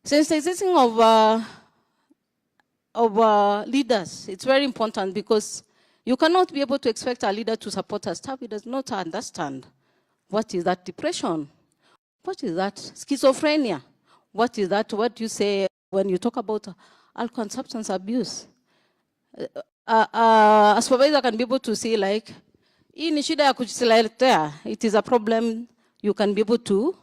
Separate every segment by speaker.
Speaker 1: Sensitizing of leaders, it's very important because you cannot be able to expect a leader to support a staff who does not understand what is that depression, what is that schizophrenia, what is that, what you say when you talk about alcohol and substance abuse. A supervisor can be able to say like, hii ni shida ya kujiletea, it is a problem you can be able to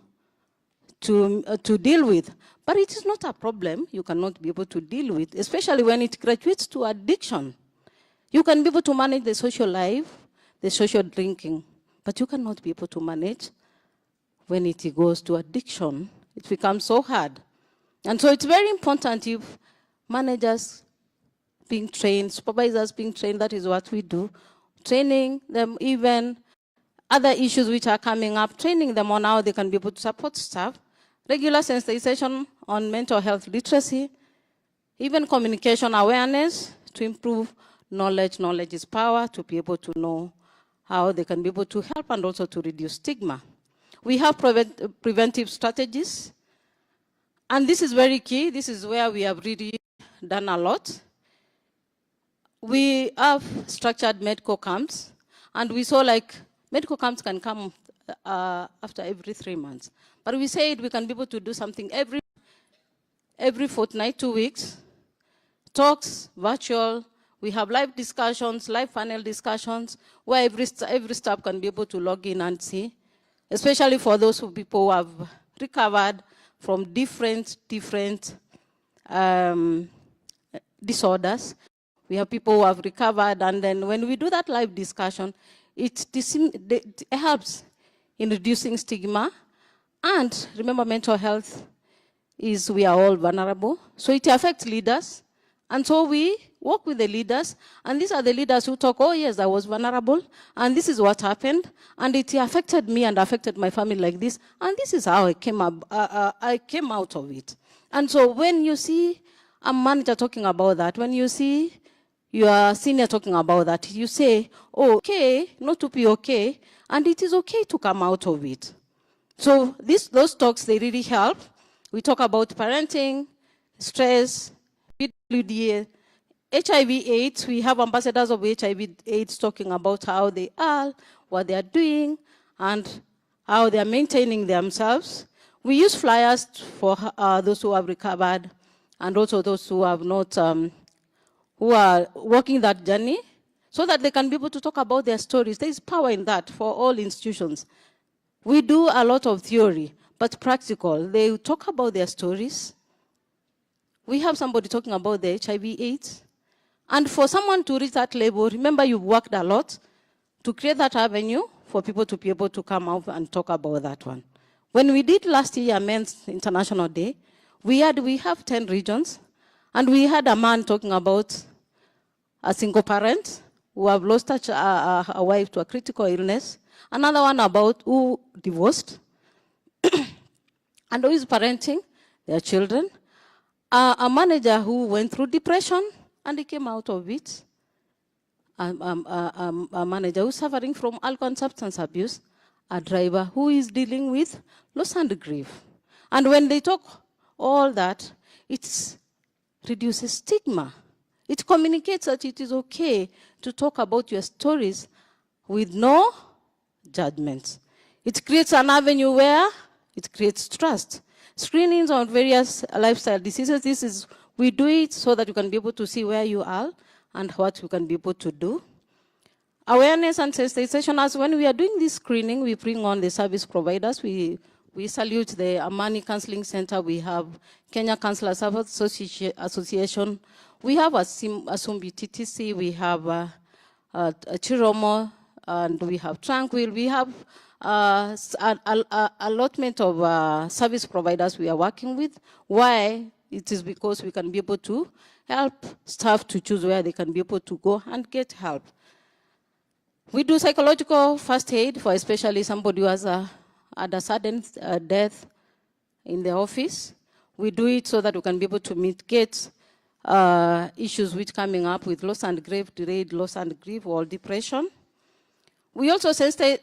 Speaker 1: deal with. But it is not a problem you cannot be able to deal with, especially when it graduates to addiction. You can be able to manage the social life, the social drinking, but you cannot be able to manage when it goes to addiction. It becomes so hard. And so it's very important if managers being trained, supervisors being trained, that is what we do. Training them, even other issues which are coming up, training them on how they can be able to support staff, regular sensitization on mental health literacy, even communication awareness to improve knowledge. Knowledge is power, to be able to know how they can be able to help and also to reduce stigma. We have preventive strategies, and this is very key. This is where we have really done a lot. We have structured medical camps, and we saw like medical camps can come after every 3 months. But we said we can be able to do something every fortnight, 2 weeks, talks, virtual. We have live discussions, live panel discussions, where every staff can be able to log in and see, especially for those people who have recovered from different disorders. We have people who have recovered, and then when we do that live discussion, it helps in reducing stigma. And remember, mental health is, we are all vulnerable. So it affects leaders. And so we work with the leaders, and these are the leaders who talk, oh yes, I was vulnerable, and this is what happened, and it affected me and affected my family like this, and this is how I came out of it. And so when you see a manager talking about that, when you see your senior talking about that, you say, oh, okay, not to be okay, and it is okay to come out of it. So those talks, they really help. We talk about parenting, stress, PWDA, HIV/AIDS. We have ambassadors of HIV/AIDS talking about how they are, what they are doing, and how they are maintaining themselves. We use flyers for those who have recovered, and also those who have not, who are walking that journey, so that they can be able to talk about their stories. There is power in that for all institutions. We do a lot of theory, but practical. They talk about their stories. We have somebody talking about the HIV/AIDS. And for someone to reach that level, remember you've worked a lot to create that avenue for people to be able to come out and talk about that one. When we did last year Men's International Day, we have 10 regions, and we had a man talking about a single parent who have lost a wife to a critical illness, another one about who divorced, and who is parenting their children, a manager who went through depression and he came out of it, a manager who's suffering from alcohol and substance abuse, a driver who is dealing with loss and grief. And when they talk all that, it reduces stigma. It communicates that it is okay to talk about your stories with no judgment. It creates an avenue where it creates trust. Screenings on various lifestyle diseases, we do it so that you can be able to see where you are and what you can be able to do. Awareness and sensitization, as when we are doing this screening, we bring on the service providers. We salute the Amani Counselling Center. We have Kenya Counselor Service Association. We have Asumbi TTC. We have Chiromo, and we have Tranquil. We have allotment of service providers we are working with. Why? It is because we can be able to help staff to choose where they can be able to go and get help. We do psychological first aid for especially somebody who has had a sudden death in the office. We do it so that we can be able to mitigate issues which coming up with loss and grief, delayed loss and grief, or depression. We also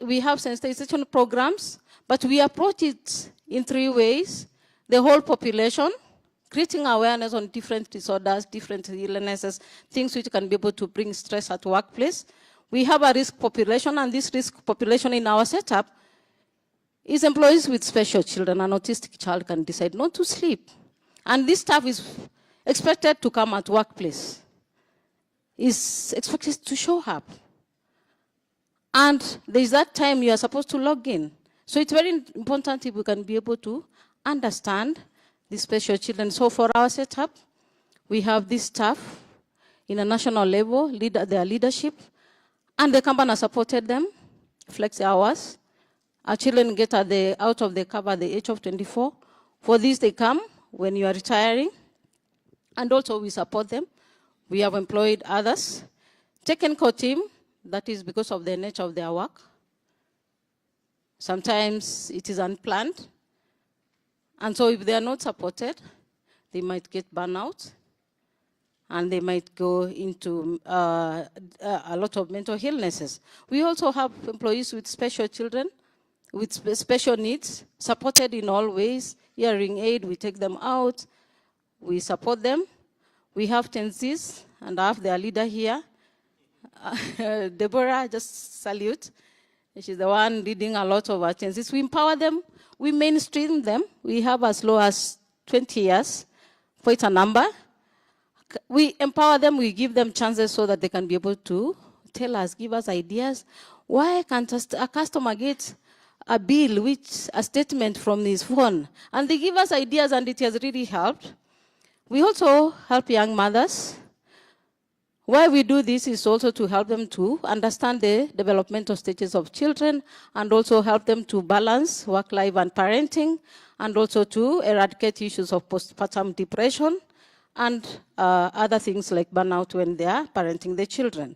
Speaker 1: we have sensitization programs, but we approach it in 3 ways. the whole population, creating awareness on different disorders, different illnesses, things which can be able to bring stress at workplace. We have a risk population, and this risk population in our setup is employees with special children. An autistic child can decide not to sleep. And this staff is expected to come at workplace, is expected to show up. And there's that time you are supposed to log in. So it's very important if we can be able to understand the special children. So for our setup, we have this staff in a national level, their leadership, and the company has supported them, flex hours. Our children get out of the cover at the age of 24. For this, they come when you are retiring, and also we support them. We have employed others. Technical team, that is because of the nature of their work. Sometimes it is unplanned. And so if they are not supported, they might get burnout, and they might go into a lot of mental illnesses. We also have employees with special children, with special needs, supported in all ways. Hearing aid, we take them out, we support them. We have tensies, and I have their leader here. Deborah, just salute. She's the one leading a lot of our tensies. We empower them, we mainstream them. We have as low as 20 years, quite a number. We empower them, we give them chances so that they can be able to tell us, give us ideas. Why can't a customer get a bill, a statement from his phone? And they give us ideas, and it has really helped. We also help young mothers. Why we do this is also to help them to understand the developmental stages of children, and also help them to balance work life and parenting, and also to eradicate issues of postpartum depression and other things like burnout when they are parenting their children.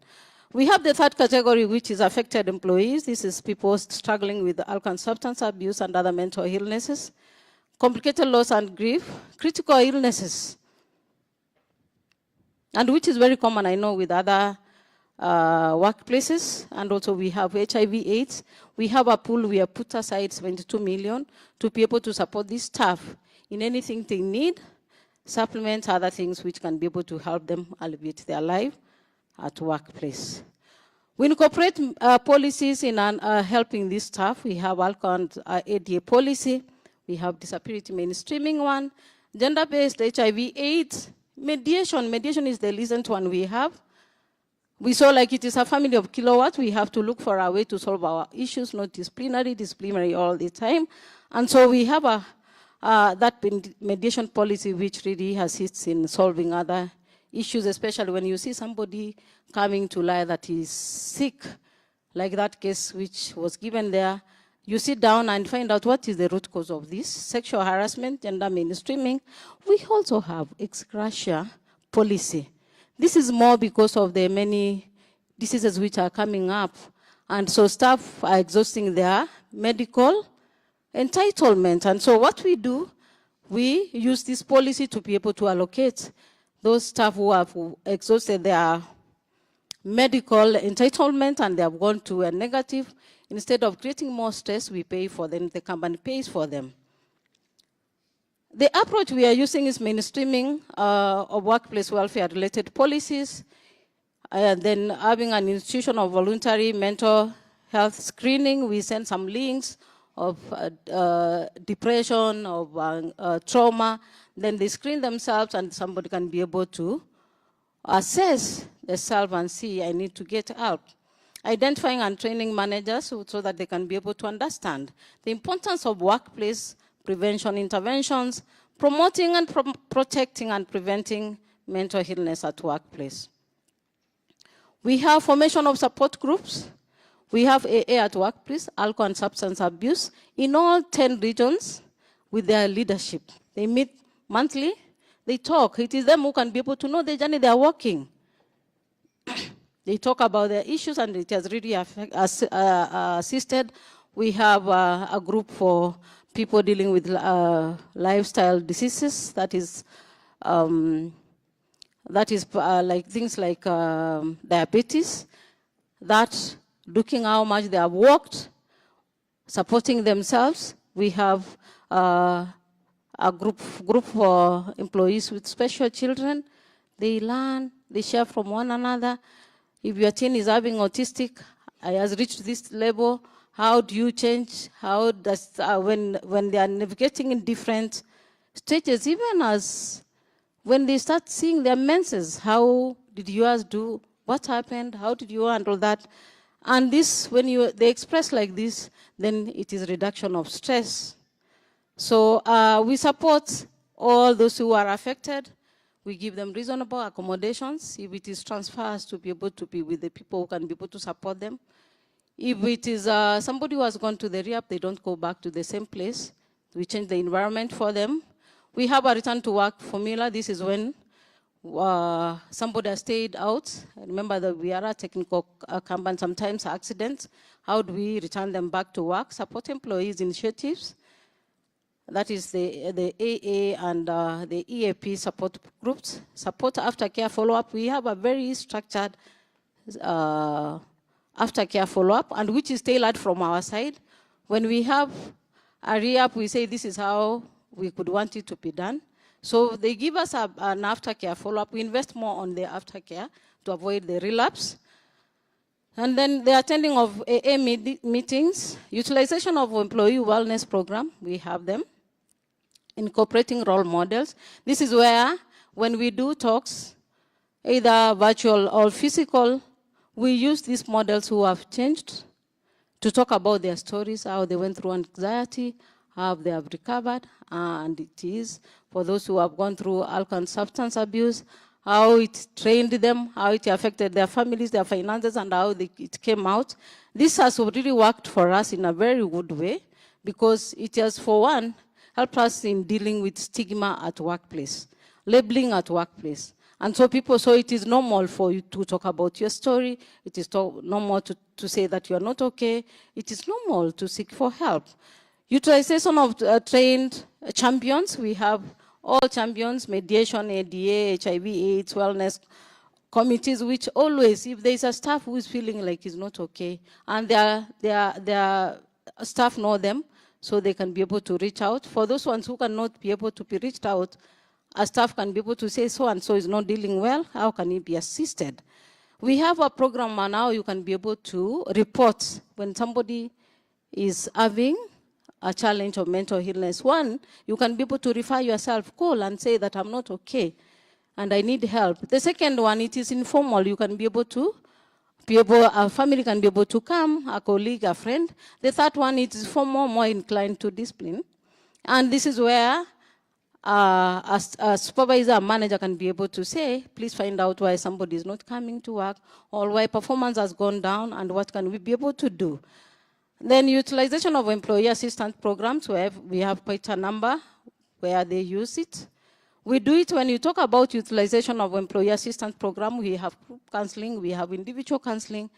Speaker 1: We have the third category, which is affected employees. This is people struggling with alcohol and substance abuse and other mental illnesses, complicated loss and grief, critical illnesses, and which is very common, I know, with other workplaces. And also we have HIV/AIDS. We have a pool, we have put aside 72 million to be able to support this staff in anything they need, supplements, other things which can be able to help them alleviate their life at workplace. We incorporate policies in helping this staff. We have alcohol and ADA policy. We have disability mainstreaming one, gender-based HIV/AIDS, mediation. Mediation is the recent one we have. We saw like it is a family of kilowatts. We have to look for a way to solve our issues, not disciplinary all the time. And so we have that mediation policy which really assists in solving other issues, especially when you see somebody coming to lie that is sick, like that case which was given there. You sit down and find out what is the root cause of this, sexual harassment, gender mainstreaming. We also have ex gratia policy. This is more because of the many diseases which are coming up. And so staff are exhausting their medical entitlement. And so what we do, we use this policy to be able to allocate those staff who have exhausted their medical entitlement and they have gone to a negative. Instead of creating more stress, we pay for them, the company pays for them. The approach we are using is mainstreaming of workplace welfare-related policies, and then having an institution of voluntary mental health screening. We send some links of depression, of trauma. Then they screen themselves, and somebody can be able to assess themselves and see, I need to get help. Identifying and training managers so that they can be able to understand the importance of workplace prevention interventions, promoting and protecting and preventing mental illness at workplace. We have formation of support groups. We have AA at workplace, alcohol and substance abuse, in all 10 regions with their leadership. They meet monthly, they talk. It is them who can be able to know the journey they are walking. They talk about their issues, and it has really assisted. We have a group for people dealing with lifestyle diseases. That is like things like diabetes. That looking how much they have worked, supporting themselves. We have a group for employees with special children. They learn, they share from one another. If your teen is having autistic, has reached this level, how do you change? How does, when they are navigating in different stages, even as when they start seeing their menses, how did yours do? What happened? How did you handle that? And this, when they express like this, then it is reduction of stress. So we support all those who are affected. We give them reasonable accommodations. If it is transfers, to be able to be with the people who can be able to support them. If it is somebody who has gone to the rehab, they don't go back to the same place. We change the environment for them. We have a return to work formula. This is when somebody has stayed out. Remember that we are a technical company, sometimes accidents. How do we return them back to work? Support employees initiatives. That is the AA and the EAP support groups. Support aftercare follow-up. We have a very structured aftercare follow-up, and which is tailored from our side. When we have a rehab, we say this is how we could want it to be done. So they give us an aftercare follow-up. We invest more on the aftercare to avoid the relapse. And then the attending of AA meetings, utilization of employee wellness program, we have them. Incorporating role models. This is where, when we do talks, either virtual or physical, we use these models who have changed to talk about their stories, how they went through anxiety, how they have recovered, and it is for those who have gone through alcohol and substance abuse, how it trained them, how it affected their families, their finances, and how it came out. This has really worked for us in a very good way, because it has, for one, helped us in dealing with stigma at workplace, labeling at workplace. And so it is normal for you to talk about your story. It is normal to say that you are not okay. It is normal to seek for help. Utilization of trained champions. We have all champions, mediation, ADA, HIV, AIDS, wellness committees, which always, if there is a staff who is feeling like he's not okay, and their staff know them, so they can be able to reach out. For those ones who cannot be able to be reached out, a staff can be able to say, so-and-so is not dealing well, how can he be assisted? We have a program now, you can be able to report when somebody is having a challenge of mental illness. One, you can be able to refer yourself, call and say that I'm not okay and I need help. The second one, it is informal. You can be able to, a family can be able to come, a colleague, a friend. The third one, it is formal, more inclined to discipline. And this is where a supervisor, a manager can be able to say, please find out why somebody is not coming to work or why performance has gone down and what can we be able to do. Then utilization of employee assistance programs, where we have quite a number where they use it. We do it when you talk about utilization of employee assistance program, we have group counseling, we have individual counseling,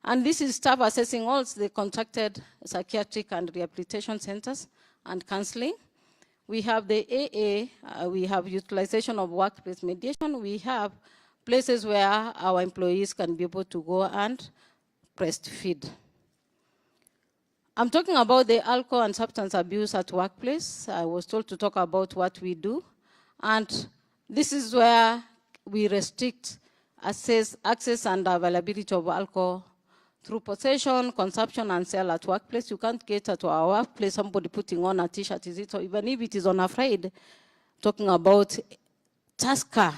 Speaker 1: and this is staff assessing all the contracted psychiatric and rehabilitation centers and counseling. We have the AA, we have utilization of workplace mediation, we have places where our employees can be able to go and breastfeed. I'm talking about the alcohol and substance abuse at workplace. I was told to talk about what we do. And this is where we restrict access and availability of alcohol through possession, consumption, and sale at workplace. You can't get to our workplace somebody putting on a T-shirt, is it? Or even if it is on a Friday, talking about Tusker.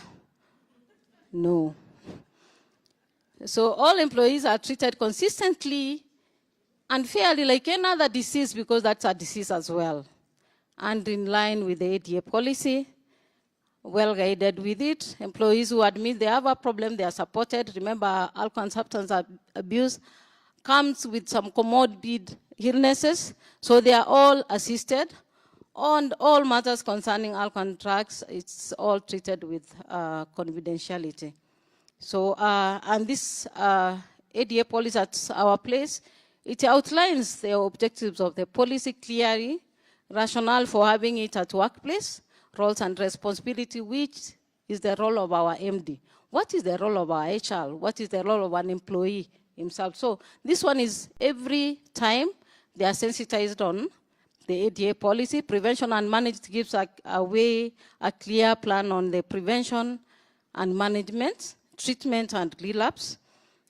Speaker 1: No. So all employees are treated consistently and fairly like any other disease, because that's a disease as well. And in line with the ADA policy, well guided with it. Employees who admit they have a problem, they are supported. Remember, alcohol and substance abuse comes with some comorbid illnesses, so they are all assisted. On all matters concerning alcohol and drugs, it's all treated with confidentiality. So, and this ADA policy at our place, it outlines the objectives of the policy clearly, rationale for having it at workplace, roles and responsibility, which is the role of our MD. What is the role of our HR? What is the role of an employee himself? So this one is every time they are sensitized on the ADA policy. Prevention and management gives a clear plan on the prevention and management, treatment and relapse.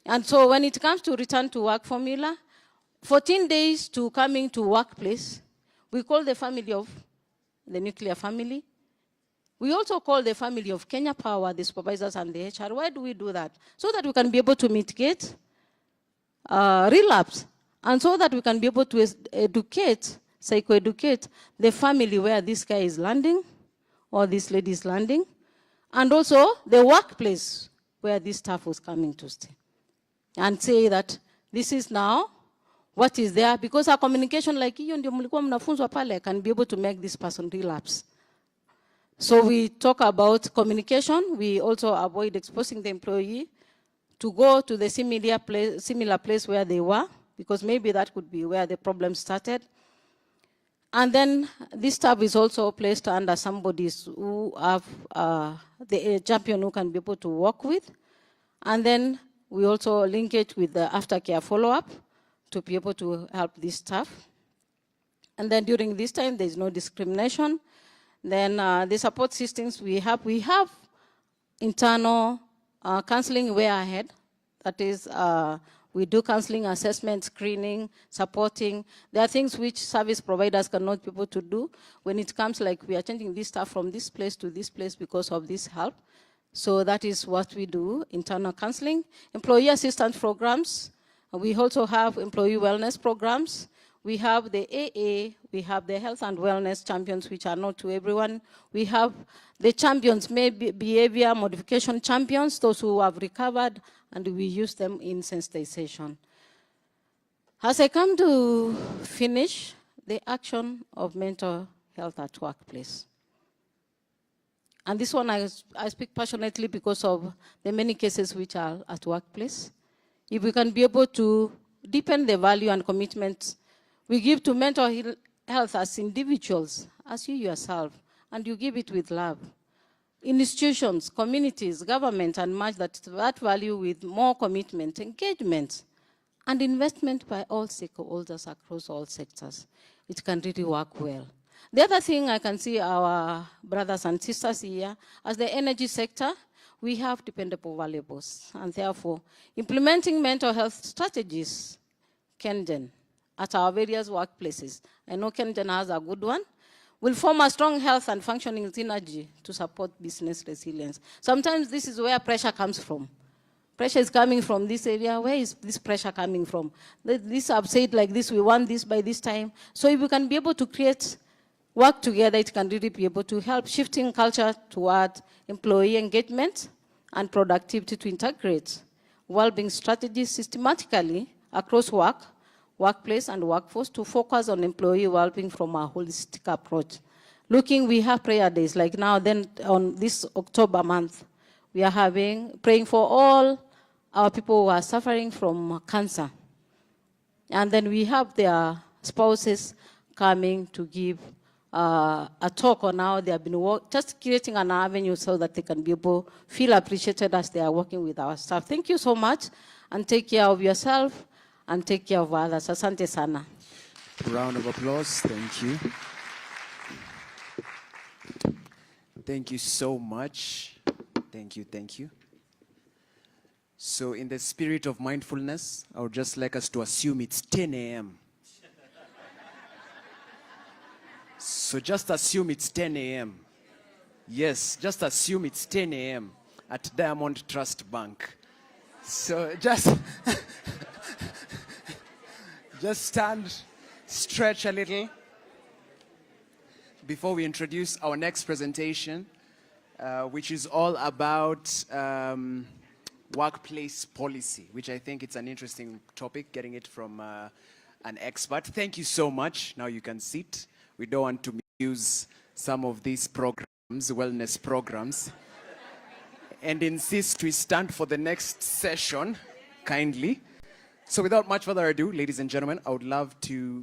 Speaker 1: And so when it comes to return to work formula, 14 days to coming to workplace, we call the family of the nuclear family. We also call the family of Kenya Power, the supervisors and the HR. Why do we do that? So that we can be able to mitigate relapse, and so that we can be able to educate, psychoeducate the family where this guy is landing or this lady is landing, and also the workplace where this staff was coming to stay. And say that this is now what is there, because our communication like hiyo ndio mlikuwa mnafunzwa pale can be able to make this person relapse. So we talk about communication. We also avoid exposing the employee to go to the similar place where they were, because maybe that could be where the problem started. And then this staff is also placed under somebody who have the champion who can be able to work with. And then we also link it with the aftercare follow-up to be able to help this staff. And then during this time, there's no discrimination. Then the support systems we have internal counseling way ahead. That is, we do counseling, assessment, screening, supporting. There are things which service providers cannot be able to do when it comes like we are changing this stuff from this place to this place because of this help. So that is what we do, internal counseling. Employee assistance programs. We also have employee wellness programs. We have the AA, we have the health and wellness champions, which are not to everyone. We have the champions, maybe behavior modification champions, those who have recovered, and we use them in sensitization. As I come to finish, the action of mental health at workplace. And this one I speak passionately because of the many cases which are at workplace. If we can be able to deepen the value and commitment we give to mental health as individuals, as you yourself, and you give it with love. Institutions, communities, government, and match that value with more commitment, engagement, and investment by all stakeholders across all sectors. It can really work well. The other thing I can see our brothers and sisters here, as the energy sector, we have dependable variables, and therefore, implementing mental health strategies, Kengen, at our various workplaces. I know Kengen has a good one. Will form a strong health and functioning synergy to support business resilience. Sometimes this is where pressure comes from. Pressure is coming from this area. Where is this pressure coming from? This I've said like this, we want this by this time. So if we can be able to work together, it can really be able to help shifting culture toward employee engagement and productivity to integrate well-being strategies systematically across workplace and workforce to focus on employee well-being from a holistic approach. We have prayer days, like now, then on this October month, we are praying for all our people who are suffering from cancer. And then we have their spouses coming to give a talk on how they have been just creating an avenue so that they can be able to feel appreciated as they are working with our staff. Thank you so much, and take care of yourself and take care of others. Asante sana.
Speaker 2: Round of applause. Thank you. Thank you so much. Thank you, thank you. So in the spirit of mindfulness, I would just like us to assume it's 10 a.m. So just assume it's 10 a.m. Yes, just assume it's 10 a.m. at Diamond Trust Bank. So just stand, stretch a little before we introduce our next presentation, which is all about workplace policy, which I think it's an interesting topic, getting it from an expert. Thank you so much. Now you can sit. We don't want to use some of these programs, wellness programs, and insist we stand for the next session, kindly. So without much further ado, ladies and gentlemen, I would love to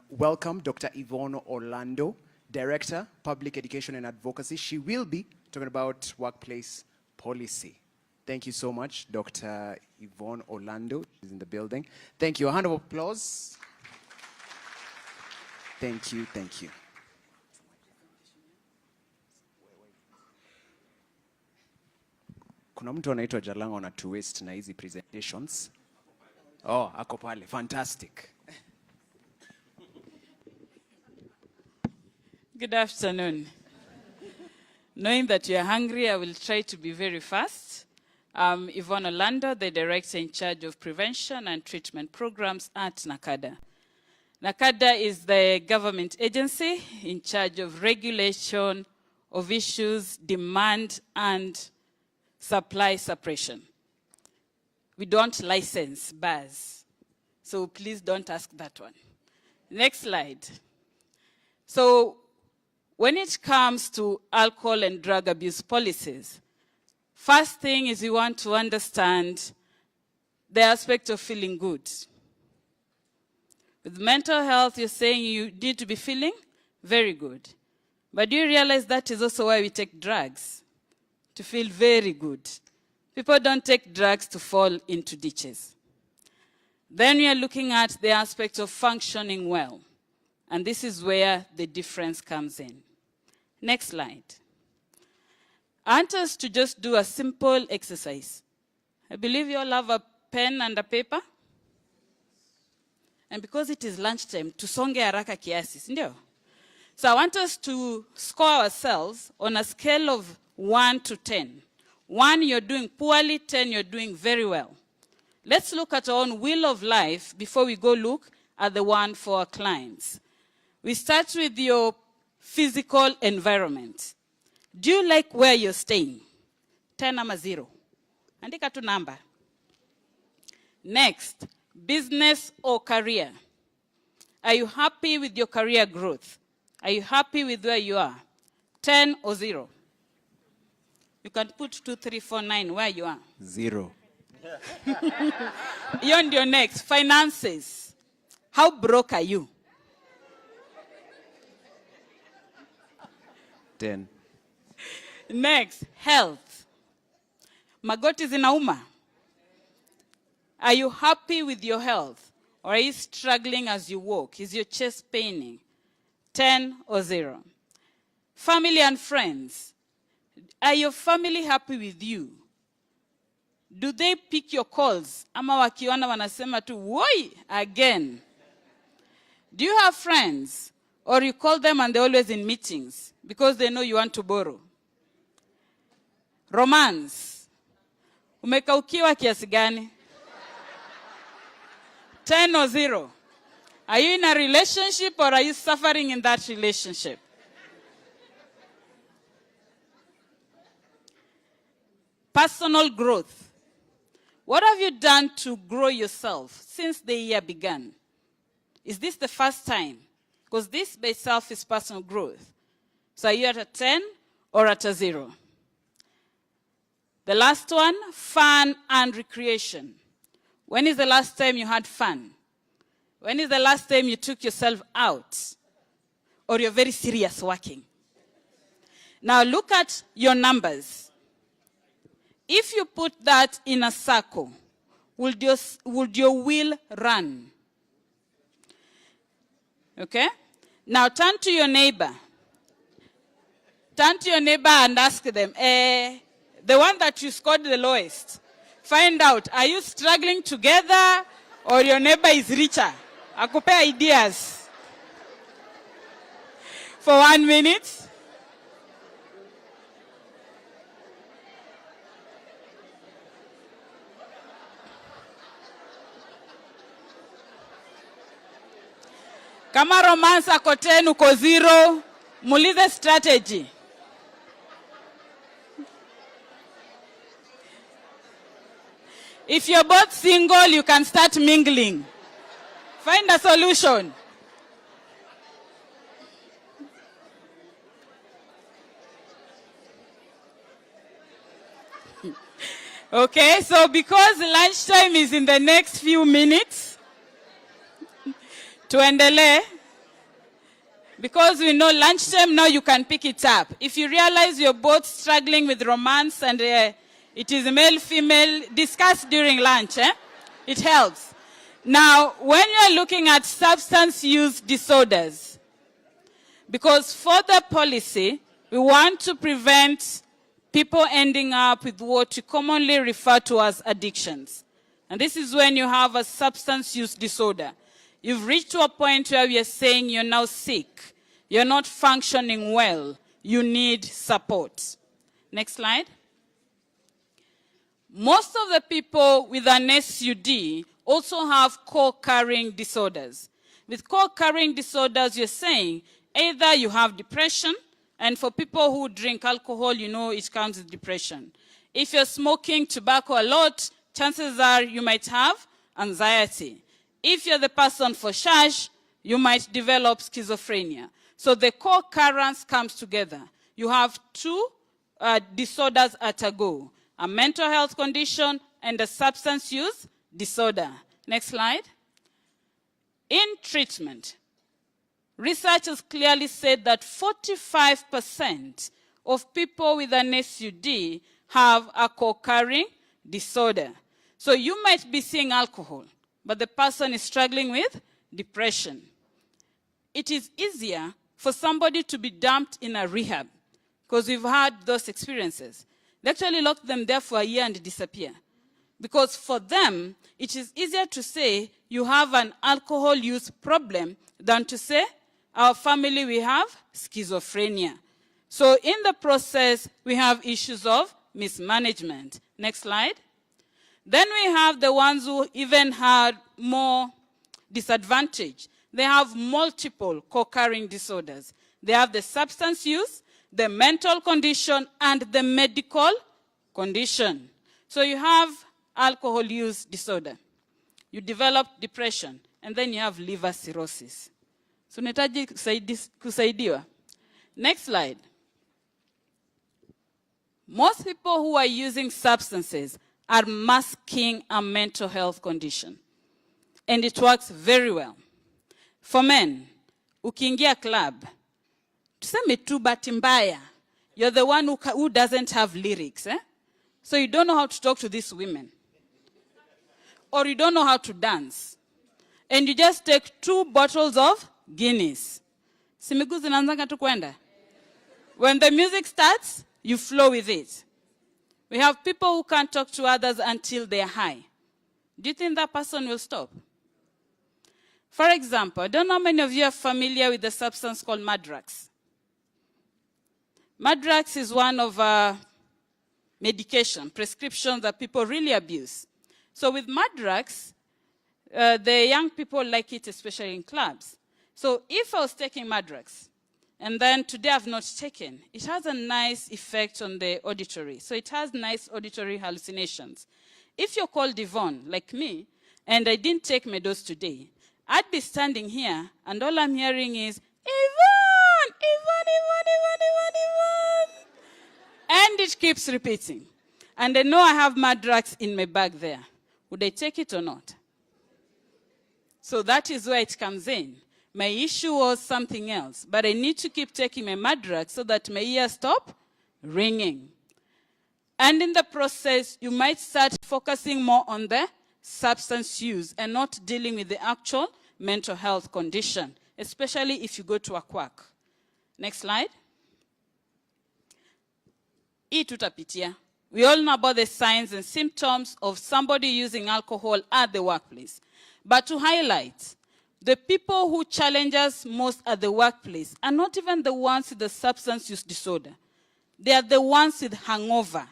Speaker 2: welcome Dr. Yvonne Orlando, Director, Public Education and Advocacy. She will be talking about workplace policy. Thank you so much, Dr. Yvonne Orlando. She's in the building. Thank you. A hand of applause. Thank you, thank you. Kuna mtu anaitwa Jalango na to waste na hizi presentations. Oh, ako pale. Fantastic.
Speaker 3: Good afternoon. Knowing that you are hungry, I will try to be very fast. I'm Yvonne Orlando, the director in charge of prevention and treatment programs at NACADA. NACADA is the government agency in charge of regulation of issues, demand, and supply suppression. We don't license bars, so please don't ask that one. Next slide. So when it comes to alcohol and drug abuse policies, first thing is you want to understand the aspect of feeling good. With mental health, you're saying you need to be feeling very good. But do you realize that is also why we take drugs? To feel very good. People don't take drugs to fall into ditches. Then we are looking at the aspect of functioning well. And this is where the difference comes in. Next slide. I want us to just do a simple exercise. I believe you all have a pen and a paper. And because it is lunchtime, tusonge haraka kiasi, sindio? So I want us to score ourselves on a scale of 1 to 10. 1, you're doing poorly, 10, you're doing very well. Let's look at our own wheel of life before we go look at the one for our clients. We start with your physical environment. Do you like where you're staying? 10 ama 0. Andika tu number. Next, business or career. Are you happy with your career growth? Are you happy with where you are? 10 or 0? You can put 2, 3, 4, 9 where you are.
Speaker 2: 0.
Speaker 3: You're on your next. Finances. How broke are you?
Speaker 2: 10.
Speaker 3: Next, health. Magoti zinauma. Are you happy with your health? Or are you struggling as you walk? Is your chest paining? 10 or 0? Family and friends. Are your family happy with you? Do they pick your calls? Ama wakiona wanasema tu, woi, again. Do you have friends? Or you call them and they're always in meetings because they know you want to borrow? Romance. Umekaukiwa kiasi gani? 10 or 0? Are you in a relationship or are you suffering in that relationship? Personal growth. What have you done to grow yourself since the year began? Is this the first time? Because this by itself is personal growth. So are you at a 10 or at a 0? The last one, fun and recreation. When is the last time you had fun? When is the last time you took yourself out? Or you're very serious working? Now look at your numbers. If you put that in a circle, would your wheel run? Okay? Now turn to your neighbor. Turn to your neighbor and ask them, the one that you scored the lowest, find out, are you struggling together or your neighbor is richer? Akupe ideas. For 1 minute. Kama romance ako 10 uko 0, muulize strategy. If you're both single, you can start mingling. Find a solution. Okay, so because lunchtime is in the next few minutes, tuendelee. Because we know lunchtime now you can pick it up. If you realize you're both struggling with romance and it is male, female, discuss during lunch. It helps. Now, when you're looking at substance use disorders, Because for the policy, we want to prevent people ending up with what we commonly refer to as addictions. And this is when you have a substance use disorder. You've reached to a point where we are saying you're now sick, you're not functioning well, you need support. Next slide. Most of the people with an SUD also have co-occurring disorders. With co-occurring disorders, you're saying either you have depression, and for people who drink alcohol, you know it comes with depression. If you're smoking tobacco a lot, chances are you might have anxiety. If you're the person for shash, you might develop schizophrenia. So the co-occurrence comes together. You have two disorders at a go, a mental health condition and a substance use disorder. Next slide. In treatment, research has clearly said that 45% of people with an SUD have a co-occurring disorder. So you might be seeing alcohol, but the person is struggling with depression. It is easier for somebody to be dumped in a rehab, because we've had those experiences. They actually lock them there for a year and disappear. Because for them, it is easier to say you have an alcohol use problem than to say, our family, we have schizophrenia. So in the process, we have issues of mismanagement. Next slide. Then we have the ones who even had more disadvantage. They have multiple co-occurring disorders. They have the substance use, the mental condition, and the medical condition. So you have alcohol use disorder. You develop depression, and then you have liver cirrhosis. So unahitaji kusaidiwa. Next slide. Most people who are using substances are masking a mental health condition. And it works very well. For men, ukiingia club, tuseme tu bahati mbaya, you're the one who doesn't have lyrics. So you don't know how to talk to these women. Or you don't know how to dance. And you just take 2 bottles of Guinness. Si miguu zinaanzanga tu kwenda? When the music starts, you flow with it. We have people who can't talk to others until they're high. Do you think that person will stop? For example, I don't know how many of you are familiar with the substance called Madrax. Madrax is one of medication, prescription that people really abuse. So with Madrax, the young people like it, especially in clubs. So if I was taking Madrax, and then today I've not taken, it has a nice effect on the auditory. So it has nice auditory hallucinations. If you're called Yvonne, like me, and I didn't take my dose today, I'd be standing here, and all I'm hearing is, Yvonne, Yvonne, Yvonne, Yvonne, Yvonne, Yvonne. And it keeps repeating. And I know I have Madrax in my bag there. Would I take it or not? So that is where it comes in. My issue was something else, but I need to keep taking my Madrax so that my ears stop ringing. And in the process, you might start focusing more on the substance use and not dealing with the actual mental health condition, especially if you go to a quack. Next slide. Hii tutapitia. We all know about the signs and symptoms of somebody using alcohol at the workplace. But to highlight, the people who challenge us most at the workplace are not even the ones with the substance use disorder. They are the ones with hangover.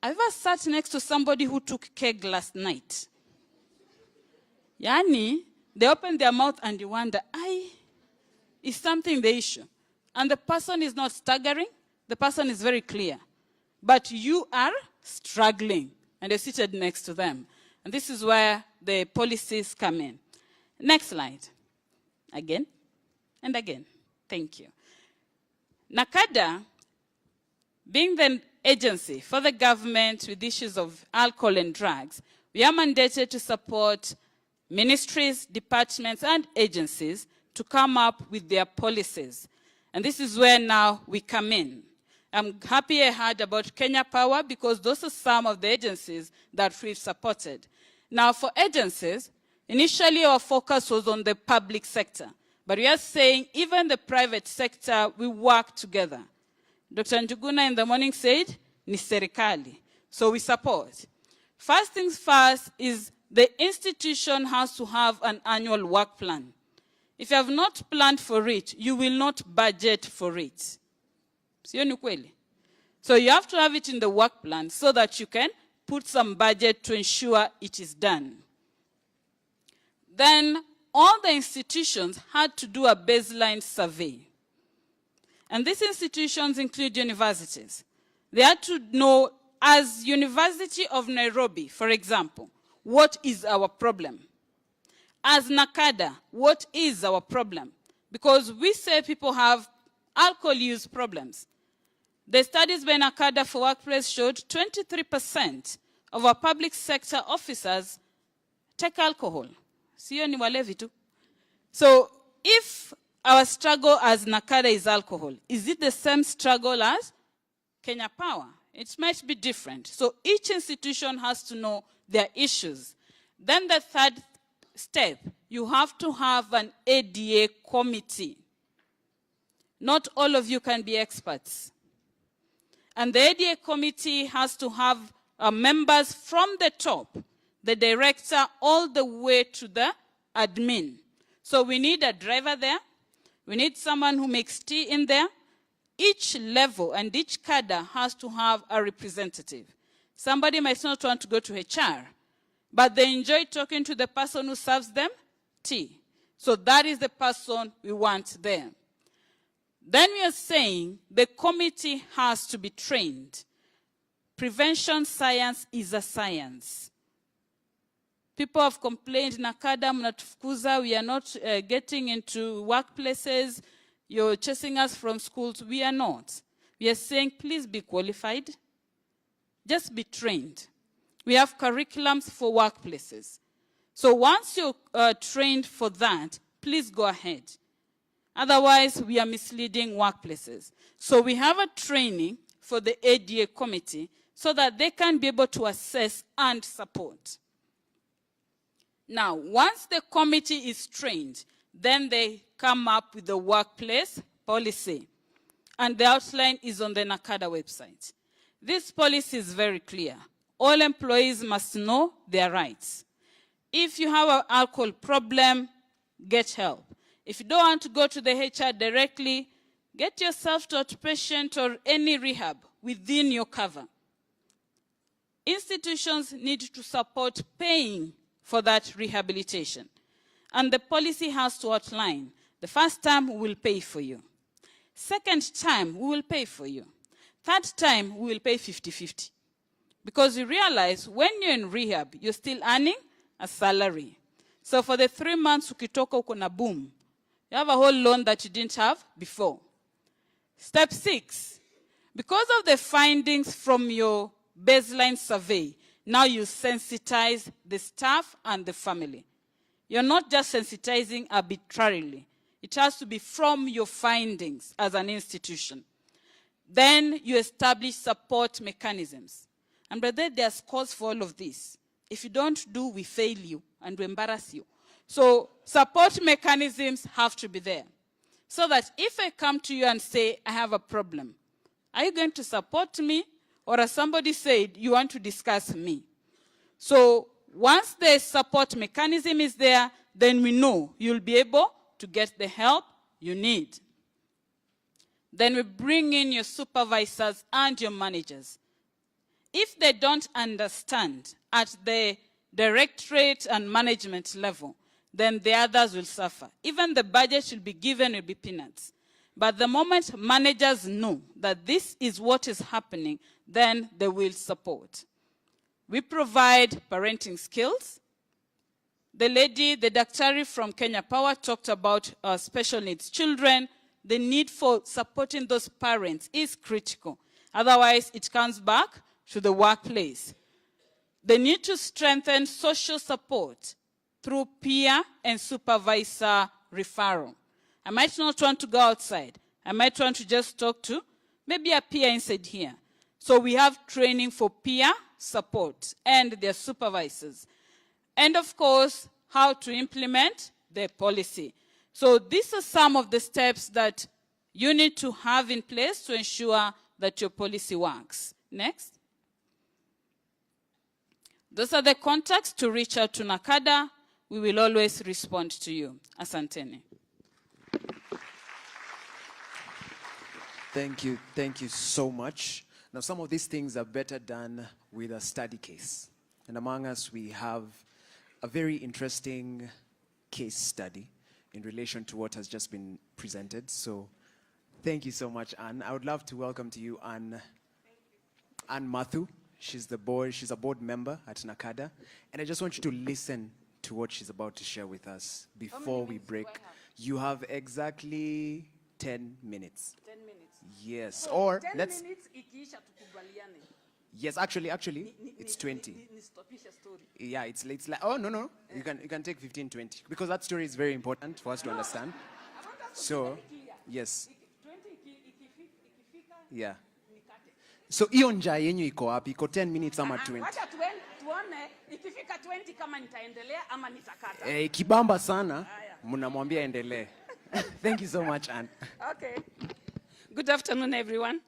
Speaker 3: Have you ever sat next to somebody who took keg last night? Yani, they open their mouth and you wonder, is something the issue? And the person is not staggering, the person is very clear. But you are struggling, and you're seated next to them. And this is where the policies come in. Next slide. Again and again. Thank you. NACADA, being the agency for the government with issues of alcohol and drugs, we are mandated to support ministries, departments, and agencies to come up with their policies. And this is where now we come in. I'm happy I heard about Kenya Power because those are some of the agencies that we've supported. Now for agencies, initially our focus was on the public sector. But we are saying even the private sector, we work together. Dr. Njuguna in the morning said, ni serikali. So we support. First things first is the institution has to have an annual work plan. If you have not planned for it, you will not budget for it. Sio ni kweli? So you have to have it in the work plan so that you can put some budget to ensure it is done. Then all the institutions had to do a baseline survey. And these institutions include universities. They had to know, as University of Nairobi, for example, what is our problem? As NACADA, what is our problem? Because we say people have alcohol use problems. The studies by NACADA for workplace showed 23% of our public sector officers take alcohol. Sio ni walevi tu. So if our struggle as NACADA is alcohol, is it the same struggle as Kenya Power? It might be different. So each institution has to know their issues. Then the third step, you have to have an ADA committee. Not all of you can be experts. And the ADA committee has to have members from the top, the director, all the way to the admin. So we need a driver there. We need someone who makes tea in there. Each level and each cadre has to have a representative. Somebody might not want to go to HR, but they enjoy talking to the person who serves them tea. So that is the person we want there. Then we are saying the committee has to be trained. Prevention science is a science. People have complained, NACADA, mnatufukuza, we are not getting into workplaces, you're chasing us from schools. We are not. We are saying, please be qualified. Just be trained. We have curriculums for workplaces. So once you're trained for that, please go ahead. Otherwise, we are misleading workplaces. So we have a training for the ADA committee so that they can be able to assess and support. Now, once the committee is trained, then they come up with the workplace policy. And the outline is on the NACADA website. This policy is very clear. All employees must know their rights. If you have an alcohol problem, get help. If you don't want to go to the HR directly, get yourself to outpatient or any rehab within your cover. Institutions need to support paying for that rehabilitation. And the policy has to outline, the first time we will pay for you. Second time, we will pay for you. Third time, we will pay 50-50. Because you realize when you're in rehab, you're still earning a salary. So for the 3 months, ukitoka uko na boom, you have a whole loan that you didn't have before. Step 6, because of the findings from your baseline survey, now you sensitize the staff and the family. You're not just sensitizing arbitrarily. It has to be from your findings as an institution. Then you establish support mechanisms. And brother, there's cause for all of this. If you don't do, we fail you and we embarrass you. So support mechanisms have to be there. So that if I come to you and say, I have a problem, are you going to support me? Or as somebody said, you want to discuss me? So once the support mechanism is there, then we know you'll be able to get the help you need. Then we bring in your supervisors and your managers. If they don't understand at the directorate and management level, then the others will suffer. Even the budget should be given will be peanuts. But the moment managers know that this is what is happening, then they will support. We provide parenting skills. The lady, the daktari from Kenya Power talked about special needs children. The need for supporting those parents is critical. Otherwise, it comes back to the workplace. They need to strengthen social support through peer and supervisor referral. I might not want to go outside. I might want to just talk to maybe a peer inside here. So we have training for peer support and their supervisors. And of course, how to implement the policy. So these are some of the steps that you need to have in place to ensure that your policy works. Next. Those are the contacts to reach out to NACADA. We will always respond to you. Asanteni.
Speaker 2: Thank you so much. Now, some of these things are better done with a study case. And among us, we have a very interesting case study in relation to what has just been presented. So thank you so much, Anne. I would love to welcome to you Anne Mathu. She's a board member at NACADA. And I just want you to listen to what she's about to share with us before we break. You have exactly 10 minutes.
Speaker 4: 10 minutes.
Speaker 2: Yes.
Speaker 4: So
Speaker 2: Or
Speaker 4: 10
Speaker 2: let's...
Speaker 4: minutes ikiisha tukubaliane.
Speaker 2: Yes, actually, it's 20.
Speaker 4: Nistopishe story.
Speaker 2: Yeah, it's like, oh, no. You can take 15, 20. Because that story is very important for us to understand.
Speaker 4: I want us to
Speaker 2: So,
Speaker 4: be very clear.
Speaker 2: yes.
Speaker 4: 20 ikifika
Speaker 2: Yeah.
Speaker 4: nikate.
Speaker 2: So, hiyo njaa yenyu iko wapi? Iko 10 minutes ama 20?
Speaker 4: Wacha tuone ikifika 20 kama nitaendelea ama nitakata.
Speaker 2: Kibamba sana, mnamwambia endelee. Thank you so much, Anne.
Speaker 4: Okay. Good afternoon, everyone.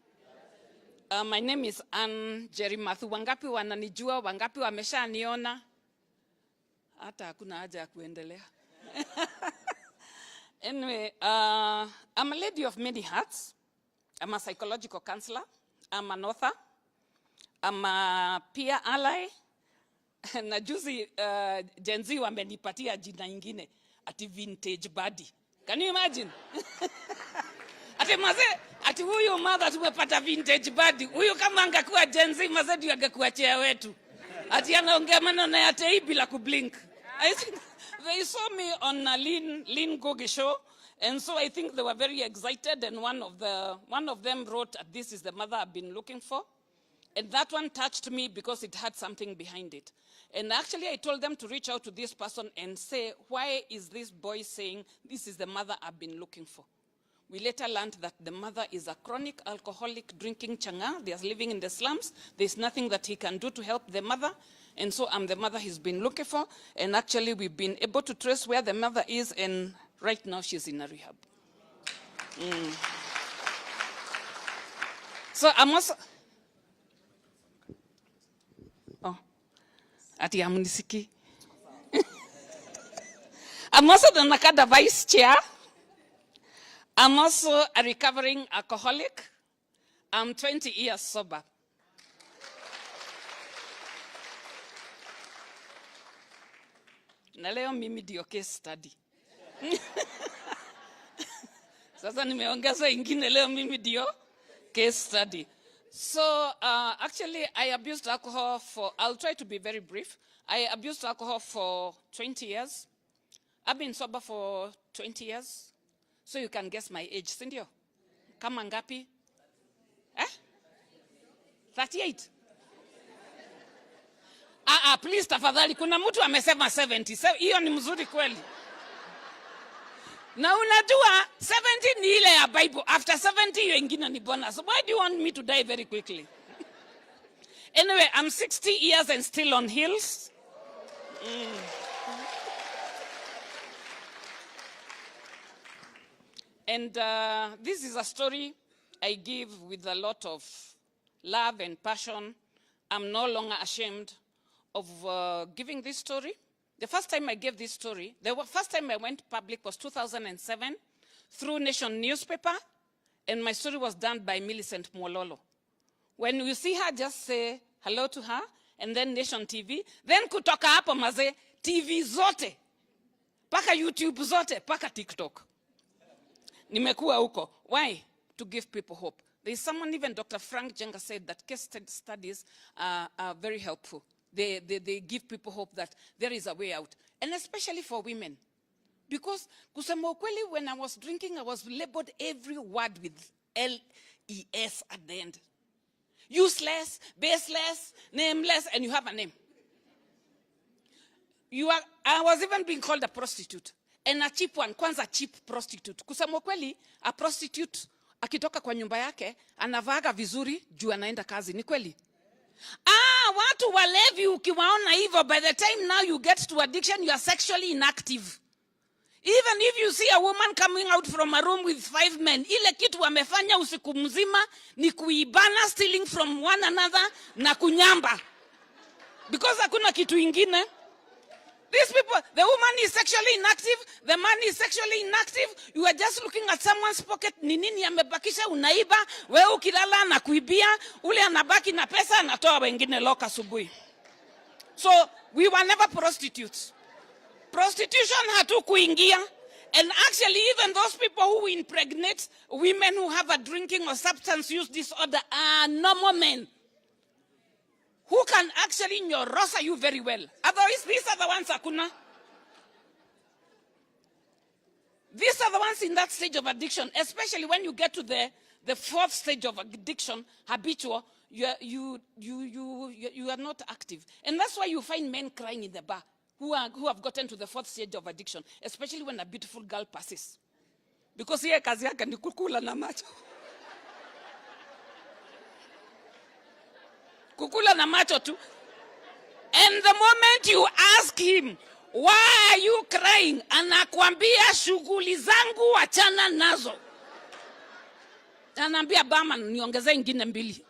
Speaker 4: My name is Anne Jerry Mathu. Wangapi wananijua, wangapi wameshaniona? Hata hakuna haja ya kuendelea. Anyway, I'm a lady of many hats. I'm a psychological counselor. I'm an author. I'm a peer ally. Na juzi Gen Z wamenipatia jina ingine ati vintage body. Can you imagine? Ati huyu mother tumepata vintage body. Huyu kama angekuwa Gen Z maze ndio angekuwa chair wetu. Ati anaongea maneno ya tei bila kublink. I think they saw me on a Lean Gogi show, and so I think they were very excited, and one of them wrote, "This is the mother I've been looking for." And that one touched me because it had something behind it. And actually I told them to reach out to this person and say, why is this boy saying, this is the mother I've been looking for? We later learned that the mother is a chronic alcoholic drinking changa. They are living in the slums. There's nothing that he can do to help the mother. And so I'm the mother he's been looking for. And actually we've been able to trace where the mother is, and right now she's in a rehab. So I'm also... Ati amunisiki. I'm also the NACADA vice chair. I'm also a recovering alcoholic. I'm 20 years sober. Na leo mimi ndio case study. Sasa nimeongeza ingine, leo mimi ndio case study. So actually I abused alcohol for, I'll try to be very brief. I abused alcohol for 20 years. I've been sober for 20 years. So you can guess my age, sindio? Kama ngapi? 38. Please tafadhali, kuna mtu amesema 70. Hiyo ni mzuri kweli. Na unajua 70 ni ile ya Bible. After 70 hiyo ingine ni bonus. Why do you want me to die very quickly? Anyway, I'm 60 years and still on heels. And this is a story I give with a lot of love and passion. I'm no longer ashamed of giving this story. The first time I gave this story, the first time I went public was 2007 through Nation newspaper, and my story was done by Millicent Mwololo. When you see her, just say hello to her, and then Nation TV. Then kutoka hapo maze, TV zote, paka YouTube zote, paka TikTok. Nimekuwa huko. Why? To give people hope. There is someone, even Dr. Frank Jenga said that case studies are very helpful. They give people hope that there is a way out. And especially for women. Because kusema ukweli, when I was drinking, I was labeled every word with L-E-S at the end. Useless, baseless, nameless, and you have a name. I was even being called a prostitute. And a cheap one, kwanza cheap prostitute. Kusema ukweli, a prostitute akitoka kwa nyumba yake, anavaaga vizuri juu anaenda kazi. Ni kweli? Watu walevi ukiwaona hivyo, by the time now you get to addiction, you are sexually inactive. Even if you see a woman coming out from a room with 5 men, ile kitu wamefanya usiku mzima ni kuibana, stealing from one another na kunyamba. Because hakuna kitu ingine. These people, the woman is sexually inactive, the man is sexually inactive, you are just looking at someone's pocket, ni nini amebakisha, unaiba, wewe ukilala na kuibia, ule anabaki na pesa, anatoa wengine loka asubuhi. So, we were never prostitutes. Prostitution hatukuingia. And actually, even those people who impregnate women who have a drinking or substance use disorder are normal men who can actually nyorosa you very well. Otherwise, these are the ones hakuna. These are the ones in that stage of addiction, especially when you get to the fourth stage of addiction, habitual, you are not active. And that's why you find men crying in the bar who have gotten to the fourth stage of addiction, especially when a beautiful girl passes. Because here kazi yake ni kukula na macho. Kukula na macho tu. And the moment you ask him, why are you crying? Anakuambia shughuli zangu achana nazo. Anaambia bama niongeze ingine mbili.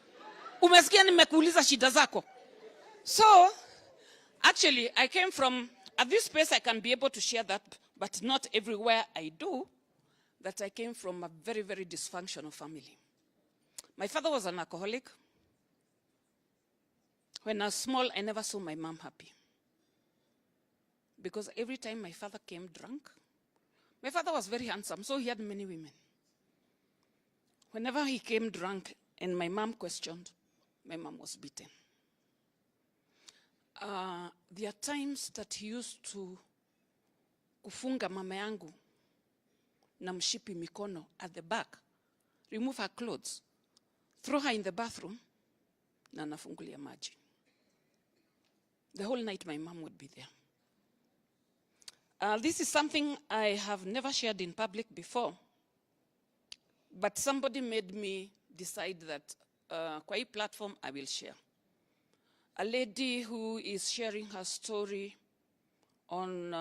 Speaker 4: Umesikia nimekuuliza shida zako. So, actually, I came from, at this place I can be able to share that, but not everywhere I do, that I came from a very, very dysfunctional family. My father was an alcoholic. When I was small, I never saw my mom happy. Because every time my father came drunk, my father was very handsome, so he had many women. Whenever he came drunk and my mom questioned, my mom was beaten. There are times that he used to kufunga mama yangu na mshipi mikono at the back, remove her clothes, throw her in the bathroom, na nafungulia maji. The whole night my mom would be there. This is something I have never shared in public before, but somebody made me decide that kwa hii platform I will share. A lady who is sharing her story on,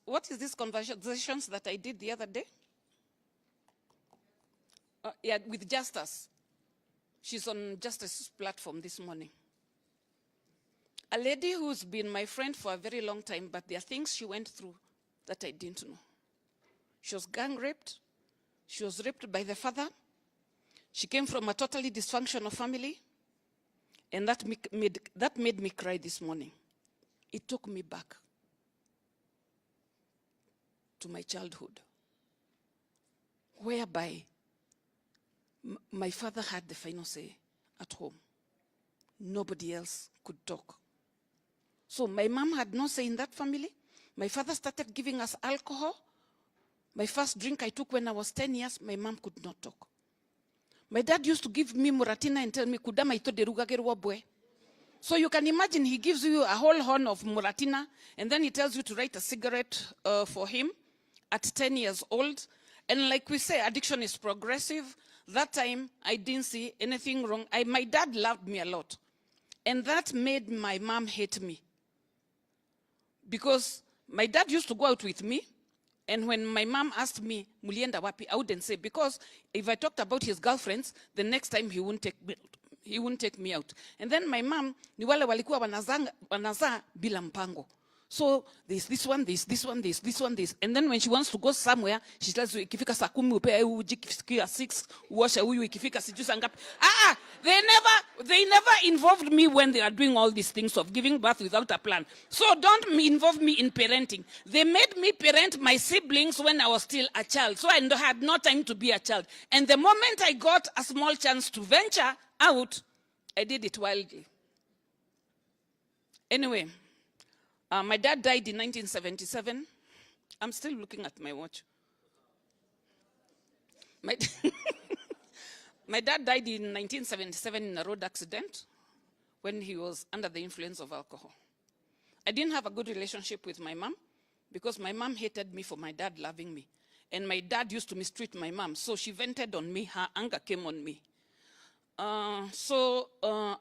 Speaker 4: what is this conversations that I did the other day? Yeah, with Justice. She's on Justice's platform this morning. A lady who's been my friend for a very long time, but there are things she went through that I didn't know. She was gang raped. She was raped by the father. She came from a totally dysfunctional family. And that made me cry this morning. It took me back to my childhood, whereby my father had the final say at home. Nobody else could talk. So my mom had no say in that family. My father started giving us alcohol. My first drink I took when I was 10 years, my mom could not talk. My dad used to give me muratina and tell me, kudama ito derugagerwa bwe. So you can imagine he gives you a whole horn of muratina and then he tells you to write a cigarette for him at 10 years old. And like we say, addiction is progressive. That time, I didn't see anything wrong. My dad loved me a lot. And that made my mom hate me. Because my dad used to go out with me. And when my mom asked me, mulienda wapi, I wouldn't say. Because if I talked about his girlfriends, the next time he wouldn't take me out. And then my mom, ni wale walikuwa wanazaa bila mpango. So there's this one, this one, this one, this. And then when she wants to go somewhere, she tells you, ikifika saa 10 upe uji, ikifika 6 uosha huyu, ikifika sijui saa ngapi. They never involved me when they are doing all these things of giving birth without a plan. So don't involve me in parenting. They made me parent my siblings when I was still a child. So I had no time to be a child. And the moment I got a small chance to venture out, I did it wildly. Anyway, my dad died in 1977. I'm still looking at my watch. My dad died in 1977 in a road accident when he was under the influence of alcohol. I didn't have a good relationship with my mom because my mom hated me for my dad loving me. And my dad used to mistreat my mom. So she vented on me. Her anger came on me. I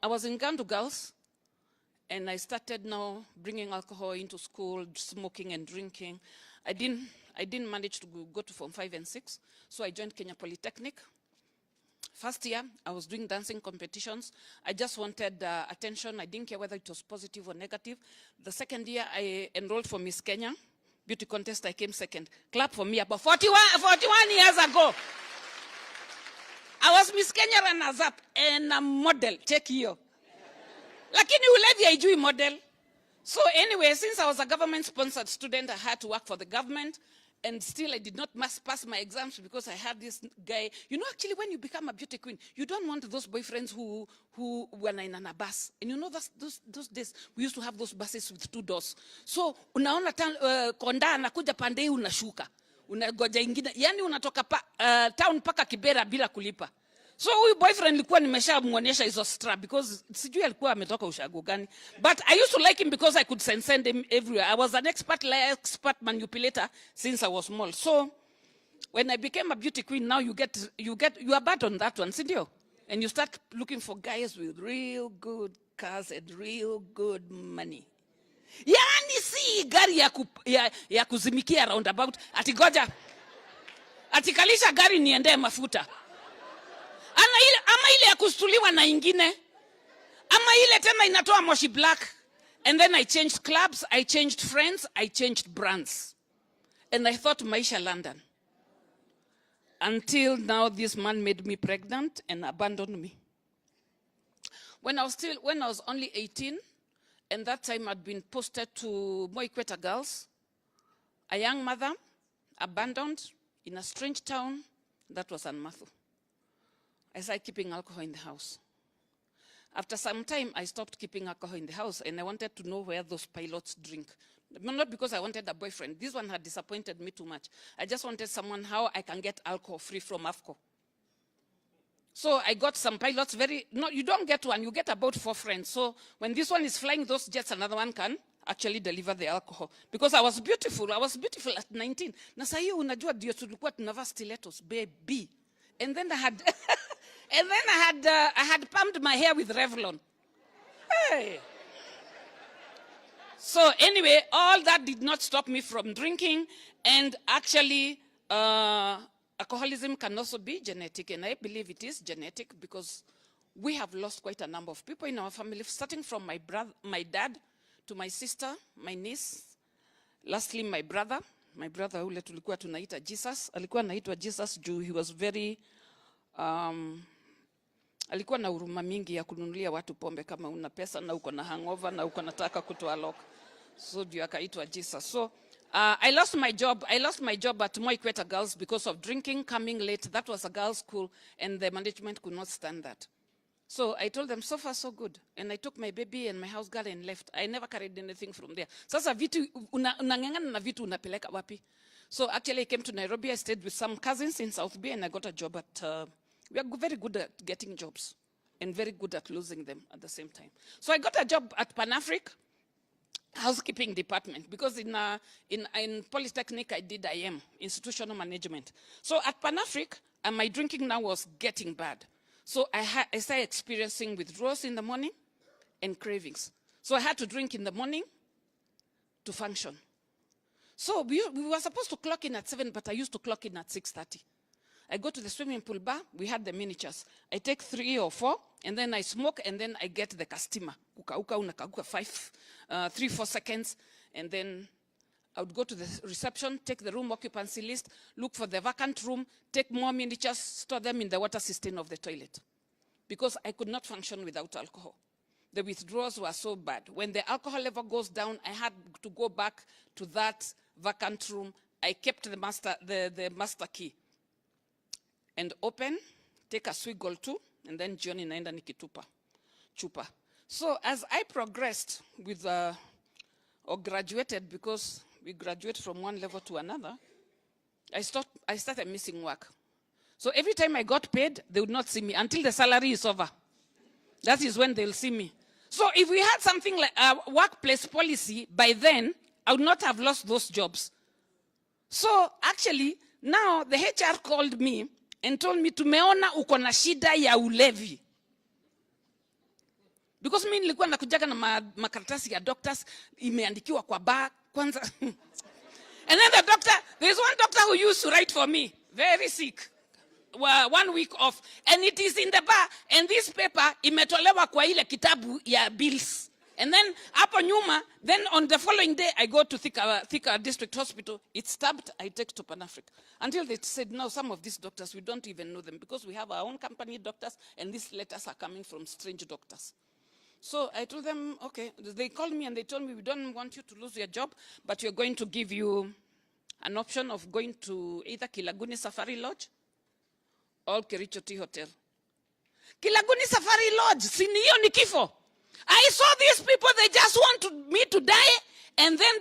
Speaker 4: was in Gandu Girls. And I started now bringing alcohol into school, smoking and drinking. I didn't manage to go to Form 5 and 6, so I joined Kenya Polytechnic. First year, I was doing dancing competitions. I just wanted attention. I didn't care whether it was positive or negative. The second year, I enrolled for Miss Kenya beauty contest. I came second. Clap for me. About 41 years ago, I was Miss Kenya runners-up and a model. Check here. Lakini ulevi haijui model. So anyway, since I was a government-sponsored student, I had to work for the government. And still, I did not pass my exams because I had this guy. You know, actually, when you become a beauty queen, you don't want those boyfriends who were in a bus. And you know, those days, we used to have those buses with 2 doors. So, unaona konda anakuja pande unashuka. Unagoja ingine. Yani unatoka town paka Kibera bila kulipa. So huyu boyfriend nilikuwa nimeshamuonyesha hizo strap because sijui alikuwa ametoka ushago gani. But I used to like him because I could send him everywhere. I was an expert manipulator since I was small. So when I became a beauty queen, now you are bad on that one, sindio? And you start looking for guys with real good cars and real good money. Yani si gari ya kuzimikia roundabout. Atigoja. Atikalisha gari niende mafuta. Ama ile ya kustuliwa na ingine. Ama ile tena inatoa moshi black. And then I changed clubs, I changed friends, I changed brands. And I thought maisha London. Until now this man made me pregnant and abandoned me. When I was only 18, and that time I'd been posted to Moikweta Girls, a young mother, abandoned in a strange town, that was Anmathu. I started keeping alcohol in the house. After some time, I stopped keeping alcohol in the house, and I wanted to know where those pilots drink. Not because I wanted a boyfriend. This one had disappointed me too much. I just wanted someone how I can get alcohol free from AFCO. So I got some pilots no, you don't get one, you get about 4 friends. So when this one is flying those jets, another one can actually deliver the alcohol. Because I was beautiful at 19. Na sahi unajua ndio tulikuwa tunavaa stilettos, baby. And then I had pumped my hair with Revlon. Hey. So anyway, all that did not stop me from drinking. And actually, alcoholism can also be genetic. And I believe it is genetic because we have lost quite a number of people in our family, starting from my dad to my sister, my niece, lastly my brother. My brother ule tulikuwa tunaita Jesus. Alikuwa anaitwa Jesus juu he was very... alikuwa na huruma mingi ya kununulia watu pombe kama una pesa na uko na hangover na uko nataka kutoa lock. So ndio akaitwa Jesus. So I lost my job at Moikweta Girls because of drinking, coming late. That was a girls' school and the management could not stand that. So I told them, so far so good. And I took my baby and my house girl and left. I never carried anything from there. Sasa vitu unangangana na vitu unapeleka wapi? So actually I came to Nairobi. I stayed with some cousins in South Bay and I got a job at we are very good at getting jobs and very good at losing them at the same time. So I got a job at Pan-Afric housekeeping department because in Polytechnic I did IM, institutional management. So at Pan-Afric, my drinking now was getting bad. So I started experiencing withdrawals in the morning and cravings. So I had to drink in the morning to function. So we were supposed to clock in at 7, but I used to clock in at 6:30. I go to the swimming pool bar, we had the miniatures. I take 3 or 4, and then I smoke, and then I get the customer. Ukauka unakaguka 3-4 seconds, and then I would go to the reception, take the room occupancy list, look for the vacant room, take more miniatures, store them in the water cistern of the toilet. Because I could not function without alcohol. The withdrawals were so bad. When the alcohol level goes down, I had to go back to that vacant room. I kept the master key. And open, take a swig or 2, and then jioni naenda nikitupa chupa. So as I progressed with, or graduated, because we graduate from one level to another, I started missing work. So every time I got paid, they would not see me until the salary is over. That is when they'll see me. So if we had something like a workplace policy, by then, I would not have lost those jobs. So actually, now the HR called me and told me, tumeona uko na shida ya ulevi. Because mimi nilikuwa nakujaga na makaratasi ya doctors imeandikiwa kwa bar kwanza. And then the doctor, there's one doctor who used to write for me, very sick, 1 week off, and it is in the bar, and this paper imetolewa kwa ile kitabu ya bills. And then hapo nyuma, then on the following day, I go to Thika District Hospital. It's stamped, I take to Pan-Africa. Until they said, no, some of these doctors, we don't even know them because we have our own company doctors, and these letters are coming from strange doctors. So I told them, okay, they called me and they told me, we don't want you to lose your job, but we're going to give you an option of going to either Kilaguni Safari Lodge or Kericho Tea Hotel. Kilaguni Safari Lodge, siniyo ni kifo. I saw these people, they just want me to die, and then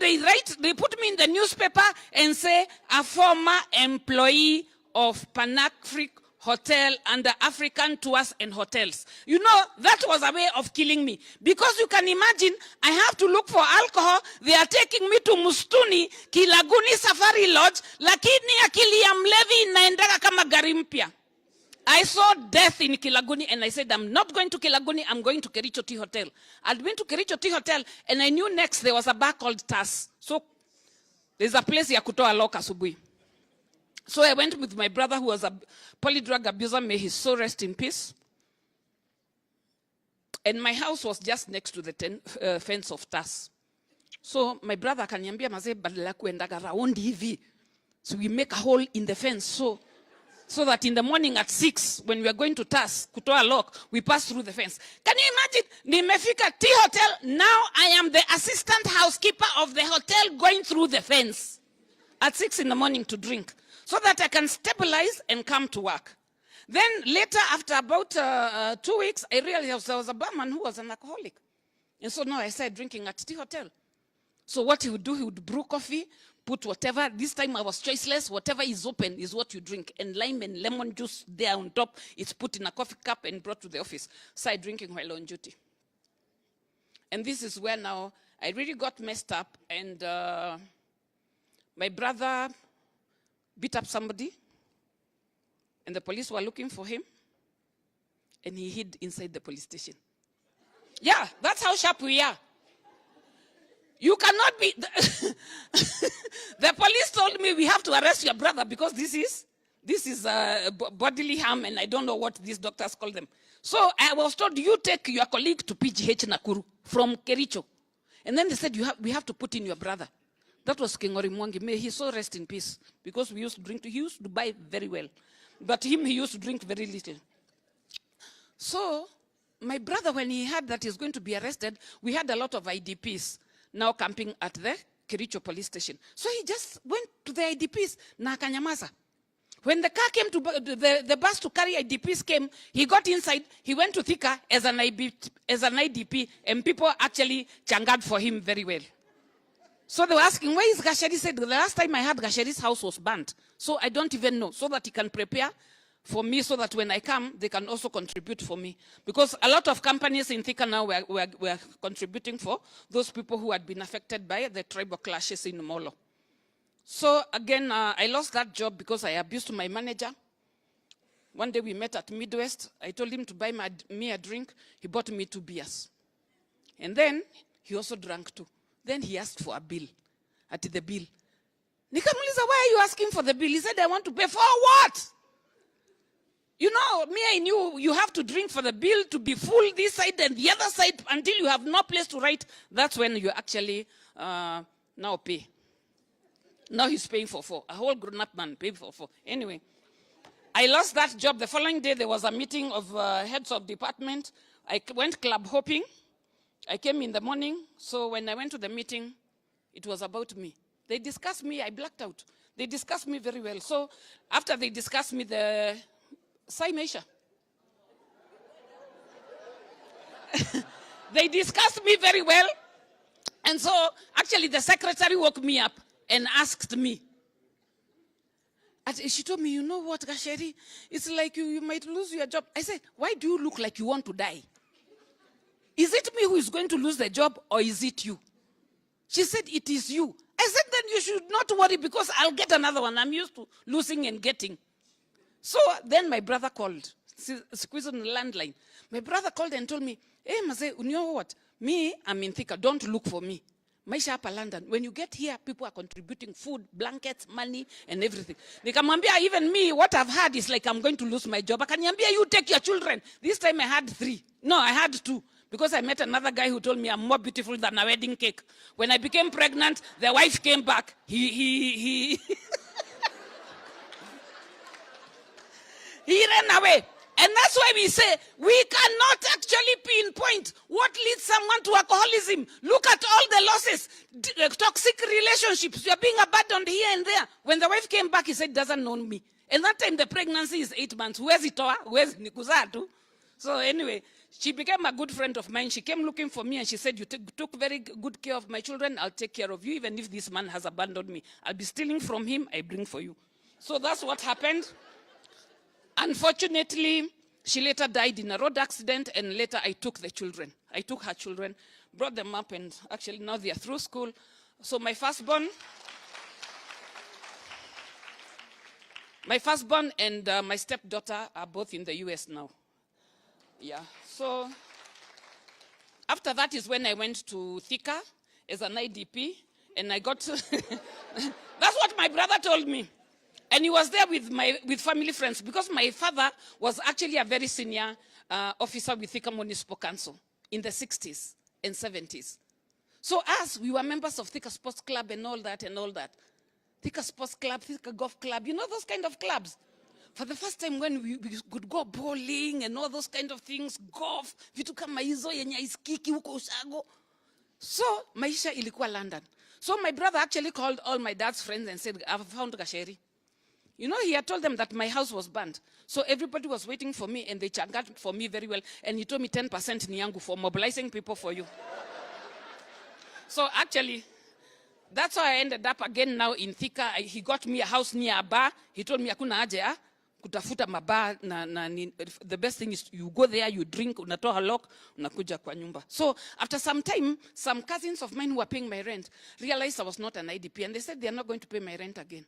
Speaker 4: they put me in the newspaper and say, a former employee of Pan-African Hotel under African Tours and Hotels. You know, that was a way of killing me. Because you can imagine, I have to look for alcohol, they are taking me to Mustuni, Kilaguni Safari Lodge, lakini akili ya mlevi inaendaga kama gari mpya. I saw death in Kilaguni and I said, I'm not going to Kilaguni, I'm going to Kericho Tea Hotel. I'd been to Kericho Tea Hotel and I knew next there was a bar called Tas. So there's a place ya kutoa loka asubuhi. So I went with my brother who was a polydrug abuser, may his soul rest in peace. And my house was just next to the fence of Tas. So my brother akaniambia mazee badala kuendaga round hivi. So we make a hole in the fence so that in the morning at 6, when we are going to TAS, kutoa lock, we pass through the fence. Can you imagine? Nimefika Tea Hotel, now I am the assistant housekeeper of the hotel going through the fence at 6 in the morning to drink, so that I can stabilize and come to work. Then later, after about 2 weeks, I realized there was a barman who was an alcoholic. And so now I started drinking at Tea Hotel. So what he would do, he would brew coffee, put whatever, this time I was choiceless, whatever is open is what you drink. And lime and lemon juice there on top, it's put in a coffee cup and brought to the office. Started drinking while on duty. And this is where now I really got messed up, and my brother beat up somebody, and the police were looking for him, and he hid inside the police station. Yeah, that's how sharp we are. You cannot be, the police told me we have to arrest your brother because this is bodily harm, and I don't know what these doctors call them. So I was told, you take your colleague to PGH Nakuru from Kericho. And then they said, we have to put in your brother. That was King Orimwangi. May he so rest in peace, because we used to drink, he used to buy very well. But he used to drink very little. So my brother, when he heard that he's going to be arrested, we had a lot of IDPs now camping at the Kericho police station. So he just went to the IDPs, na akanyamaza. When the car came to, the bus to carry IDPs came, he got inside, he went to Thika as an IDP, and people actually changad for him very well. So they were asking, where is Gasheri? He said, the last time I had Gasheri's house was burnt. So I don't even know, so that he can prepare for me, so that when I come, they can also contribute for me. Because a lot of companies in Thika now were contributing for those people who had been affected by the tribal clashes in Molo. So again, I lost that job because I abused my manager. One day we met at Midwest. I told him to buy me a drink. He bought me 2 beers. And then he also drank too. Then he asked for a bill, at the bill. Nikamuliza, why are you asking for the bill? He said, I want to pay for what? You know, me, I knew you have to drink for the bill to be full this side and the other side until you have no place to write. That's when you actually now pay. Now he's paying for 4. A whole grown-up man paying for 4. Anyway, I lost that job. The following day, there was a meeting of heads of department. I went club hopping. I came in the morning. So when I went to the meeting, it was about me. They discussed me. I blacked out. They discussed me very well. So after they discussed me, the Saimesha. They discussed me very well. And so actually the secretary woke me up and asked me. And she told me, you know what, Gasheri? It's like you might lose your job. I said, why do you look like you want to die? Is it me who is going to lose the job, or is it you? She said, it is you. I said, then you should not worry, because I'll get another one. I'm used to losing and getting. So then my brother called, squeeze on the landline. My brother called and told me, hey, Maze, you know what? Me, I'm in Thika. Don't look for me. Maisha hapa London. When you get here, people are contributing food, blankets, money, and everything. Nikamwambia, even me, what I've had is like I'm going to lose my job. Akaniambia, you take your children. This time I had 3. No, I had 2. Because I met another guy who told me I'm more beautiful than a wedding cake. When I became pregnant, the wife came back. He ran away. And that's why we say we cannot actually pinpoint what leads someone to alcoholism. Look at all the losses, toxic relationships. You're being abandoned here and there. When the wife came back, he said, doesn't know me. And that time the pregnancy is 8 months. Where's it? Where's Nikuzatu? So anyway, she became a good friend of mine. She came looking for me and she said, you took very good care of my children. I'll take care of you. Even if this man has abandoned me, I'll be stealing from him. I bring for you. So that's what happened. Unfortunately, she later died in a road accident, and later I took the children. I took her children, brought them up, and actually now they are through school. So my firstborn and my stepdaughter are both in the US now. Yeah, so after that is when I went to Thika as an IDP, and I got to that's what my brother told me. And he was there with family friends, because my father was actually a very senior officer with Thika Municipal Council in the 60s and 70s. So us, we were members of Thika Sports Club and all that and all that. Thika Sports Club, Thika Golf Club, you know those kind of clubs. For the first time when we could go bowling and all those kind of things, golf, vitu kama hizo yenye iskiki huko Ushago. So maisha ilikuwa London. So my brother actually called all my dad's friends and said, I've found Gasheri. You know, he had told them that my house was burned. So everybody was waiting for me, and they chanted for me very well. And he told me 10% ni yangu for mobilizing people for you. So actually, that's how I ended up again now in Thika. He got me a house near a bar. He told me, hakuna haja kutafuta mabar the best thing is you go there, you drink, unatoa lock, unakuja kwa nyumba. So after some time, some cousins of mine who were paying my rent realized I was not an IDP, and they said they are not going to pay my rent again.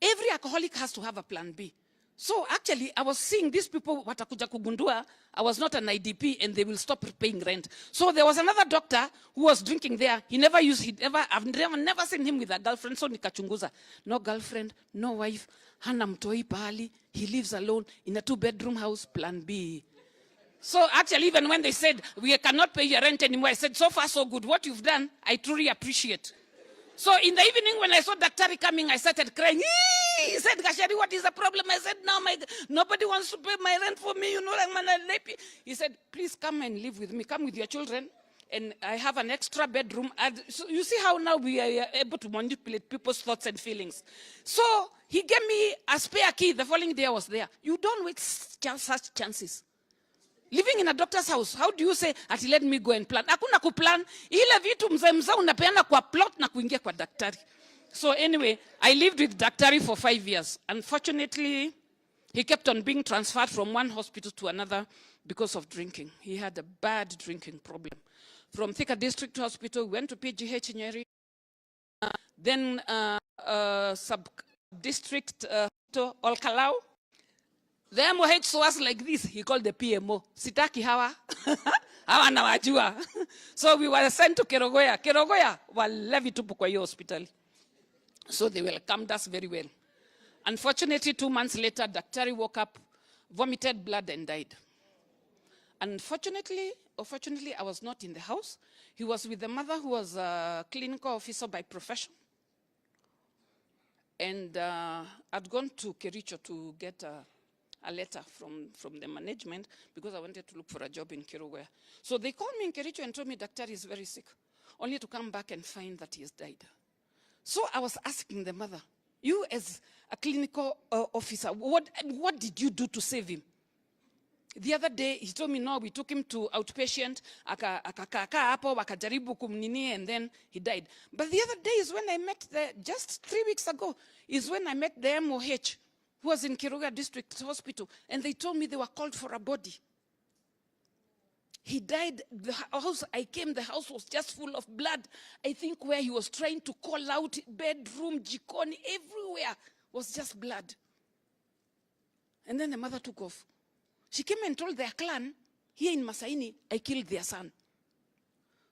Speaker 4: Every alcoholic has to have a plan B. So actually, I was seeing these people, watakuja kugundua, I was not an IDP, and they will stop paying rent. So there was another doctor who was drinking there. I've never seen him with a girlfriend, so nikachunguza. No girlfriend, no wife, hana mtoi pahali, he lives alone in a 2-bedroom house, plan B. So actually, even when they said, we cannot pay your rent anymore, I said, so far so good. What you've done, I truly appreciate. So in the evening when I saw Daktari coming, I started crying. He said, Gashari, what is the problem? I said, no, nobody wants to pay my rent for me. You know, he said, please come and live with me. Come with your children. And I have an extra bedroom. So you see how now we are able to manipulate people's thoughts and feelings. So he gave me a spare key. The following day I was there. You don't waste such chances. Living in a doctor's house, how do you say, ati let me go and plan? Hakuna kuplan. Ile vitu mzee unapeana kwa plot na kuingia kwa daktari. So anyway, I lived with daktari for 5 years. Unfortunately, he kept on being transferred from one hospital to another because of drinking. He had a bad drinking problem. From Thika District Hospital, we went to PGH Nyeri. Then sub-district hospital, Olkalau. The MOH was like this. He called the PMO. Sitaki hawa. Hawa na wajua. So we were sent to Kerogoya. Kerogoya walevi tupu kwa hiyo hospital. So they welcomed us very well. Unfortunately, 2 months later, Daktari woke up, vomited blood, and died. Unfortunately, or fortunately, I was not in the house. He was with the mother, who was a clinical officer by profession. And I'd gone to Kericho to get a letter from the management because I wanted to look for a job in Kiruwea. So they called me in Kericho and told me Daktari is very sick, only to come back and find that he has died. So I was asking the mother, you as a clinical officer, what did you do to save him? The other day, he told me, no, we took him to outpatient, akakaka hapo, wakajaribu kumnini, and then he died. But the other day is when I met, just 3 weeks ago, is when I met the MOH, who was in Kiruga District Hospital, and they told me they were called for a body. He died, the house I came, the house was just full of blood. I think where he was trying to call out, bedroom, jikoni, everywhere was just blood. And then the mother took off. She came and told their clan, here in Masaini, I killed their son.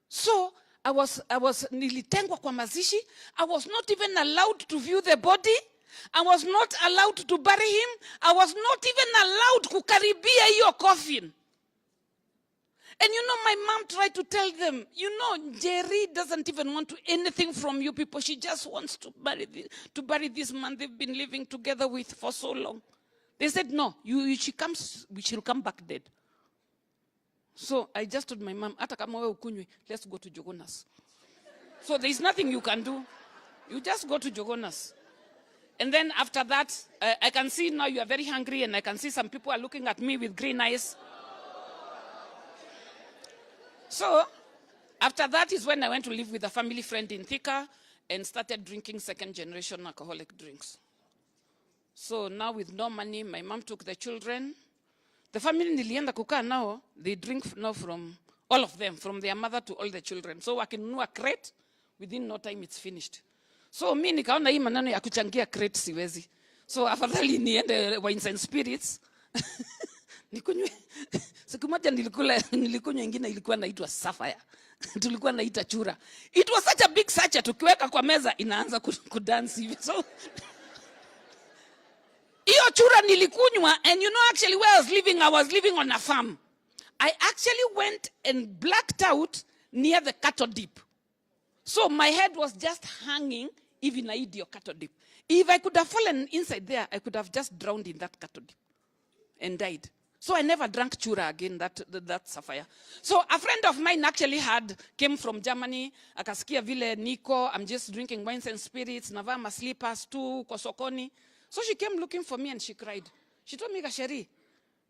Speaker 4: So I was nilitengwa kwa mazishi. I was not even allowed to view the body. I was not allowed to bury him. I was not even allowed kukaribia hiyo coffin. And you know, my mom tried to tell them, you know, Jerry doesn't even want anything from you people. She just wants to bury this man they've been living together with for so long. They said, no, she'll come back dead. So I just told my mom, hata kama wewe ukunywe, let's go to Jogonas. So there's nothing you can do. You just go to Jogonas. And then after that, I can see now you are very hungry, and I can see some people are looking at me with green eyes. So after that is when I went to live with a family friend in Thika and started drinking second-generation alcoholic drinks. So now with no money, my mom took the children. The family nilienda kukaa now, they drink now from all of them, from their mother to all the children. So wakinunua crate, within no time it's finished. So mi nikaona hii maneno ya kuchangia crate siwezi. So afadhali niende wines and spirits. Nikunywe. Siku moja nilikunywa ingine ilikuwa naitwa Sapphire. Tulikuwa naita chura. It was such a big sachet, tukiweka kwa meza inaanza kudance hivi. So iyo chura nilikunywa, and you know actually where I was living on a farm. I actually went and blacked out near the cattle dip. So my head was just hanging even I eat your cattle dip. If I could have fallen inside there, I could have just drowned in that cattle dip and died. So I never drank chura again, that Sapphire. So a friend of mine actually came from Germany. Akasikia vile niko, I'm just drinking wines and spirits, navaa my slippers too, kosokoni. So she came looking for me and she cried. She told me, Gasheri,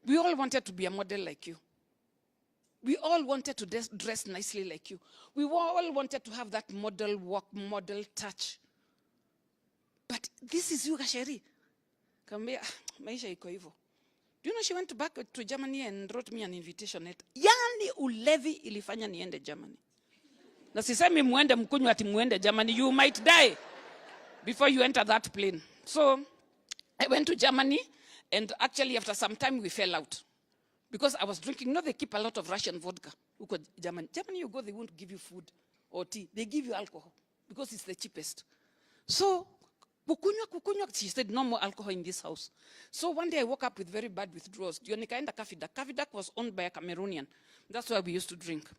Speaker 4: we all wanted to be a model like you. We all wanted to dress nicely like you. We all wanted to have that model walk, model touch. But this is you, Gasheri. Kambia, maisha iko hivyo. Do you know she went back to Germany and wrote me an invitation letter? Yani ulevi ilifanya niende Germany. Na sisemi muende mkunywa ati muende Germany. You might die before you enter that plane. So I went to Germany, and actually after some time we fell out. Because I was drinking, they keep a lot of Russian vodka. Germany, you go, they won't give you food or tea. They give you alcohol because it's the cheapest. So kukunywa, she said, no more alcohol in this house. So one day I woke up with very bad withdrawals. Nikaenda Kafidak. Kafidak was owned by a Cameroonian. That's why we used to drink.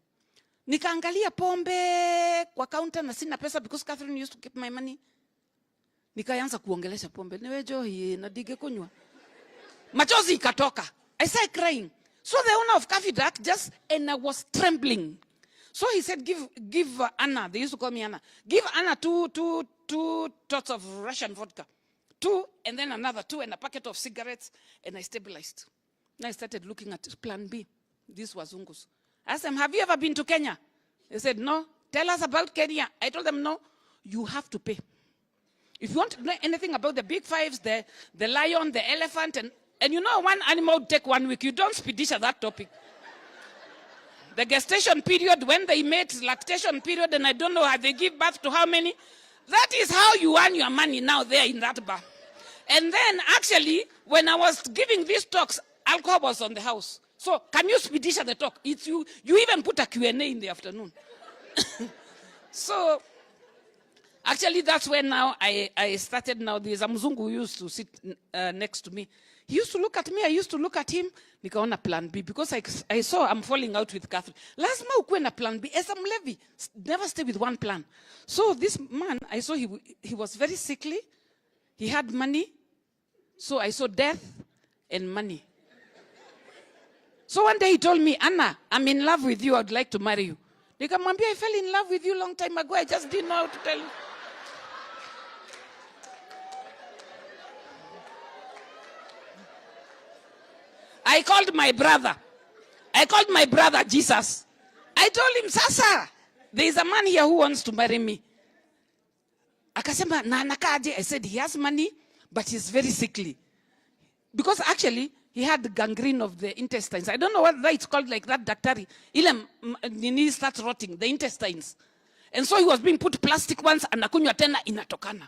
Speaker 4: Nikaangalia pombe kwa counter na sina pesa because Catherine used to keep my money. Nikaanza kuongelesha pombe. Niwe Johi, nadige kunywa. Machozi ikatoka. I started crying. So the owner of Kafidak and I was trembling. So he said, give Anna, they used to call me Anna, give Anna two tots of Russian vodka. 2, and then another 2, and a packet of cigarettes, and I stabilized. Then I started looking at plan B. This was Ungus. I asked them, have you ever been to Kenya? They said, no. Tell us about Kenya. I told them, no, you have to pay. If you want to know anything about the big fives, the lion, the elephant, and you know one animal would take 1 week. You don't speedish at that topic. The gestation period, when they mate, lactation period, and I don't know how they give birth to how many. That is how you earn your money now there in that bar. And then actually, when I was giving these talks, alcohol was on the house. So can you speedish at the talk? It's you even put a Q&A in the afternoon. So actually, that's when now I started now. There's a Mzungu who used to sit next to me. He used to look at me. I used to look at him. Nikaona plan B because I saw I'm falling out with Catherine. Lazima ukuwe na plan B. As I'm Levy, never stay with one plan. So this man, I saw he was very sickly. He had money. So I saw death and money. So one day he told me, Anna, I'm in love with you. I'd like to marry you. Nikamwambia, I fell in love with you a long time ago. I just didn't know how to tell you. I called my brother Jesus. I told him, Sasa, there is a man here who wants to marry me. Akasema, na anakaje? I said, he has money, but he's very sickly. Because actually, he had gangrene of the intestines. I don't know whether it's called like that, daktari. Ile nini starts rotting, the intestines. And so he was being put plastic once, anakunywa tena inatokana.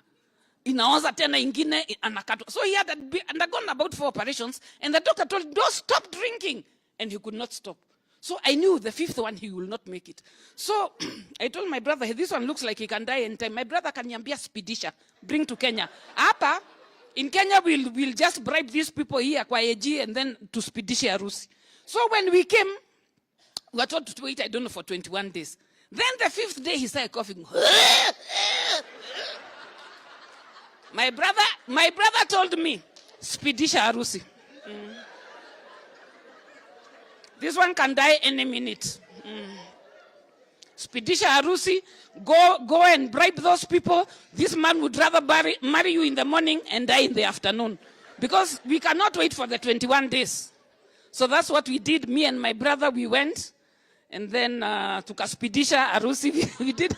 Speaker 4: inaoza tena ingine anakatwa. So he had undergone about 4 operations, and the doctor told him, don't stop drinking, and he could not stop. So I knew the 5th one he will not make it. So I told my brother, hey, this one looks like he can die anytime. My brother kaniambia spidisha, bring to Kenya. Hapa in Kenya we'll just bribe these people here kwa AG and then to spidisha harusi. So when we came, we were told to wait, I don't know, for 21 days. Then the 5th day he started coughing. My brother told me, spidisha harusi. This one can die any minute. Spidisha harusi, go and bribe those people. This man would rather marry you in the morning and die in the afternoon. Because we cannot wait for the 21 days. So that's what we did. Me and my brother, we went. And then tukaspidisha harusi. We did.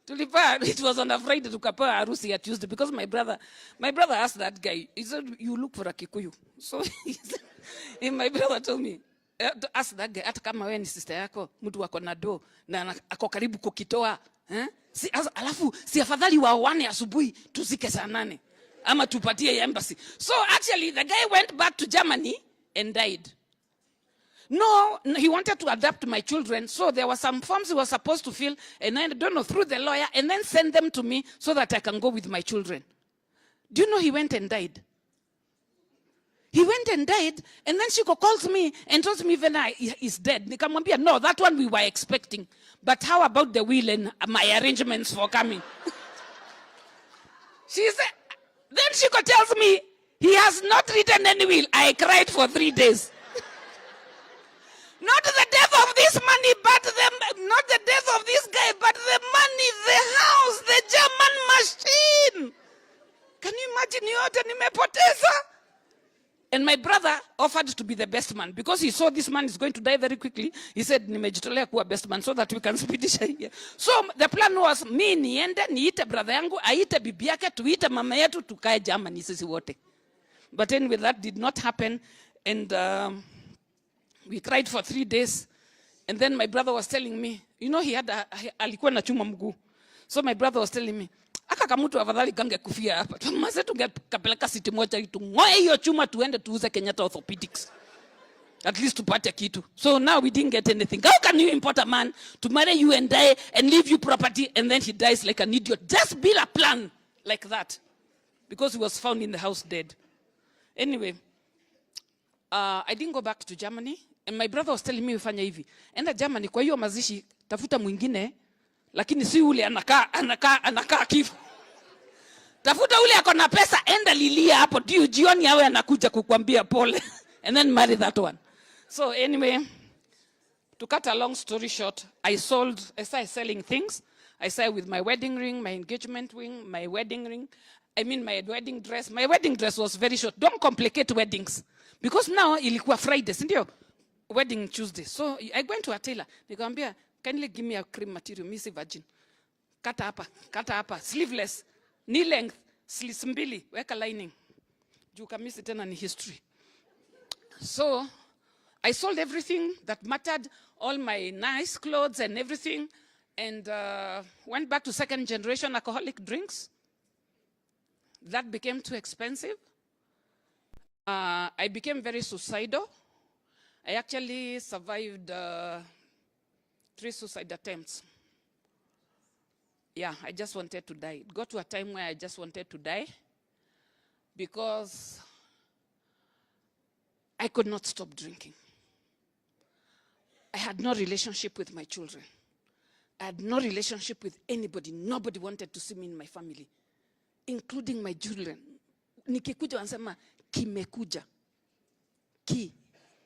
Speaker 4: It was on a Friday, tukapewa harusi at Tuesday. Because my brother asked that guy, he said, you look for a Kikuyu. So he said, and my brother told me, ask that guy, hata kama wewe ni sister yako, mtu wako na do, na ako karibu kukitoa, alafu, si afadhali waone asubuhi, tuzike saa 8, ama tupatie embassy. So actually, the guy went back to Germany and died. No, he wanted to adopt my children, so there were some forms he was supposed to fill, and I don't know, through the lawyer, and then send them to me so that I can go with my children. Do you know he went and died? He went and died, and then she calls me and tells me even he's dead. Nikamwambia, no, that one we were expecting. But how about the will and my arrangements for coming? She said, then she tells me, he has not written any will. I cried for 3 days. Not the death of this money, but not the death of this guy, but the money, the house, the German machine. Can you imagine yote nimepoteza? And my brother offered to be the best man because he saw this man is going to die very quickly. He said, nimejitolea kuwa best man so that we can spidisha here. So the plan was, me niende, niite brother yangu, aite bibi yake, tuite mama yetu, tukae Germany sisi wote. But anyway, that did not happen. And we cried for 3 days. And then my brother was telling me, you know, alikuwa na chuma mguu. So my brother was telling me, aka kamutu afadhali kange kufia hapa. Tumase tungekapeleka city moja itu ngoe hiyo chuma tuende tuuze Kenyatta Orthopedics. At least tupate kitu. So now we didn't get anything. How can you import a man to marry you and die and leave you property and then he dies like an idiot? Just build a plan like that. Because he was found in the house dead. Anyway, I didn't go back to Germany. And my brother was telling me ufanya hivi. Enda Germany kwa hiyo mazishi tafuta mwingine. Lakini si ule anakaa kifo. Tafuta ule ako na pesa, enda lilia hapo. Jioni awe anakuja kukwambia pole. And then marry that one. So anyway, to cut a long story short, I started selling things. I started with my wedding ring, my engagement ring, my wedding ring. My wedding dress. My wedding dress was very short. Don't complicate weddings. Because now ilikuwa Friday, sindio? Wedding Tuesday. So I went to a tailor. Nikamwambia, kindly give me a cream material, missy virgin. Kata hapa, sleeveless, knee length, slits mbili, weka lining. Juu kamisi tena ni history. So I sold everything that mattered, all my nice clothes and everything, and went back to 2nd generation alcoholic drinks. That became too expensive. I became very suicidal. I actually survived 3 suicide attempts. Yeah, I just wanted to die. It got to a time where I just wanted to die because I could not stop drinking. I had no relationship with my children. I had no relationship with anybody. Nobody wanted to see me in my family, including my children. Nikikuja wanasema, kimekuja.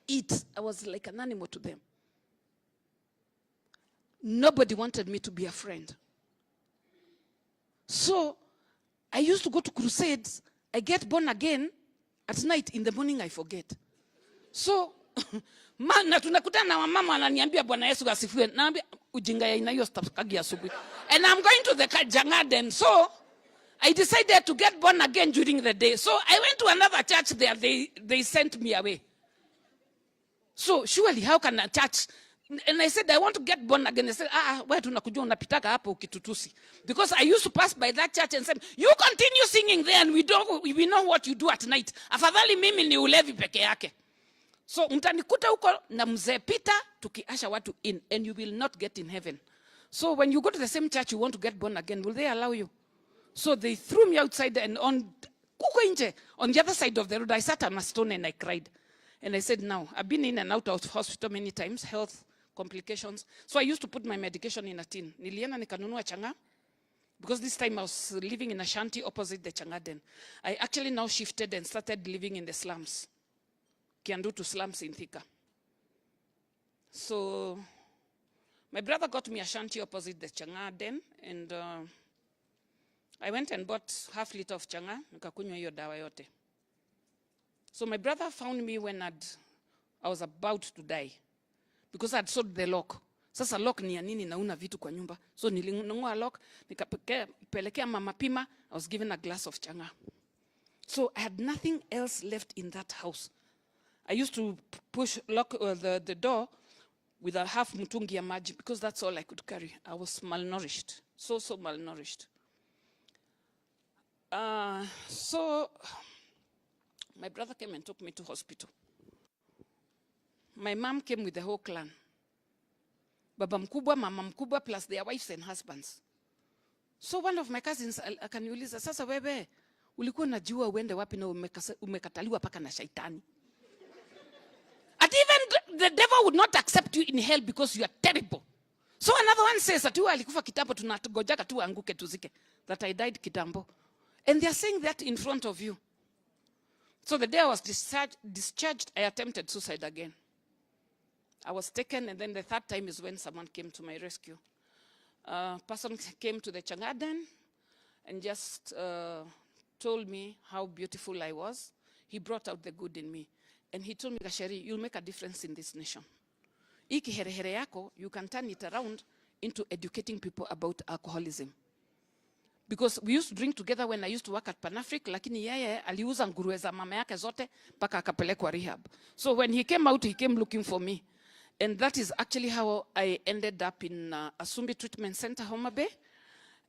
Speaker 4: Eat. I was like an animal to them. Nobody wanted me to be a friend. So I used to go to crusades. I get born again. At night, in the morning, I forget. So, na tunakutana na wamama wananiambia Bwana Yesu asifiwe. Naambia ujinga ya ina hiyo stakagi asubuhi. And I'm going to the Jangaden. So I decided to get born again during the day. So I went to another church there. They sent me away. So surely how can a church And I said, I want to get born again. I said, where tunakujua unapitaka hapo ukitutusi. Because I used to pass by that church and say, you continue singing there and we know what you do at night. Afadhali mimi ni ulevi peke yake. So mtanikuta huko na mzee Peter tukiasha watu in, and you will not get in heaven. So when you go to the same church you want to get born again, will they allow you? So they threw me outside, and on the other side of the road, I sat on a stone and I cried. And I said, now, I've been in and out of hospital many times, health complications. So I used to put my medication in a tin. Nilienda nikanunua changa, because this time I was living in a shanty opposite the changa den. I actually now shifted and started living in the slums. Kiandu to slums in Thika. So my brother got me a shanty opposite the changa den, and I went and bought half liter of changa, nikakunywa hiyo dawa yote. So my brother found me when I was about to die, because I'd sold the lock. Sasa lock ni ya nini na una vitu kwa nyumba? So nilinunua lock, nikapelekea mama pima, I was given a glass of changa. So I had nothing else left in that house. I used to lock the door with a half mtungi ya maji, because that's all I could carry. I was malnourished, so malnourished. So my brother came and took me to hospital. My mom came with the whole clan. Baba mkubwa, mama mkubwa, plus their wives and husbands. So one of my cousins akaniuliza, sasa wewe, ulikuwa unajua uende wapi na umekataliwa paka na shaitani? And even the devil would not accept you in hell because you are terrible. So another one says, ati alikufa kitambo, tunagojaka tu anguke tuzike. That I died kitambo. And they are saying that in front of you. So the day I was discharged, I attempted suicide again. I was taken, and then the third time is when someone came to my rescue. A person came to the Changaden and just told me how beautiful I was. He brought out the good in me. And he told me, Gasheri, you'll make a difference in this nation. Iki here yako, you can turn it around into educating people about alcoholism. Because we used to drink together when I used to work at Pan-Afric, lakini yeye aliuza nguruwe za mama yake zote mpaka akapelekwa rehab. So when he came out, he came looking for me. And that is actually how I ended up in Asumbi Treatment Center, Homa Bay.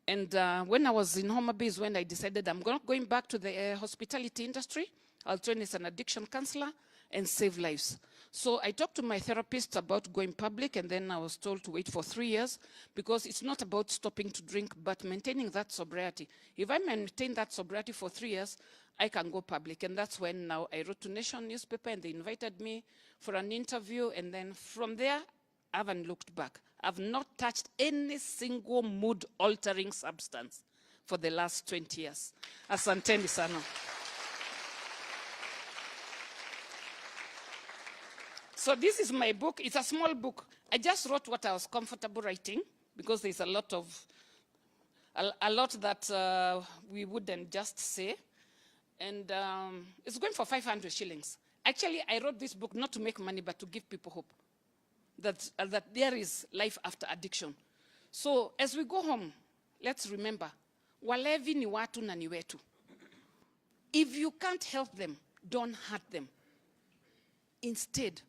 Speaker 4: And when I was in Homa Bay is when I decided I'm going back to the hospitality industry. I'll train as an addiction counselor and save lives. So I talked to my therapist about going public, and then I was told to wait for 3 years, because it's not about stopping to drink, but maintaining that sobriety. If I maintain that sobriety for 3 years, I can go public. And that's when now I wrote to Nation newspaper, and they invited me for an interview. And then from there, I haven't looked back. I've not touched any single mood-altering substance for the last 20 years. Asanteni sana. So this is my book. It's a small book. I just wrote what I was comfortable writing, because there's a lot that we wouldn't just say. And it's going for 500 shillings. Actually, I wrote this book not to make money, but to give people hope that there is life after addiction. So as we go home, let's remember, walevi ni watu na ni wetu. If you can't help them, don't hurt them. Instead,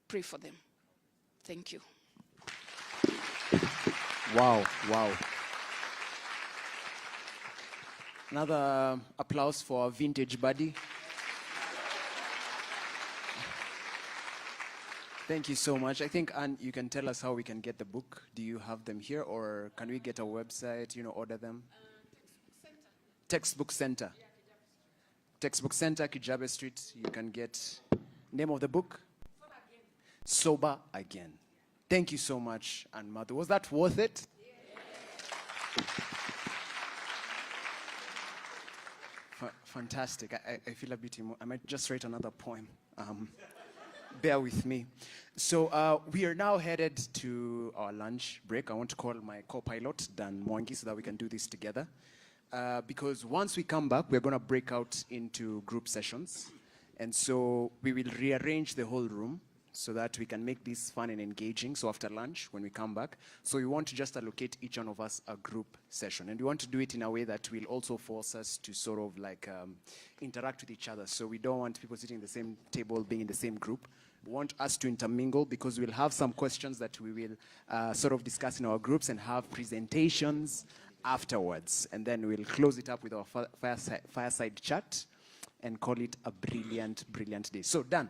Speaker 4: pray for them. Thank you.
Speaker 2: Wow, wow. Another applause for our vintage buddy. Thank you so much. I think, Anne, you can tell us how we can get the book. Do you have them here, or can we get a website, order them? Textbook Center. Yeah, Textbook Center, Kijabe Street. You can get, name of the book? Sober Again. Thank you so much, Anne Matthew. Was that worth it? Yeah. Fantastic. I feel a bit I might just write another poem. Bear with me. So we are now headed to our lunch break. I want to call my co-pilot, Dan Mwangi, so that we can do this together. Because once we come back, we're going to break out into group sessions. And so we will rearrange the whole room so that we can make this fun and engaging. So after lunch, when we come back, so we want to just allocate each one of us a group session. And we want to do it in a way that will also force us to sort of like interact with each other. So we don't want people sitting at the same table being in the same group. We want us to intermingle because we'll have some questions that we will sort of discuss in our groups and have presentations afterwards. And then we'll close it up with our fireside chat and call it a brilliant, brilliant day. So Dan,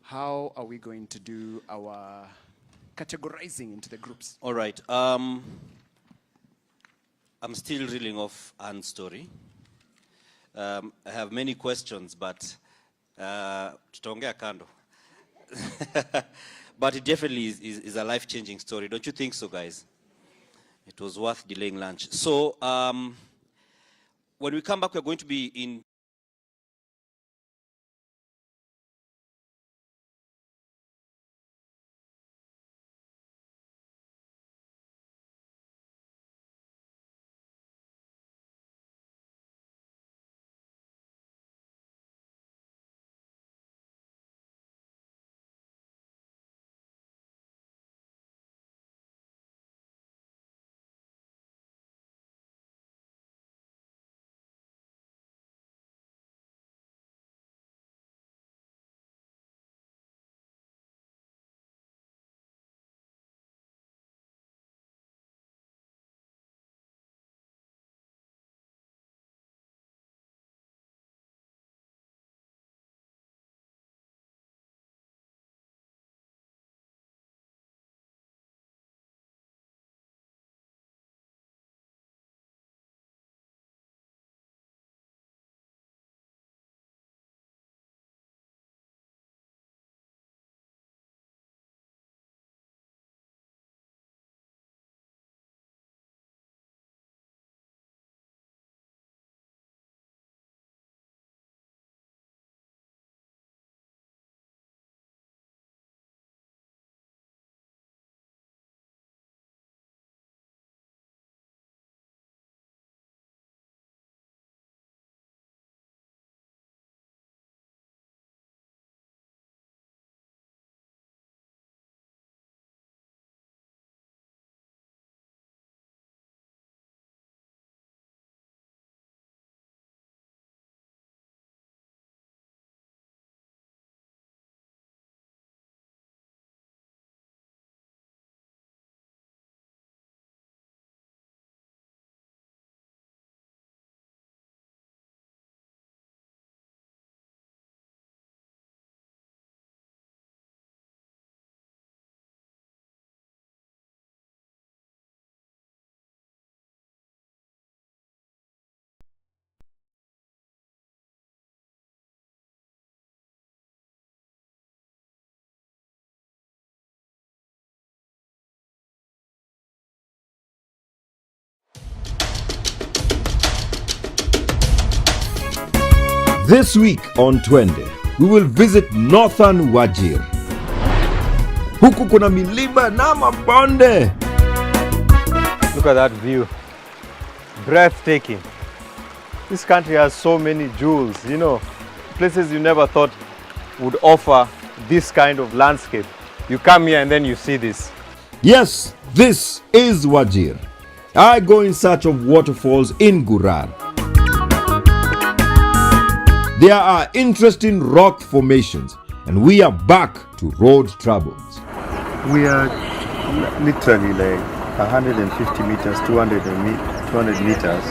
Speaker 2: how are we going to do our categorizing into the groups?
Speaker 5: All right. I'm still reeling off Anne's story. I have many questions, but tutaongea kando. But it definitely is a life-changing story. Don't you think so, guys? It was worth delaying lunch. So when we come back, we're going to be in
Speaker 6: This week on Twende, we will visit Northern Wajir. Huku kuna milima na mabonde.
Speaker 7: Look at that view. Breathtaking. This country has so many jewels, you know, places you never thought would offer this kind of landscape. You come here and then you see this.
Speaker 6: Yes, this is Wajir. I go in search of waterfalls in Gurar. There are interesting rock formations, and we are back to road troubles.
Speaker 7: We are literally like 150 meters, 200 meters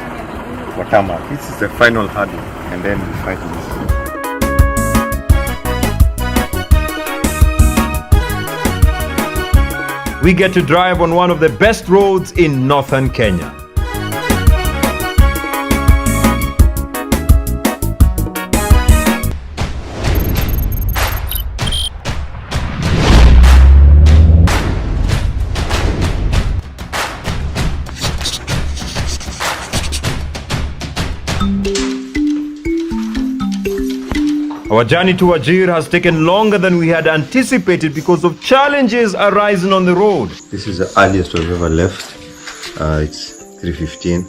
Speaker 7: for tarmac. This is the final hurdle, and then we fight this.
Speaker 6: We get to drive on one of the best roads in northern Kenya. Our journey to Wajir has taken longer than we had anticipated because of challenges arising on the road.
Speaker 8: This is the earliest we've ever left. It's 3:15.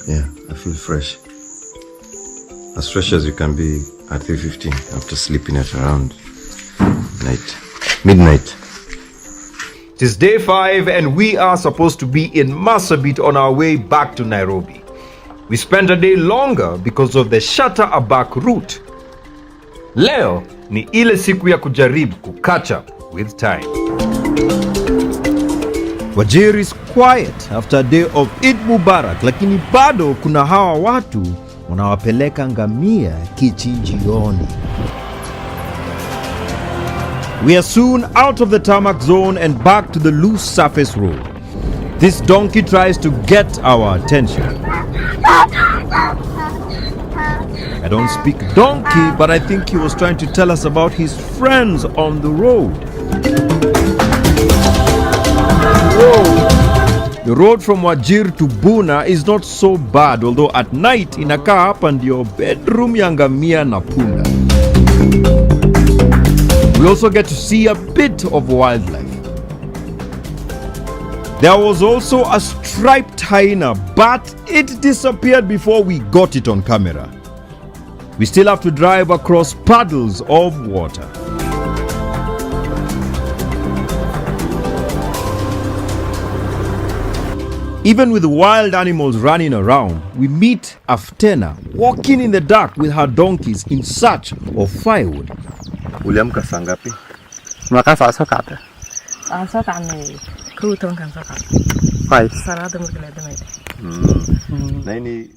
Speaker 8: Yeah, I feel fresh. as fresh as you can be at 3:15 after sleeping at around midnight.
Speaker 6: It is day 5 and we are supposed to be in Marsabit on our way back to Nairobi. We spent a day longer because of the Shatta Abak route. Leo ni ile siku ya kujaribu catch up with time. Wajir is quiet after a day of Eid Mubarak, lakini bado kuna hawa watu wanawapeleka ngamia kichinjioni. We are soon out of the tarmac zone and back to the loose surface road. This donkey tries to get our attention. I don't speak donkey, but I think he was trying to tell us about his friends on the road. The road from Wajir to Buna is not so bad, although at night inakaa hapa ndio bedroom ya ngamia na punda. We also get to see a bit of wildlife. There was also a striped hyena, but it disappeared before we got it on camera. We still have to drive across puddles of water. Even with wild animals running around, we meet Aftena walking in the dark with her donkeys in search of firewood.
Speaker 8: Uliamka saa ngapi?
Speaker 9: Maka saa sokate. Sokate kuton kan sokate. 5. Salada mukle
Speaker 8: Nini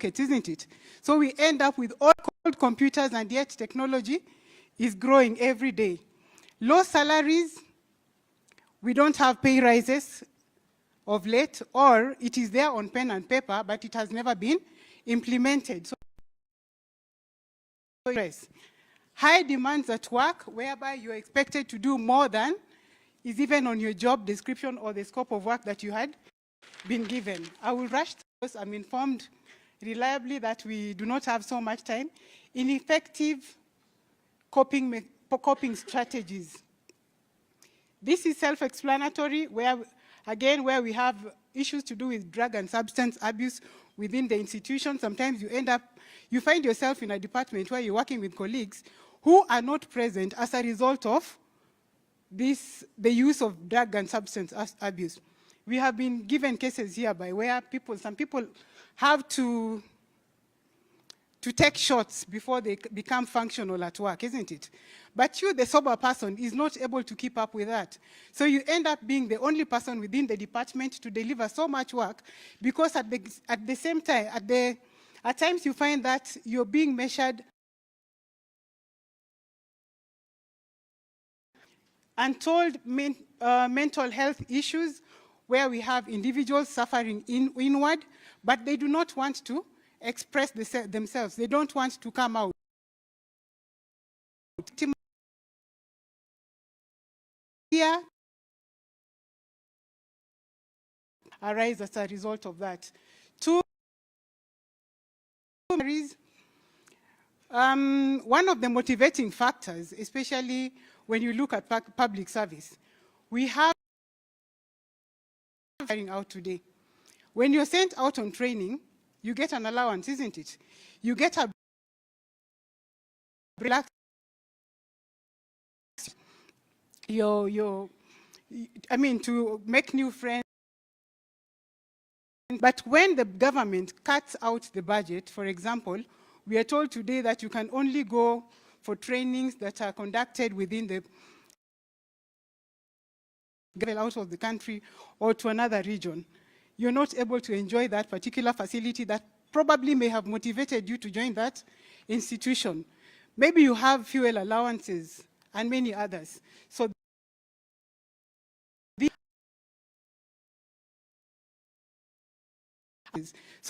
Speaker 10: isn't it? So we end up with old computers, and yet technology is growing every day. Low salaries, we don't have pay rises of late, or it is there on pen and paper, but it has never been implemented. So yes. High demands at work, whereby you're expected to do more than is even on your job description or the scope of work that you had been given. I will rush through this. I'm informed reliably that we do not have so much time. Ineffective coping strategies. This is self-explanatory, where we have issues to do with drug and substance abuse within the institution. Sometimes you find yourself in a department where you're working with colleagues who are not present as a result of the use of drug and substance abuse. We have been given cases hereby where some people have to take shots before they become functional at work, isn't it? But you, the sober person, is not able to keep up with that. So you end up being the only person within the department to deliver so much work, because at the same time, at times you find that you're being measured untold mental health issues, where we have individuals suffering inward, but they do not want to express themselves. They don't want to come out. Here arise as a result of that. Two, one of the motivating factors, especially when you look at public service, we have carrying out today. When you're sent out on training, you get an allowance, isn't it? You get a relax. To make new friends. But when the government cuts out the budget, for example, we are told today that you can only go for trainings that are conducted within the out of the country or to another region. You're not able to enjoy that particular facility that probably may have motivated you to join that institution. Maybe you have fuel allowances and many others. So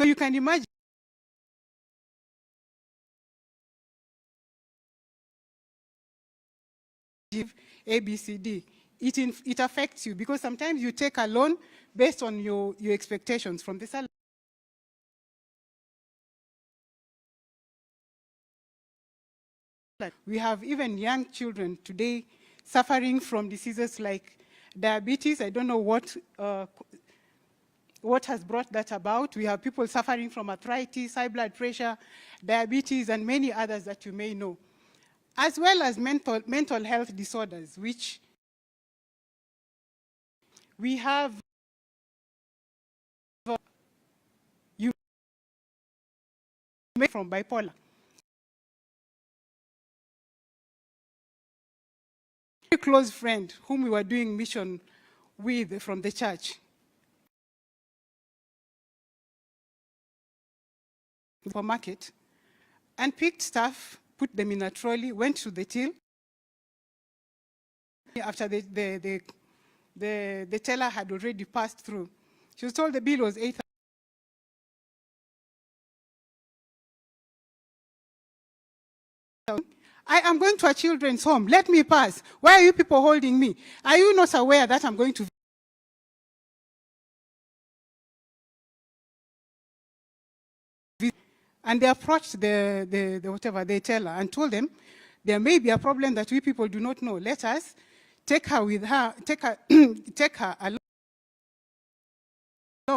Speaker 10: you can imagine ABCD. It affects you, because sometimes you take a loan based on your expectations from the salary. We have even young children today suffering from diseases like diabetes. I don't know what has brought that about. We have people suffering from arthritis, high blood pressure, diabetes, and many others that you may know, as well as mental health disorders, which we have from bipolar. A close friend whom we were doing mission with from the church, supermarket, and picked stuff, put them in a trolley, went to the till. After the teller had already passed through, she was told the bill was 8,000. I am going to a children's home. Let me pass. Why are you people holding me? Are you not aware that I'm going to visit? And they approached the teller and told them there may be a problem that we people do not know. Let us take her with her, take her along.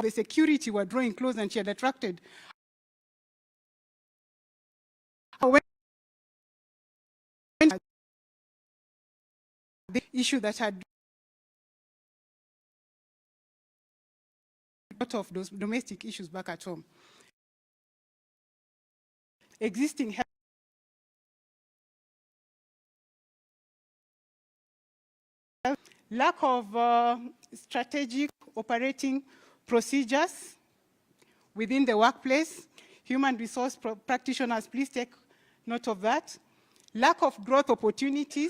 Speaker 10: The security were drawing close, and she had attracted. The issue that had a lot of those domestic issues back at home. Existing health, lack of strategic operating procedures within the workplace, Human resource practitioners, please take note of that. Lack of growth opportunities.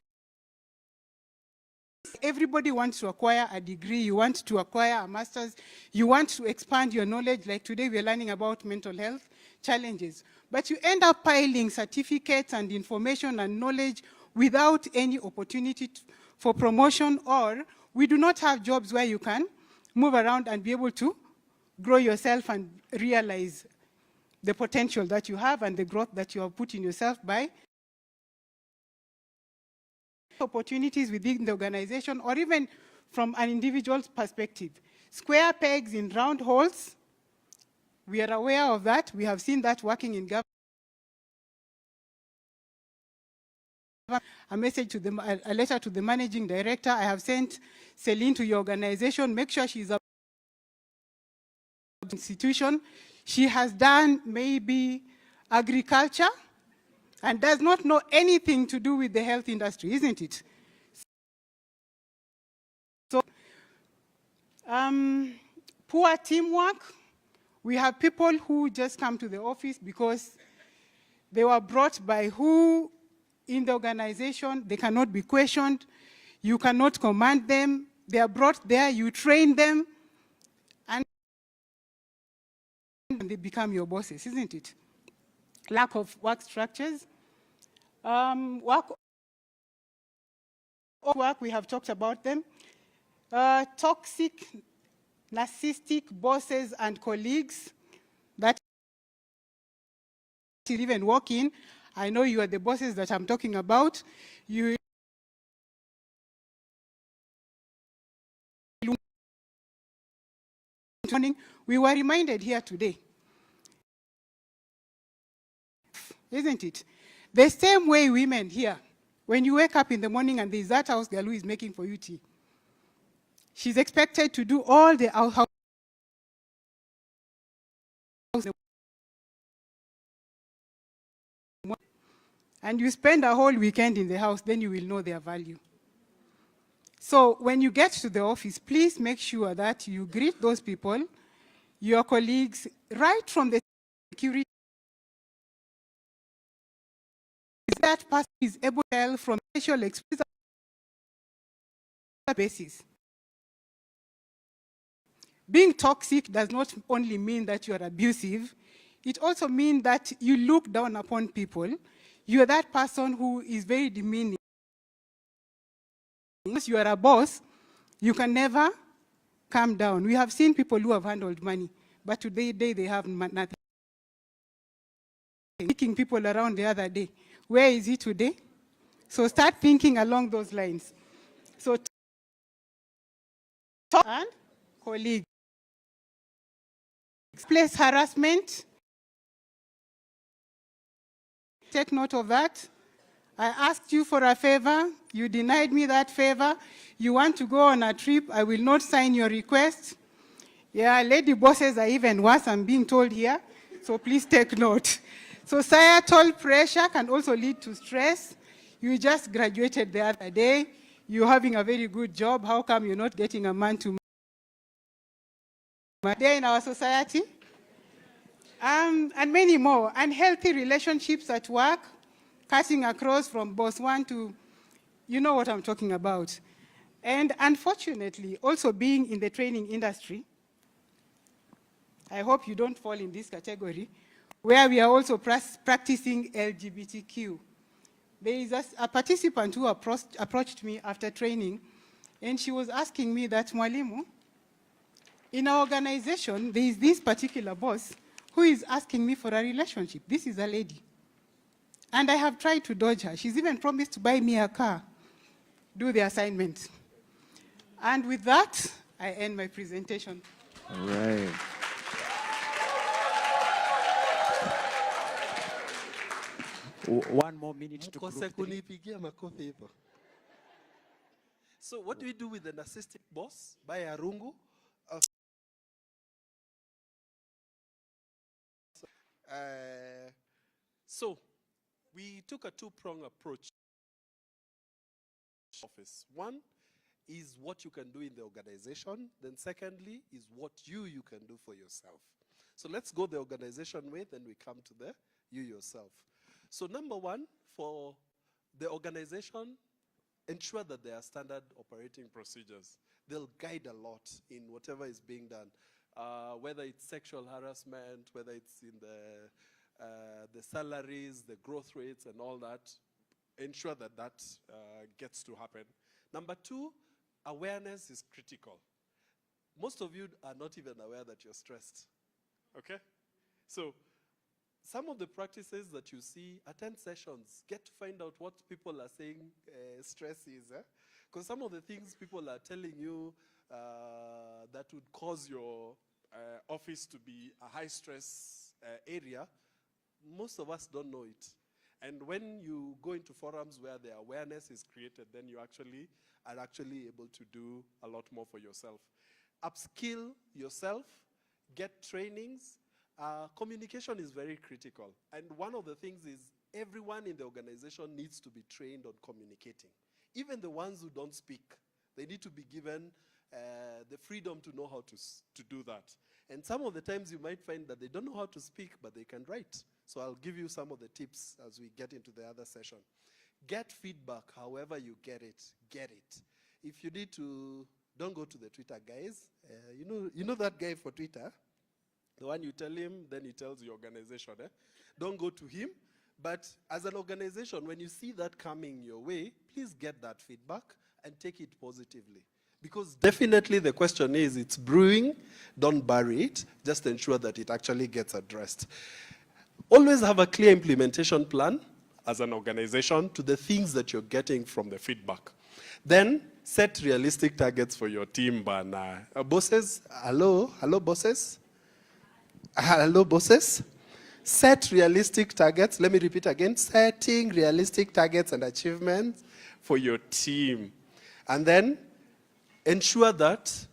Speaker 10: Everybody wants to acquire a degree, you want to acquire a master's, you want to expand your knowledge. Like today we're learning about mental health challenges. But you end up piling certificates and information and knowledge without any opportunity for promotion, or we do not have jobs where you can move around and be able to grow yourself and realize the potential that you have and the growth that you have put in yourself by opportunities within the organization, or even from an individual's perspective. Square pegs in round holes, we are aware of that. We have seen that working in government. A message to a letter to the managing director. I have sent Celine to your organization. Make sure she's a institution. She has done maybe agriculture and does not know anything to do with the health industry, isn't it? So, poor teamwork. We have people who just come to the office because they were brought by who in the organization. They cannot be questioned. You cannot command them. They are brought there, you train them, and they become your bosses, isn't it? Lack of work structures. Work, we have talked about them. Toxic, narcissistic bosses and colleagues that even walk in. I know you are the bosses that I'm talking about. We were reminded here today, isn't it? The same way women here, when you wake up in the morning and there's that house girl who is making for you tea, she's expected to do all the house. And you spend a whole weekend in the house, then you will know their value. So when you get to the office, please make sure that you greet those people, your colleagues, right from the security. That person is able to tell from facial expression basis. Being toxic does not only mean that you are abusive, it also means that you look down upon people. You are that person who is very demeaning. Once you are a boss, you can never calm down. We have seen people who have handled money, but today they have nothing. Taking people around the other day. Where is he today? So start thinking along those lines. So talk and colleagues. Place harassment. Take note of that. I asked you for a favor. You denied me that favor. You want to go on a trip. I will not sign your request. Yeah, lady bosses are even worse, I'm being told here. So please take note. Societal pressure can also lead to stress. You just graduated the other day. You're having a very good job. How come you're not getting a man to marry? There in our society. And many more. Unhealthy relationships at work, cutting across from boss one to, you know what I'm talking about. And unfortunately, also being in the training industry, I hope you don't fall in this category, where we are also practicing LGBTQ. There is a participant who approached me after training, and she was asking me that, Mwalimu, in our organization, there is this particular boss who is asking me for a relationship. This is a lady. And I have tried to dodge her. She's even promised to buy me a car, do the assignment. And with that, I end my presentation.
Speaker 2: All right. One more minute to group three.
Speaker 11: So what do we do with the narcissistic boss? Buy a rungu? So we took a two-pronged approach. Office. One is what you can do in the organization. Then secondly is what you can do for yourself. So let's go the organization way, then we come to the you yourself. So number one, for the organization, ensure that there are standard operating procedures. They'll guide a lot in whatever is being done, whether it's sexual harassment, whether it's in the salaries, the growth rates, and all that. Ensure that that gets to happen. Number two, awareness is critical. Most of you are not even aware that you're stressed, okay? So some of the practices that you see, attend sessions, get to find out what people are saying stress is. Because some of the things people are telling you that would cause your office to be a high stress area, most of us don't know it. And when you go into forums where the awareness is created, then you actually are able to do a lot more for yourself. Upskill yourself, get trainings. Communication is very critical. And one of the things is everyone in the organization needs to be trained on communicating. Even the ones who don't speak, they need to be given the freedom to know how to do that. And some of the times you might find that they don't know how to speak, but they can write. So I'll give you some of the tips as we get into the other session. Get feedback however you get it. Get it. If you need to, don't go to the Twitter guys. You know that guy for Twitter? The one you tell him, then he tells your organization. Don't go to him. But as an organization, when you see that coming your way, please get that feedback and take it positively. Because definitely the question is, it's brewing, don't bury it, just ensure that it actually gets addressed. Always have a clear implementation plan as an organization to the things that you're getting from the feedback. Then set realistic targets for your team. Bosses, hello bosses? Hello bosses? Set realistic targets. Let me repeat again. Setting realistic targets and achievements for your team. And then ensure that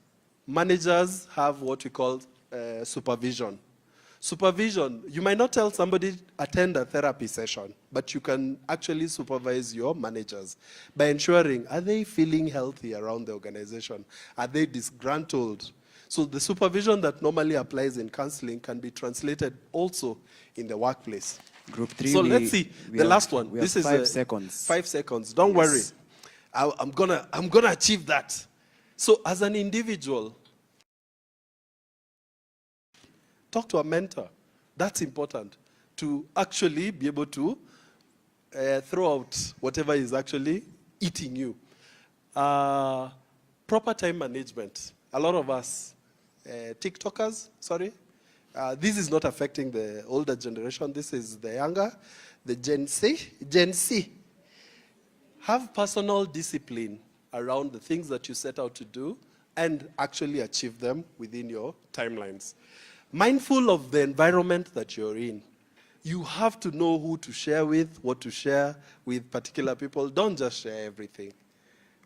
Speaker 11: managers have what we call supervision. Supervision, you might not tell somebody attend a therapy session, but you can actually supervise your managers by ensuring, are they feeling healthy around the organization? Are they disgruntled? So the supervision that normally applies in counseling can be translated also in the workplace.
Speaker 2: Group 3.
Speaker 11: So let's see the last one. This is
Speaker 2: 5 seconds.
Speaker 11: 5 seconds. Don't worry. I'm gonna achieve that. So as an individual, talk to a mentor. That's important to actually be able to throw out whatever is actually eating you. Proper time management. A lot of us, TikTokers, this is not affecting the older generation. This is the younger, the Gen Z. Have personal discipline around the things that you set out to do and actually achieve them within your timelines. Mindful of the environment that you're in. You have to know who to share with, what to share with particular people. Don't just share everything.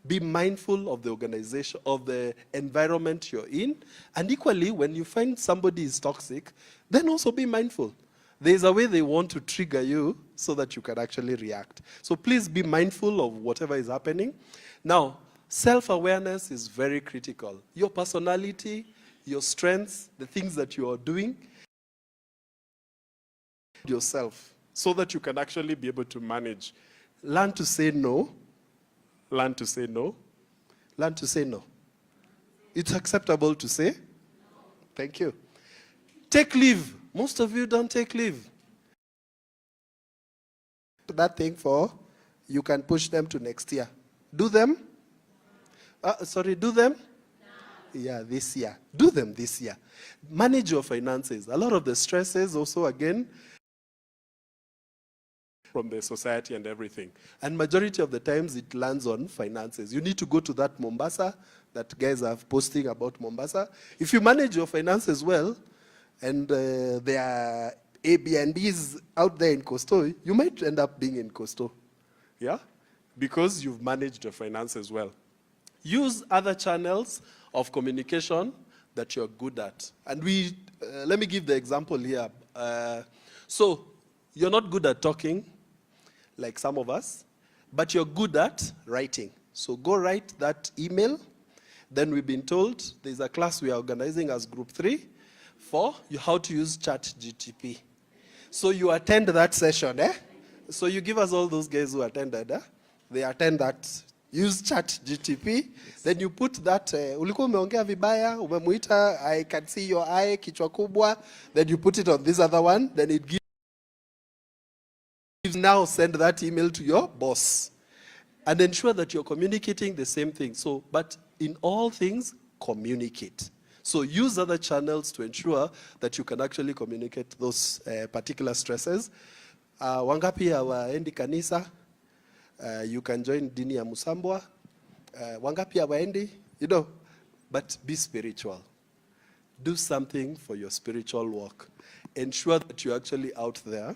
Speaker 11: Be mindful of the organization, of the environment you're in. And equally, when you find somebody is toxic, then also be mindful. There's a way they want to trigger you so that you can actually react. So please be mindful of whatever is happening. Now, self-awareness is very critical. Your personality, your strengths, the things that you are doing, yourself, so that you can actually be able to manage. Learn to say no. Learn to say no. Learn to say no. It's acceptable to say? Thank you. Take leave. Most of you don't take leave. That thing for, you can push them to next year. Do them? Do them? Yeah, this year. Do them this year. Manage your finances. A lot of the stresses also, again, from the society and everything. And majority of the times it lands on finances. You need to go to that Mombasa, that guys are posting about Mombasa. If you manage your finances well, and there are Airbnbs out there in Coastal, you might end up being in Coastal. Yeah? Because you've managed your finances well. Use other channels of communication that you're good at. And let me give the example here. So you're not good at talking, like some of us, but you're good at writing. So go write that email. Then we've been told there's a class we are organizing as Group 3 for how to use ChatGTP. So you attend that session, eh? So you give us all those guys who attended, eh? They attend that. Use ChatGTP, then you put that, ulikuwa umeongea vibaya, umemuita, I can see your eye, kichwa kubwa, then you put it on this other one, then it gives, now send that email to your boss. And ensure that you're communicating the same thing. So, but in all things, communicate. So use other channels to ensure that you can actually communicate those particular stresses. Wangapi hawaendi kanisa? You can join dini ya Musambwa. Wangapi hawaendi? You know, but be spiritual. Do something for your spiritual walk. Ensure that you're actually out there.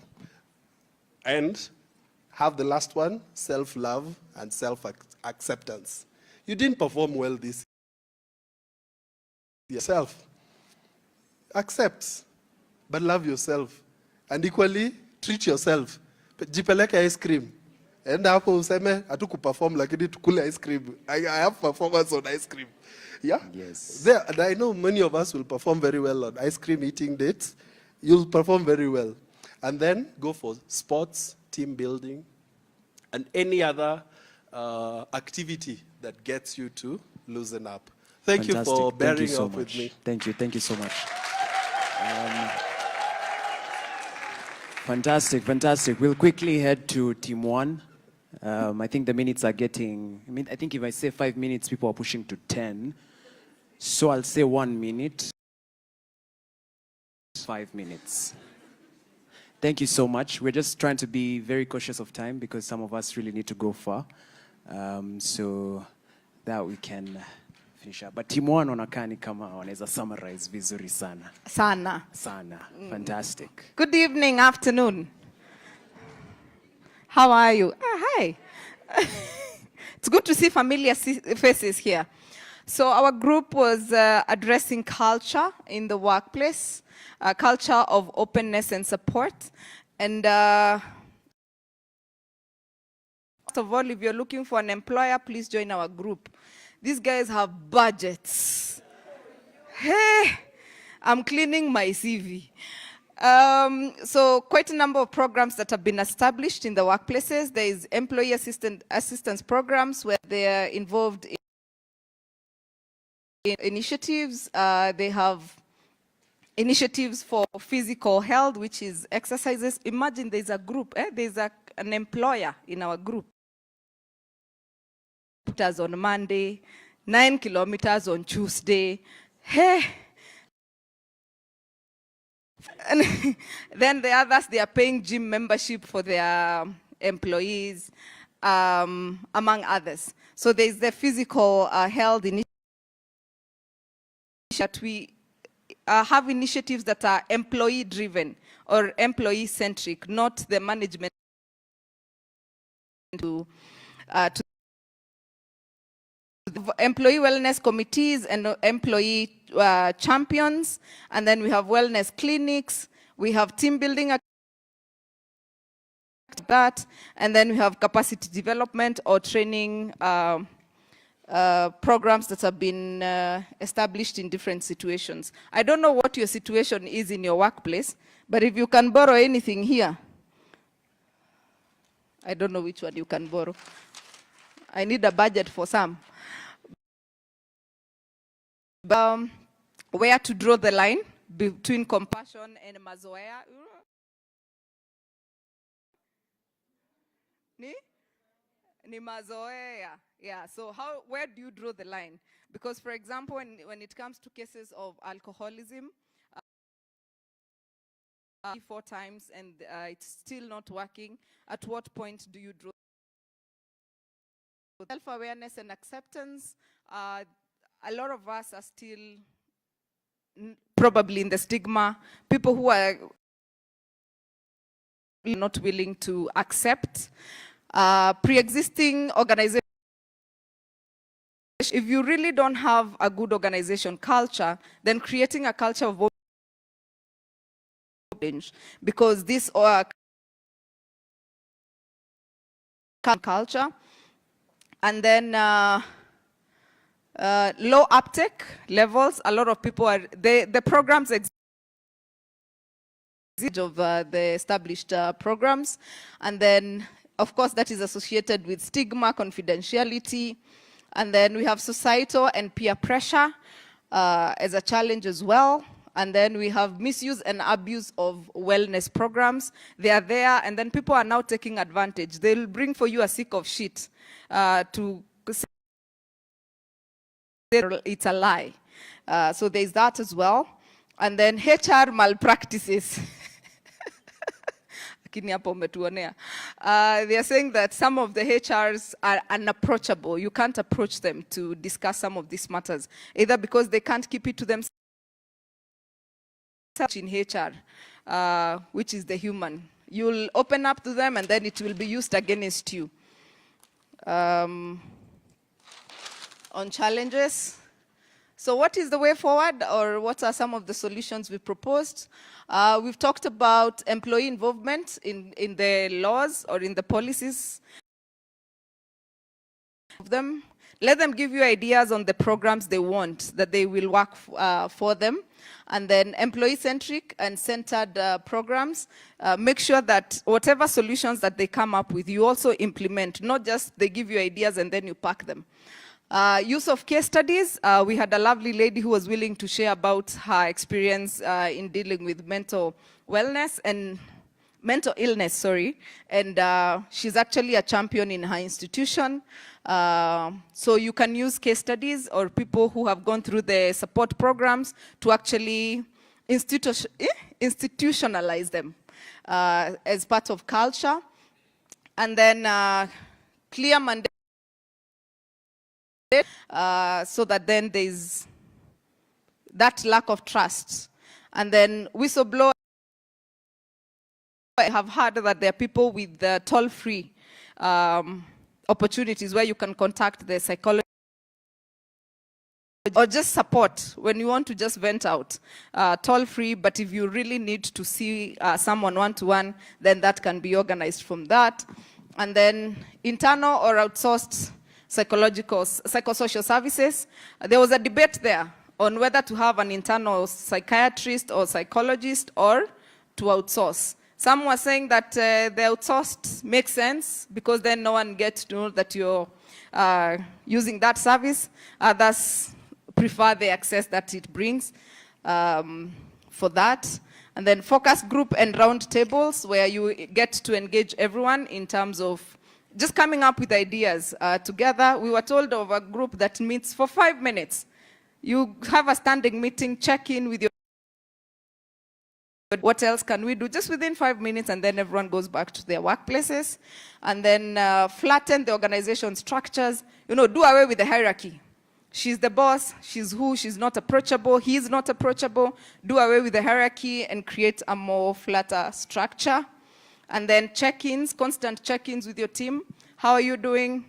Speaker 11: And have the last one, self-love and self-acceptance. You didn't perform well this yourself. Accept, but love yourself. And equally, treat yourself. Jipeleke ice cream. And hapo useme, hatukuperform lakini tukule ice cream. I have performance on ice cream. Yeah?
Speaker 2: Yes.
Speaker 11: There, and I know many of us will perform very well on ice cream eating dates. You'll perform very well. And then go for sports, team building, and any other activity that gets you to loosen up. Thank you for bearing up with me.
Speaker 2: Thank you so much. Fantastic. We'll quickly head to team one. I think the minutes are getting, I think if I say 5 minutes, people are pushing to 10. So I'll say 1 minute. 5 minutes. Thank you so much. We're just trying to be very cautious of time because some of us really need to go far. So that we can finish up. But team one wanakani kama wanaweza summarize vizuri sana.
Speaker 12: Sana.
Speaker 2: Fantastic.
Speaker 12: Good evening, afternoon. How are you? Hi. It's good to see familiar faces here. So our group was addressing culture in the workplace, a culture of openness and support. And first of all, if you're looking for an employer, please join our group. These guys have budgets. Hey, I'm cleaning my CV. So quite a number of programs that have been established in the workplaces. There is employee assistance programs where they are involved in initiatives. They have initiatives for physical health, which is exercises. Imagine there's a group, there's an employer in our group. Kilometers on Monday, 9 kilometers on Tuesday. Hey. And then the others, they are paying gym membership for their employees, among others. So there's the physical health initiative. We have initiatives that are employee-driven or employee-centric, not the management to employee wellness committees and employee champions, and then we have wellness clinics, we have team building that, and then we have capacity development or training programs that have been established in different situations. I don't know what your situation is in your workplace, but if you can borrow anything here, I don't know which one you can borrow. I need a budget for some. Where to draw the line between compassion and mazoea? Ni mazoea. Yeah, so where do you draw the line? Because, for example, when it comes to cases of alcoholism, 4 times and it's still not working, at what point do you draw? Self-awareness and acceptance, a lot of us are still probably in the stigma. People who are not willing to accept pre-existing organizations. If you really don't have a good organization culture, then creating a culture of change, because this culture, and then low uptake levels. A lot of people are the programs exist of the established programs. And then, of course, that is associated with stigma, confidentiality. And then we have societal and peer pressure as a challenge as well. And then we have misuse and abuse of wellness programs. They are there, and then people are now taking advantage. They'll bring for you a sick of shit to say it's a lie. So there's that as well. And then HR malpractices. They are saying that some of the HRs are unapproachable. You can't approach them to discuss some of these matters, either because they can't keep it to themselves in HR, which is the human. You'll open up to them and then it will be used against you. On challenges. So what is the way forward, or what are some of the solutions we proposed? We've talked about employee involvement in the laws or in the policies of them. Let them give you ideas on the programs they want, that they will work for them. And then employee-centric and centered programs. Make sure that whatever solutions that they come up with, you also implement, not just they give you ideas and then you pack them. Use of case studies. We had a lovely lady who was willing to share about her experience in dealing with mental illness, and she's actually a champion in her institution. So you can use case studies or people who have gone through the support programs to actually institutionalize them as part of culture. And then clear mandate, so that then there's that lack of trust. And then whistleblower. I have heard that there are people with toll-free opportunities where you can contact the psychologist or just support when you want to just vent out, toll-free. But if you really need to see someone one-to-one, then that can be organized from that. And then internal or outsourced psychosocial services. There was a debate there on whether to have an internal psychiatrist or psychologist or to outsource. Some were saying that the outsourced makes sense because then no one gets to know that you're using that service. Others prefer the access that it brings for that. And then focus group and round tables where you get to engage everyone in terms of just coming up with ideas together. We were told of a group that meets for 5 minutes. You have a standing meeting, check in with your what else can we do, just within 5 minutes, and then everyone goes back to their workplaces. And then flatten the organization structures, do away with the hierarchy. She's the boss, she's not approachable, he's not approachable. Do away with the hierarchy and create a more flatter structure. And then check-ins, constant check-ins with your team. How are you doing?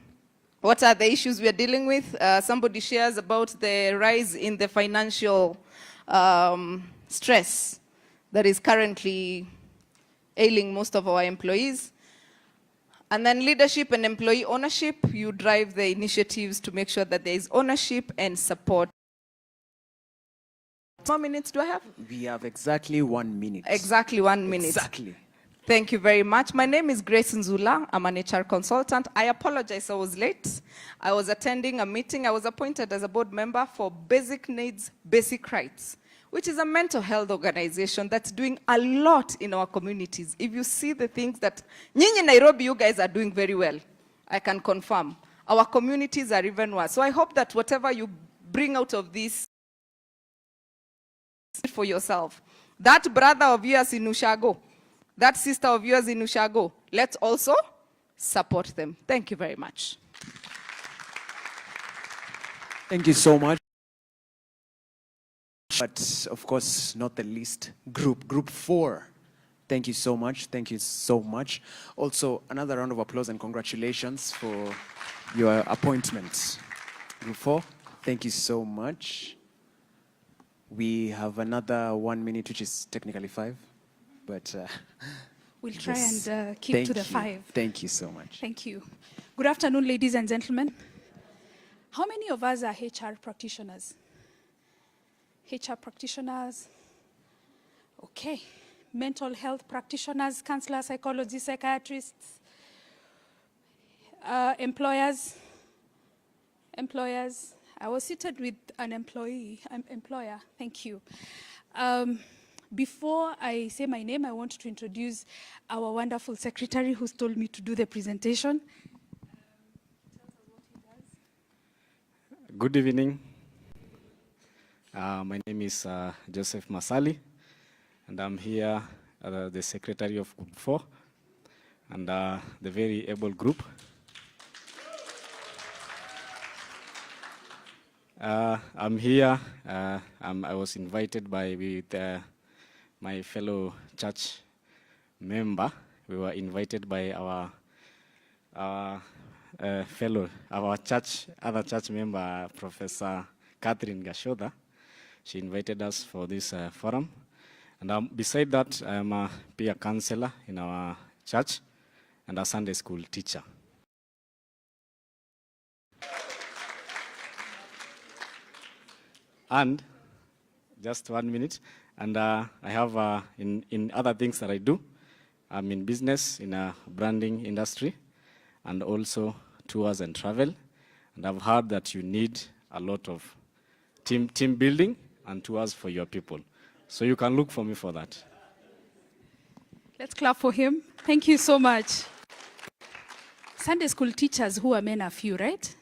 Speaker 12: What are the issues we are dealing with? Somebody shares about the rise in the financial stress that is currently ailing most of our employees. And then leadership and employee ownership. You drive the initiatives to make sure that there is ownership and support. How many minutes do I have?
Speaker 2: We have exactly 1 minute.
Speaker 12: Exactly 1 minute.
Speaker 2: Exactly.
Speaker 12: Thank you very much. My name is Grace Nzula. I'm an HR consultant. I apologize I was late. I was attending a meeting. I was appointed as a board member for Basic Needs, Basic Rights, which is a mental health organization that's doing a lot in our communities. If you see the things that, Nyinyi Nairobi, you guys are doing very well. I can confirm. Our communities are even worse. So I hope that whatever you bring out of this for yourself. That brother of yours in Ushago, that sister of yours in Ushago, let's also support them. Thank you very much.
Speaker 2: Thank you so much. But of course, not the least, group 4. Thank you so much. Thank you so much. Also, another round of applause and congratulations for your appointment. Group 4, thank you so much. We have another 1 minute, which is technically 5, but
Speaker 13: we'll try
Speaker 2: yes.
Speaker 13: and keep to the 5.
Speaker 2: Thank you so much.
Speaker 13: Thank you. Good afternoon, ladies and gentlemen. How many of us are HR practitioners? HR practitioners? Okay, mental health practitioners, counselors, psychologists, psychiatrists, employers. I was seated with an employer, thank you. Before I say my name, I want to introduce our wonderful secretary who's told me to do the presentation.
Speaker 14: Good evening. My name is Joseph Masali, and I'm here as the secretary of Group 4 and the very able group. I'm here. I was invited with my fellow church member. We were invited by our other church member, Professor Catherine Gashoda. She invited us for this forum. And beside that, I'm a peer counselor in our church and a Sunday school teacher. And just 1 minute, and I have in other things that I do, I'm in business in a branding industry and also tours and travel. And I've heard that you need a lot of team building and tours for your people. So you can look for me for that.
Speaker 13: Let's clap for him. Thank you so much. Sunday school teachers who are men are few, right?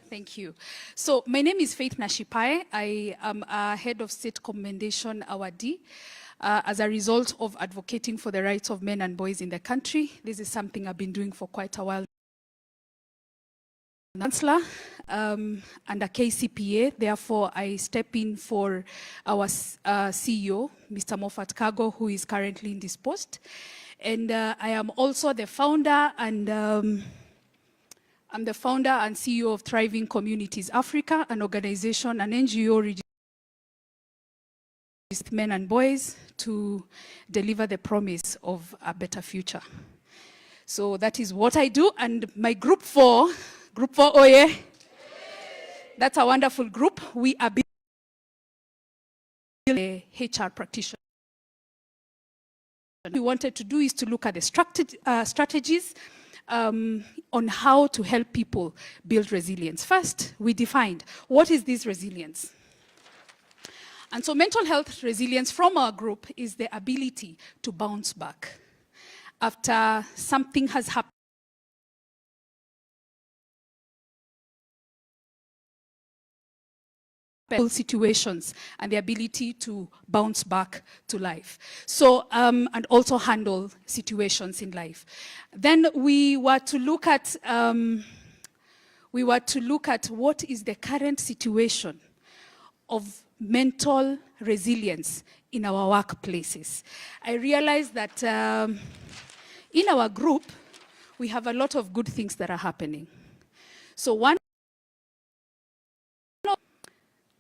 Speaker 13: Thank you. So my name is Faith Nashipai. I am a head of state commendation awardee as a result of advocating for the rights of men and boys in the country. This is something I've been doing for quite a while. Chancellor under KCPA, therefore I step in for our CEO, Mr. Moffat Kago, who is currently in this post. And I am also the founder and I'm the founder and CEO of Thriving Communities Africa, an organization, an NGO registered with men and boys to deliver the promise of a better future. So that is what I do, and my Group 4, oh yeah, that's a wonderful group. We are building HR practitioners. What we wanted to do is to look at the strategies on how to help people build resilience. First, we defined what is this resilience. And so mental health resilience from our group is the ability to bounce back after something has happened. Situations and the ability to bounce back to life. So, and also handle situations in life. Then we were to look at what is the current situation of mental resilience in our workplaces. I realized that in our group, we have a lot of good things that are happening. So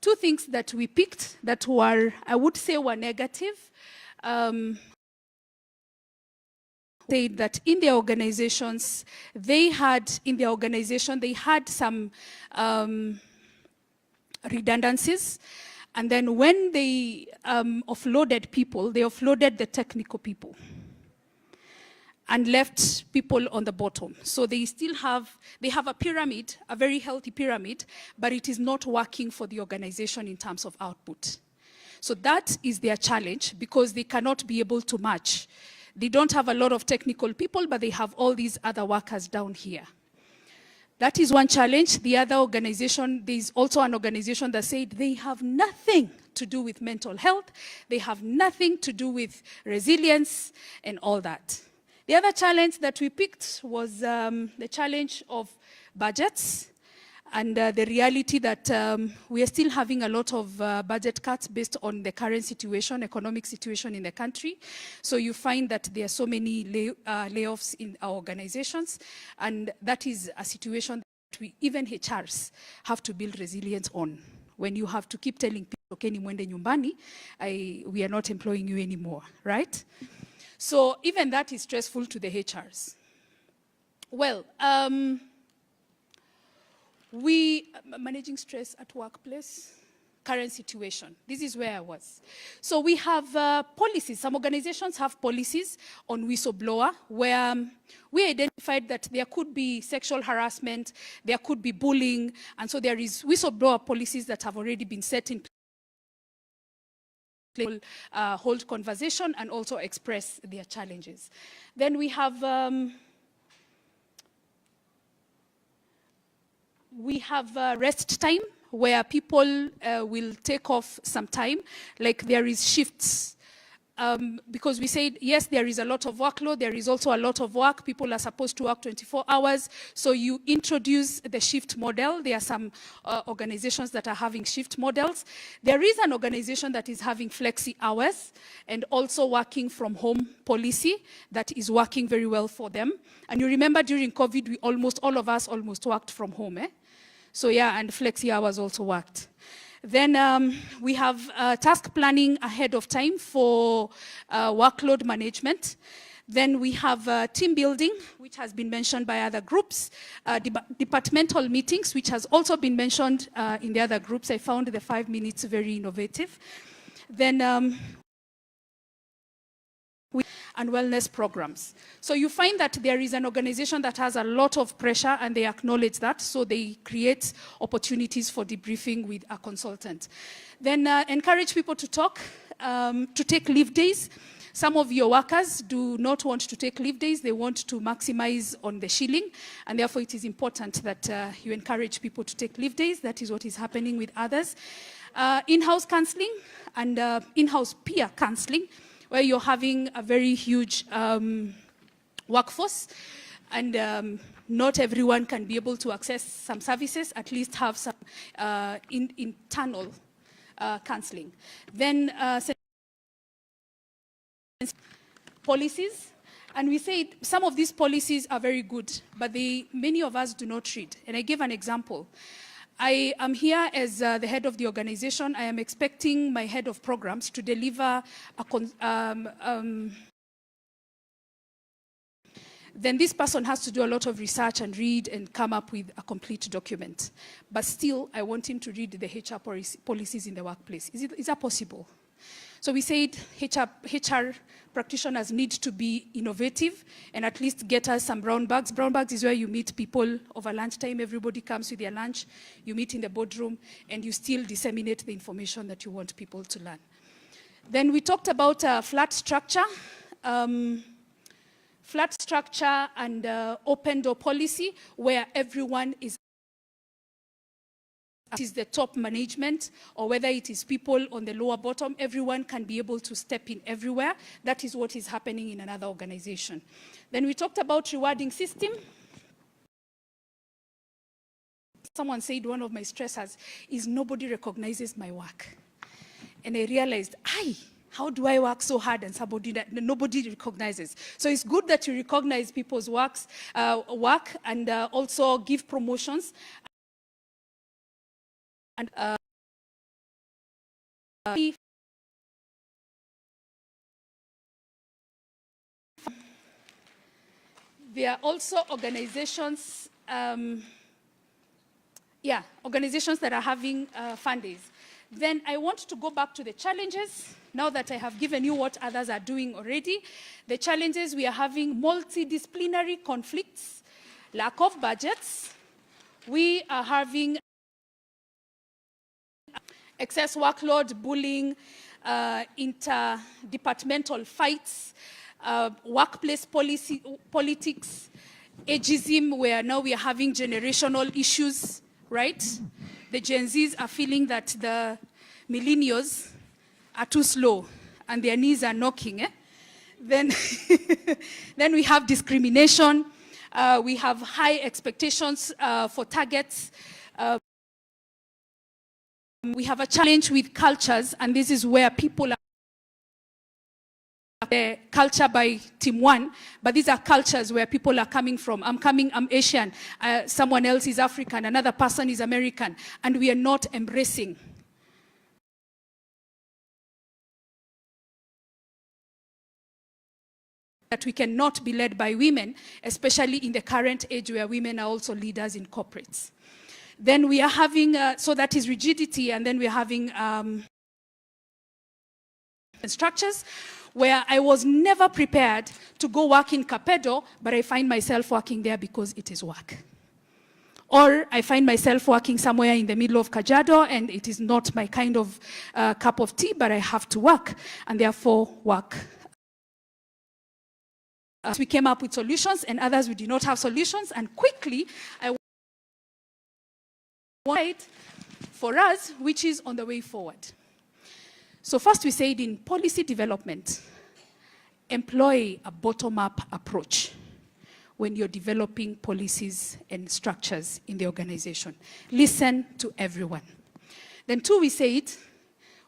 Speaker 13: two things that we picked that were, I would say, were negative. Said that in their organizations, they had some redundancies. And then when they offloaded people, they offloaded the technical people and left people on the bottom. So they have a pyramid, a very healthy pyramid, but it is not working for the organization in terms of output. So that is their challenge, because they cannot be able to match. They don't have a lot of technical people, but they have all these other workers down here. That is one challenge. The other organization, there's also an organization that said they have nothing to do with mental health, they have nothing to do with resilience and all that. The other challenge that we picked was the challenge of budgets and the reality that we are still having a lot of budget cuts based on the current situation, economic situation in the country. So you find that there are so many layoffs in our organizations, and that is a situation that we, even HRs, have to build resilience on. When you have to keep telling people, okay, ni mwende nyumbani, we are not employing you anymore, right? So even that is stressful to the HRs. Well, we managing stress at workplace. current situation. This is where I was. So we have policies. Some organizations have policies on whistleblower where we identified that there could be sexual harassment, there could be bullying, and so there is whistleblower policies that have already been set in place. Hold conversation and also express their challenges. Then we have rest time where people will take off some time, like there is shifts. Because we said, yes, there is a lot of workload, there is also a lot of work, people are supposed to work 24 hours, so you introduce the shift model. There are some organizations that are having shift models. There is an organization that is having flexi hours and also working from home policy that is working very well for them. And you remember during COVID, all of us almost worked from home, eh? So yeah, and flexi hours also worked. Then we have task planning ahead of time for workload management. Then we have team building, which has been mentioned by other groups, departmental meetings, which has also been mentioned in the other groups. I found the 5 minutes very innovative. Then and wellness programs. So you find that there is an organization that has a lot of pressure and they acknowledge that, so they create opportunities for debriefing with a consultant. Then encourage people to talk, to take leave days. Some of your workers do not want to take leave days, they want to maximize on the shilling, and therefore it is important that you encourage people to take leave days. That is what is happening with others. In-house counseling and in-house peer counseling, where you're having a very huge workforce, and not everyone can be able to access some services, at least have some internal counseling. Then policies, and we say some of these policies are very good, but many of us do not read. And I give an example. I am here as the head of the organization. I am expecting my head of programs to deliver then this person has to do a lot of research and read and come up with a complete document. But still, I want him to read the HR policies in the workplace. Is that possible? So we said HR practitioners need to be innovative and at least get us some brown bags. Brown bags is where you meet people over lunchtime. Everybody comes with their lunch. You meet in the boardroom and you still disseminate the information that you want people to learn. Then we talked about flat structure. Flat structure and open door policy where everyone is the top management, or whether it is people on the lower bottom, everyone can be able to step in everywhere. That is what is happening in another organization. Then we talked about rewarding system. Someone said one of my stressors is nobody recognizes my work. And I realized, how do I work so hard and nobody recognizes? So it's good that you recognize people's work and also give promotions. And there are also organizations, organizations that are having fund days. Then I want to go back to the challenges. Now that I have given you what others are doing already, the challenges we are having: multidisciplinary conflicts, lack of budgets. We are having excess workload, bullying, interdepartmental fights, workplace politics, ageism, where now we are having generational issues, right? The Gen Zs are feeling that the millennials are too slow and their knees are knocking. Then, then we have discrimination. We have high expectations for targets. We have a challenge with cultures, and this is where people are culture by team one, but these are cultures where people are coming from. I'm Asian, someone else is African, another person is American, and we are not embracing. That we cannot be led by women, especially in the current age where women are also leaders in corporates. Then we are having, so that is rigidity, and then we're having structures where I was never prepared to go work in Capedo, but I find myself working there because it is work. Or I find myself working somewhere in the middle of Kajiado, and it is not my kind of cup of tea, but I have to work, and therefore work. We came up with solutions, and others we did not have solutions, and quickly I wanted for us, which is on the way forward. So first we said in policy development, employ a bottom-up approach when you're developing policies and structures in the organization. Listen to everyone. Then two, we said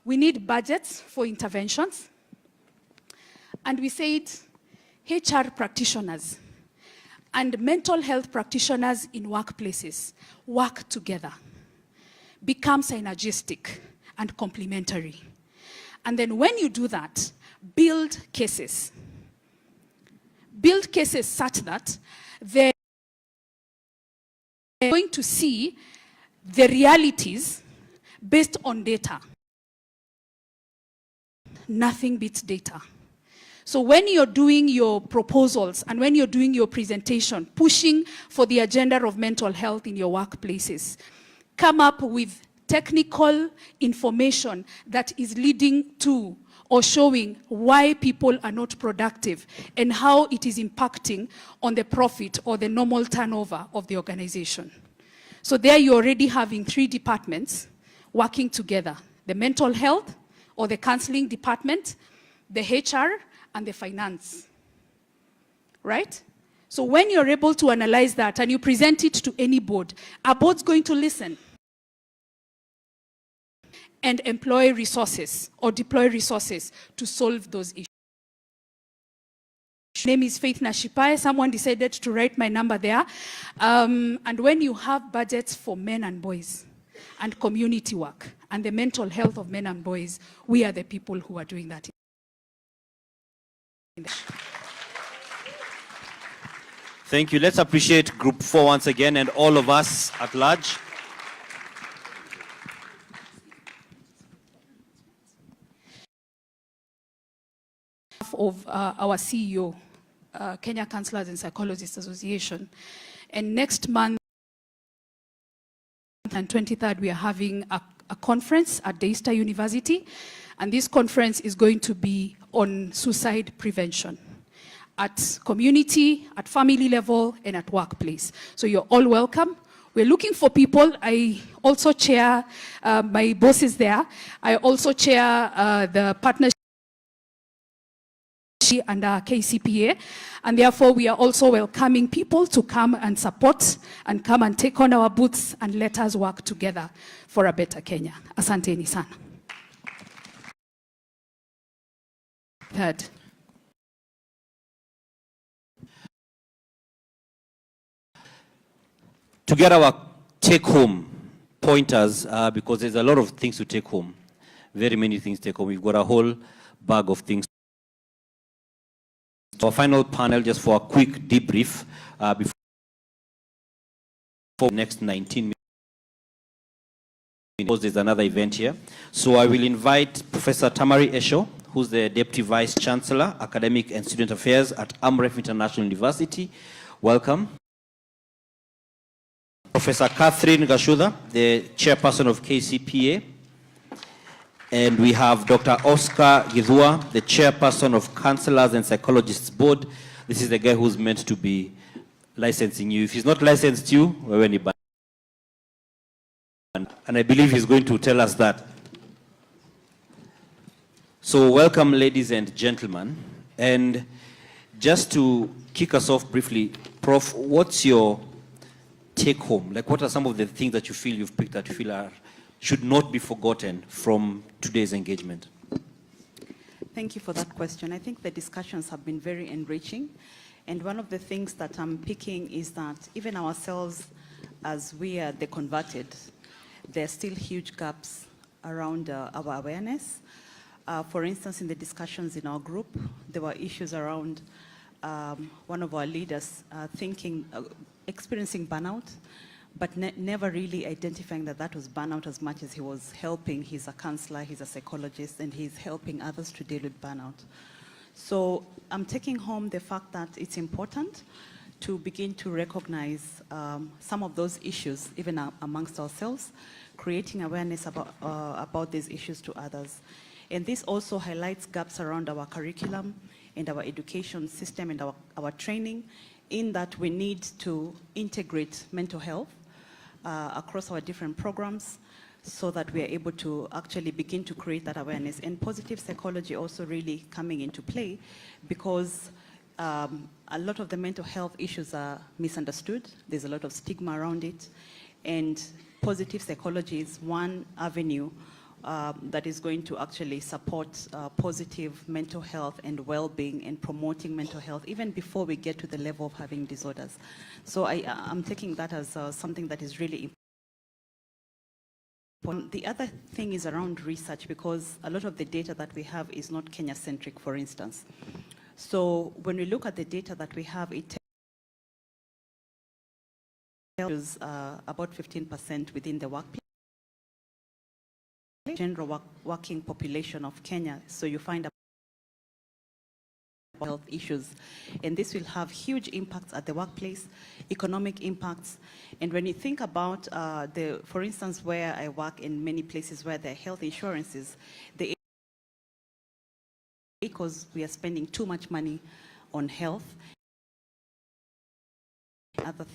Speaker 13: we need budgets for interventions. And we said HR practitioners and mental health practitioners in workplaces work together, become synergistic and complementary. And then when you do that, build cases. Build cases such that they're going to see the realities based on data. Nothing beats data. So when you're doing your proposals and when you're doing your presentation, pushing for the agenda of mental health in your workplaces, come up with technical information that is leading to or showing why people are not productive and how it is impacting on the profit or the normal turnover of the organization. So there you're already having 3 departments working together: the mental health or the counseling department, the HR, and the finance, right? So when you're able to analyze that and you present it to any board, a board's going to listen and employ resources or deploy resources to solve those issues. My name is Faith Nashipae. Someone decided to write my number there. And when you have budgets for men and boys and community work and the mental health of men and boys, we are the people who are doing that.
Speaker 5: Thank you. Let's appreciate Group 4 once again and all of us at large.
Speaker 13: Of our CEO, Kenya Counselors and Psychologists Association. And next month, on 23rd, we are having a conference at Daystar University. And this conference is going to be on suicide prevention at community, at family level, and at workplace. So you're all welcome. We're looking for people. I also chair, my boss is there. I also chair the partnership and KCPA, and therefore we are also welcoming people to come and support and come and take on our booths and let us work together for a better Kenya. Asanteni sana. Third.
Speaker 5: To get our take-home pointers, because there's a lot of things to take home, very many things to take home. We've got a whole bag of things. Our final panel, just for a quick debrief, before the next 19 minutes, because there's another event here. So I will invite Professor Tamari Esho, who's the Deputy Vice Chancellor, Academic and Student Affairs at Amref International University. Welcome. Professor Catherine Gashuda, the Chairperson of KCPA. And we have Dr. Oscar Githua, the Chairperson of Counselors and Psychologists Board. This is the guy who's meant to be licensing you. If he's not licensed you, we're anybody. And I believe he's going to tell us that. So welcome, ladies and gentlemen. And just to kick us off briefly, Prof, what's your take home? Like, what are some of the things that you feel you've picked that you feel should not be forgotten from today's engagement?
Speaker 15: Thank you for that question. I think the discussions have been very enriching. And one of the things that I'm picking is that even ourselves, as we are the converted, there are still huge gaps around our awareness. For instance, in the discussions in our group, there were issues around one of our leaders experiencing burnout, but never really identifying that that was burnout as much as he was helping. He's a counselor, he's a psychologist, and he's helping others to deal with burnout. So I'm taking home the fact that it's important to begin to recognize some of those issues, even amongst ourselves, creating awareness about these issues to others. And this also highlights gaps around our curriculum and our education system and our training, in that we need to integrate mental health across our different programs, so that we are able to actually begin to create that awareness. And positive psychology also really coming into play, because a lot of the mental health issues are misunderstood. There's a lot of stigma around it. And positive psychology is one avenue that is going to actually support positive mental health and well-being, and promoting mental health even before we get to the level of having disorders. So I'm taking that as something that is really important. The other thing is around research, because a lot of the data that we have is not Kenya-centric, for instance. So when we look at the data that we have, it tells about 15% within the workplace, general working population of Kenya. So you find health issues, and this will have huge impacts at the workplace, economic impacts. And when you think about for instance, where I work, in many places where there are health insurances, because we are spending too much money on health. Other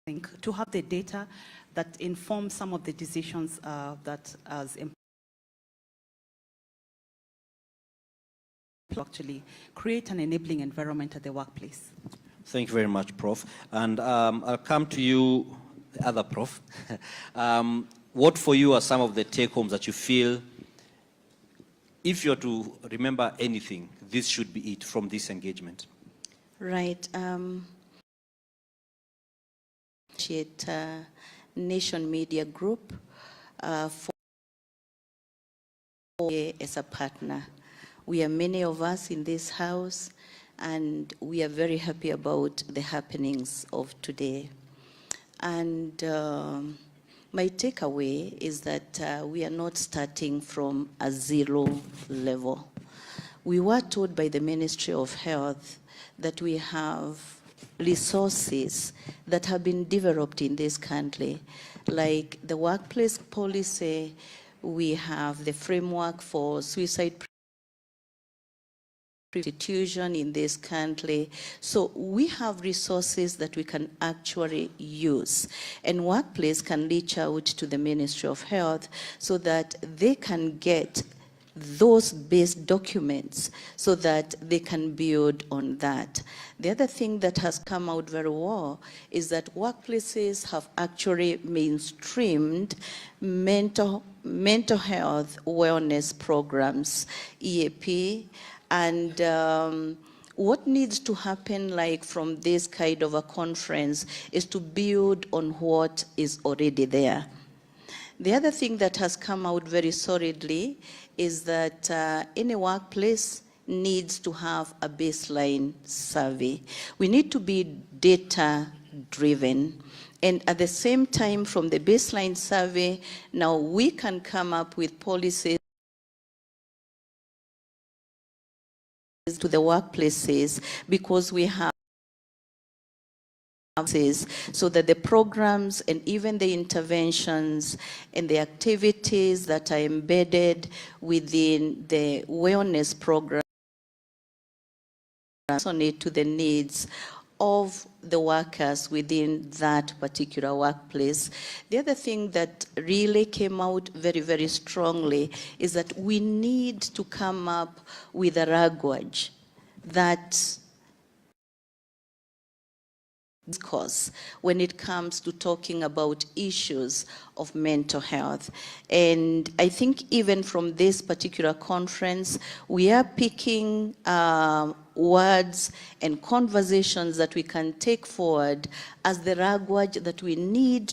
Speaker 15: thing, to have the data that informs some of the decisions that as actually create an enabling environment at the workplace.
Speaker 5: Thank you very much, Prof. And I'll come to you, the other Prof. What for you are some of the take-homes that you feel, if you're to remember anything, this should be it from this engagement?
Speaker 16: Right. Nation Media Group for as a partner. We are many of us in this house, and we are very happy about the happenings of today. And my takeaway is that we are not starting from a zero level. We were told by the Ministry of Health that we have resources that have been developed in this country, like the workplace policy. We have the framework for suicide prostitution in this country. So we have resources that we can actually use, and workplace can reach out to the Ministry of Health so that they can get those base documents so that they can build on that. The other thing that has come out very well is that workplaces have actually mainstreamed mental health wellness programs, EAP, and what needs to happen, like from this kind of a conference, is to build on what is already there. The other thing that has come out very solidly is that any workplace needs to have a baseline survey. We need to be data-driven. And at the same time, from the baseline survey, now we can come up with policies to the workplaces, because we have so that the programs and even the interventions and the activities that are embedded within the wellness program resonate to the needs of the workers within that particular workplace. The other thing that really came out very, very strongly is that we need to come up with a language that discourse when it comes to talking about issues of mental health. And I think even from this particular conference, we are picking words and conversations that we can take forward as the language that we need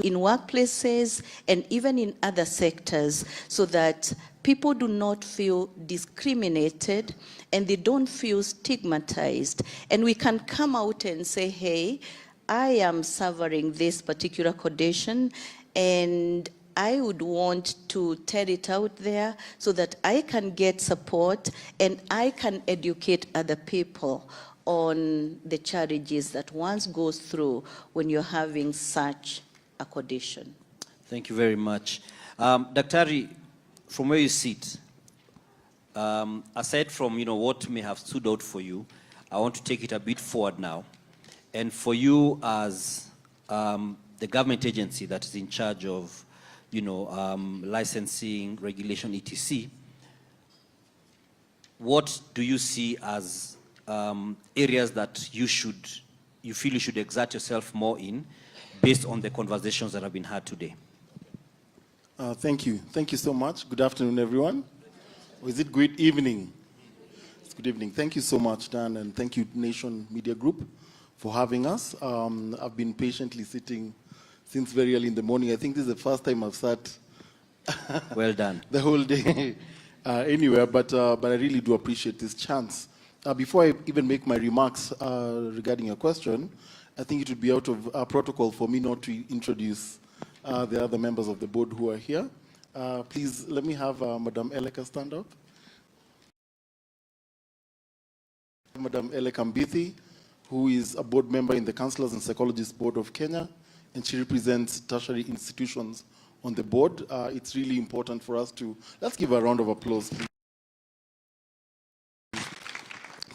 Speaker 16: in workplaces and even in other sectors, so that people do not feel discriminated and they don't feel stigmatized. And we can come out and say, hey, I am suffering this particular condition and I would want to tell it out there so that I can get support and I can educate other people on the challenges that one goes through when you're having such a condition.
Speaker 5: Thank you very much. Daktari, from where you sit, aside from what may have stood out for you, I want to take it a bit forward now. And for you as the government agency that is in charge of licensing, regulation, etc., what do you see as areas that you feel you should exert yourself more in based on the conversations that have been had today?
Speaker 17: Thank you. Thank you so much. Good afternoon, everyone. Or is it good evening? It's good evening. Thank you so much, Dan, and thank you, Nation Media Group, for having us. I've been patiently sitting since very early in the morning. I think this is the first time I've sat
Speaker 5: well done
Speaker 17: the whole day anywhere, but I really do appreciate this chance. Before I even make my remarks regarding your question, I think it would be out of protocol for me not to introduce the other members of the board who are here. Please let me have Madam Eleka stand up. Madam Eleka Mbithi, who is a board member in the Counselors and Psychologists Board of Kenya, and she represents tertiary institutions on the board. It's really important for us to, let's give her a round of applause, please.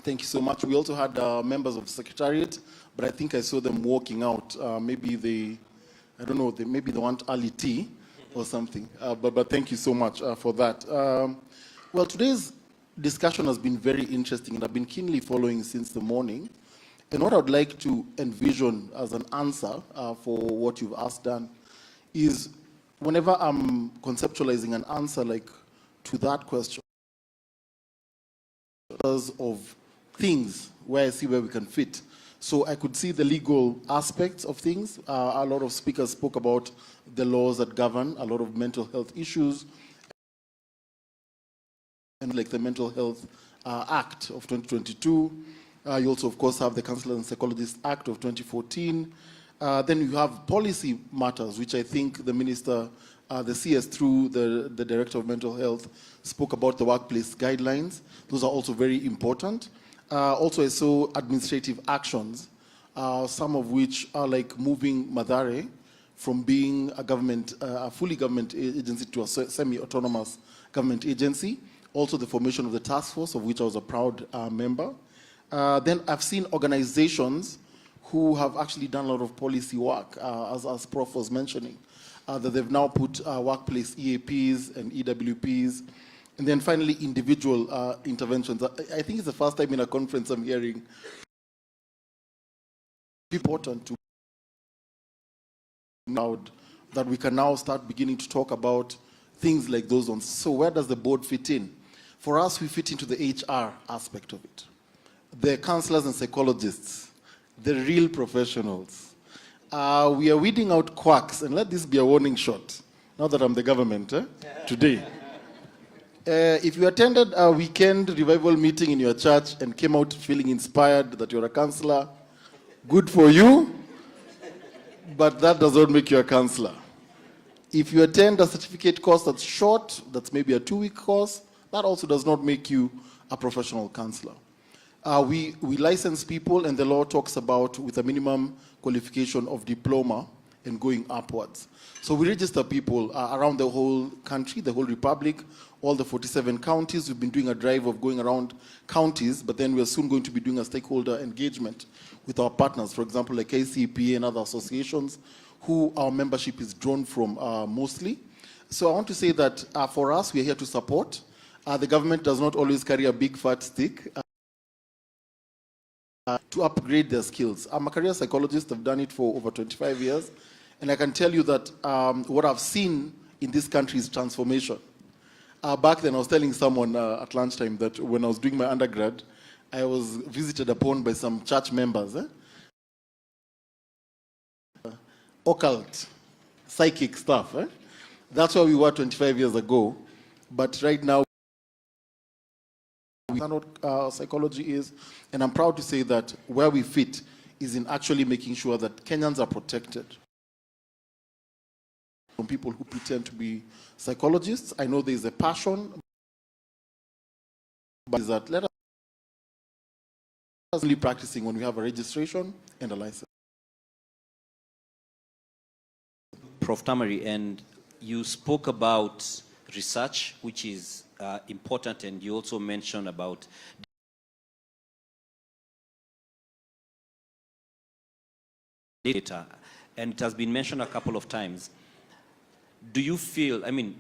Speaker 17: Thank you so much. We also had members of the Secretariat, but I think I saw them walking out. Maybe they, I don't know, maybe they want early tea or something. But thank you so much for that. Well, today's discussion has been very interesting, and I've been keenly following since the morning. And what I'd like to envision as an answer for what you've asked, Dan, is whenever I'm conceptualizing an answer like to that question, of things where I see where we can fit. So I could see the legal aspects of things. A lot of speakers spoke about the laws that govern a lot of mental health issues, and like the Mental Health Act of 2022. You also, of course, have the Counselors and Psychologists Act of 2014. Then you have policy matters, which I think the minister, the CS through the Director of Mental Health, spoke about the workplace guidelines. Those are also very important. Also, I saw administrative actions, some of which are like moving Mathare from being a government, a fully government agency to a semi-autonomous government agency. Also, the formation of the task force, of which I was a proud member. Then I've seen organizations who have actually done a lot of policy work, as Prof was mentioning, that they've now put workplace EAPs and EWPs, and then finally individual interventions. I think it's the first time in a conference I'm hearing important to loud that we can now start beginning to talk about things like those ones. So where does the board fit in? For us, we fit into the HR aspect of it. The counselors and psychologists, the real professionals. We are weeding out quacks, and let this be a warning shot, now that I'm the government today. If you attended a weekend revival meeting in your church and came out feeling inspired that you're a counselor, good for you, but that does not make you a counselor. If you attend a certificate course that's short, that's maybe a 2-week course, that also does not make you a professional counselor. We license people, and the law talks about with a minimum qualification of diploma and going upwards. So we register people around the whole country, the whole republic, all the 47 counties. We've been doing a drive of going around counties, but then we're soon going to be doing a stakeholder engagement with our partners, for example, like KCPA and other associations, who our membership is drawn from mostly. So I want to say that for us, we're here to support. The government does not always carry a big fat stick to upgrade their skills. I'm a career psychologist. I've done it for over 25 years. And I can tell you that what I've seen in this country is transformation. Back then, I was telling someone at lunchtime that when I was doing my undergrad, I was visited upon by some church members. Occult, psychic stuff. That's where we were 25 years ago. But right now, we know what psychology is, and I'm proud to say that where we fit is in actually making sure that Kenyans are protected from people who pretend to be psychologists. I know there's a passion, but is that let us only practicing when we have a registration and a license.
Speaker 5: Prof. Tamari, and you spoke about research, which is important, and you also mentioned about data, and it has been mentioned a couple of times. Do you feel, I mean,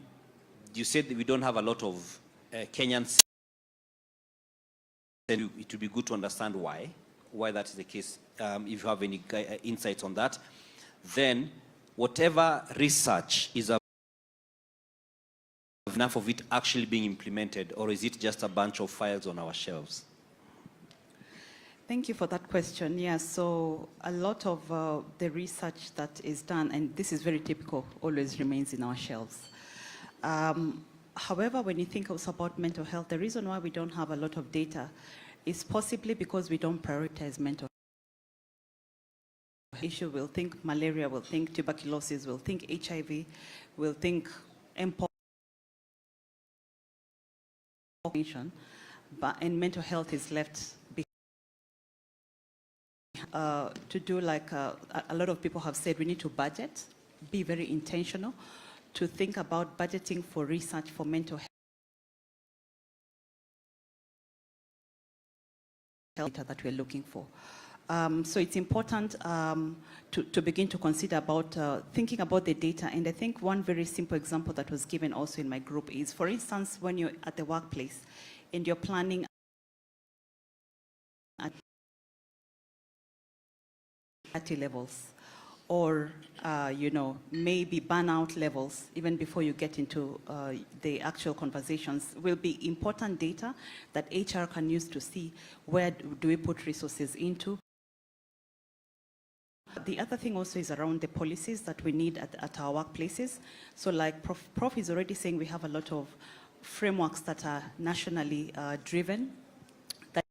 Speaker 5: you said that we don't have a lot of Kenyans, and it would be good to understand why that is the case, if you have any insights on that. Then, whatever research is enough of it actually being implemented, or is it just a bunch of files on our shelves?
Speaker 15: Thank you for that question. Yeah, so a lot of the research that is done, and this is very typical, always remains in our shelves. However, when you think about mental health, the reason why we don't have a lot of data is possibly because we don't prioritize mental health. Issue, we'll think malaria, we'll think tuberculosis, we'll think HIV, we'll think mpox, and mental health is left behind. To do like a lot of people have said, we need to budget, be very intentional, to think about budgeting for research for mental health data that we're looking for. So it's important to begin to consider about thinking about the data. And I think one very simple example that was given also in my group is, for instance, when you're at the workplace and you're planning at levels, or you know, maybe burnout levels, even before you get into the actual conversations, will be important data that HR can use to see where do we put resources into. The other thing also is around the policies that we need at our workplaces. So like Prof is already saying, we have a lot of frameworks that are nationally driven, that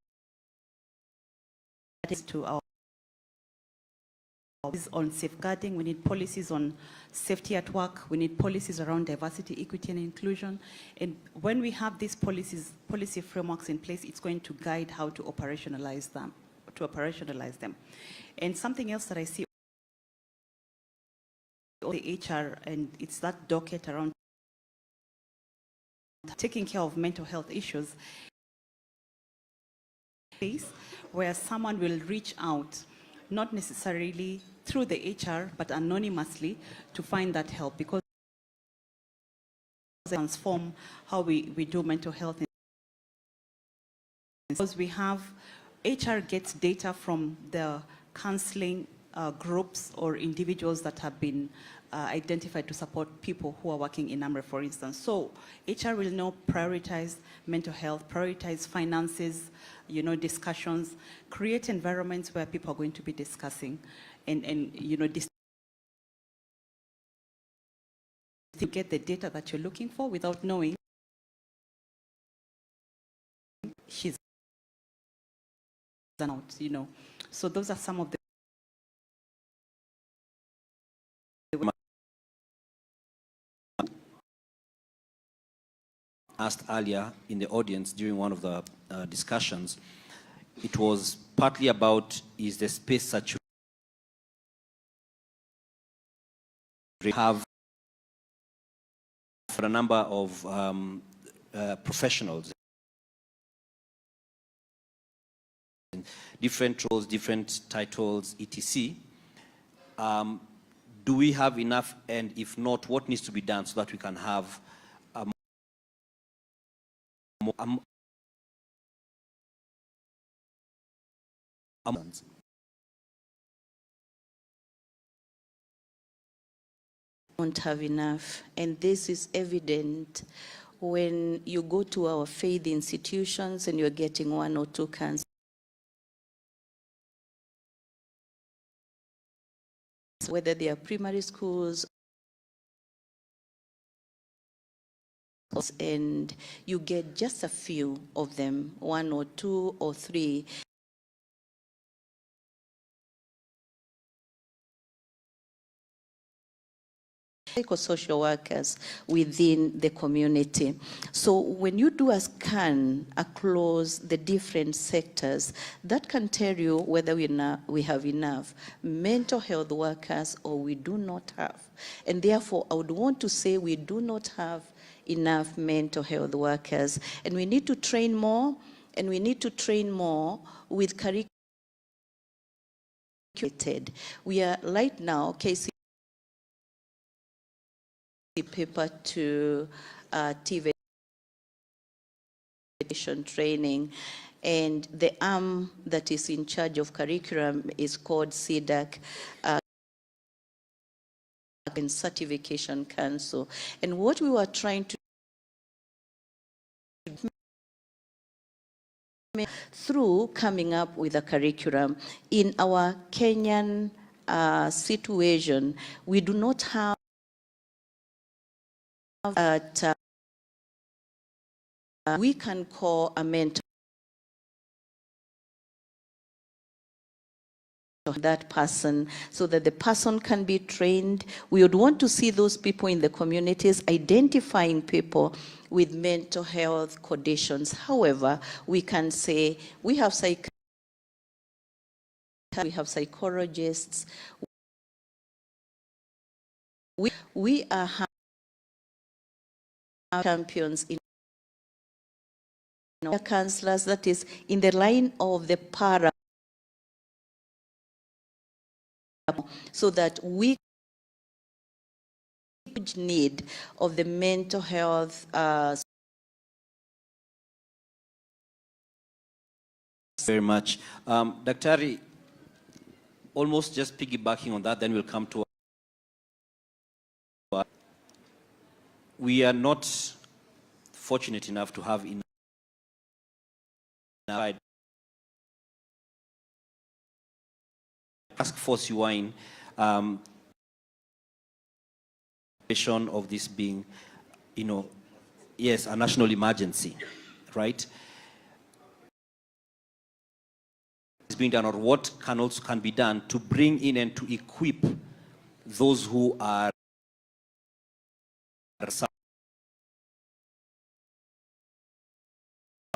Speaker 15: is to our on safeguarding. We need policies on safety at work. We need policies around diversity, equity, and inclusion. And when we have these policy frameworks in place, it's going to guide how to operationalize them. And something else that I see the HR, and it's that docket around taking care of mental health issues, where someone will reach out, not necessarily through the HR, but anonymously, to find that help, because transform how we do mental health. Because we have, HR gets data from the counseling groups or individuals that have been identified to support people who are working in AMRE, for instance. So HR will now prioritize mental health, prioritize finances, you know, discussions, create environments where people are going to be discussing, and you know, to get the data that you're looking for without knowing she's out, you know. So those are some of the
Speaker 5: asked earlier in the audience during one of the discussions. It was partly about, is the space saturated? We have for a number of professionals, different roles, different titles, etc. Do we have enough? And if not, what needs to be done so that we can have
Speaker 16: Don't have enough, and this is evident when you go to our faith institutions and you're getting 1 or 2 counselors, whether they are primary schools and you get just a few of them, 1 or 2 or 3. Psychosocial workers within the community. So when you do a scan across the different sectors, that can tell you whether we have enough mental health workers or we do not have. And therefore, I would want to say we do not have enough mental health workers. And we need to train more, and we need to train more with curriculum. We are right now, KC paper to TV training, and the arm that is in charge of curriculum is called CDAC, and Certification Council. And what we were trying to through coming up with a curriculum in our Kenyan situation, we do not have that we can call a mentor that person so that the person can be trained. We would want to see those people in the communities identifying people with mental health conditions. However, we can say we have psychologists, we are champions in counselors, that is in the line of the para, so that we need of the mental health
Speaker 5: very much. Daktari, almost just piggybacking on that, then we'll come to we are not fortunate enough to have enough task force UN of this being, yes, a national emergency, right? Is being done, or what can be done to bring in and to equip those who are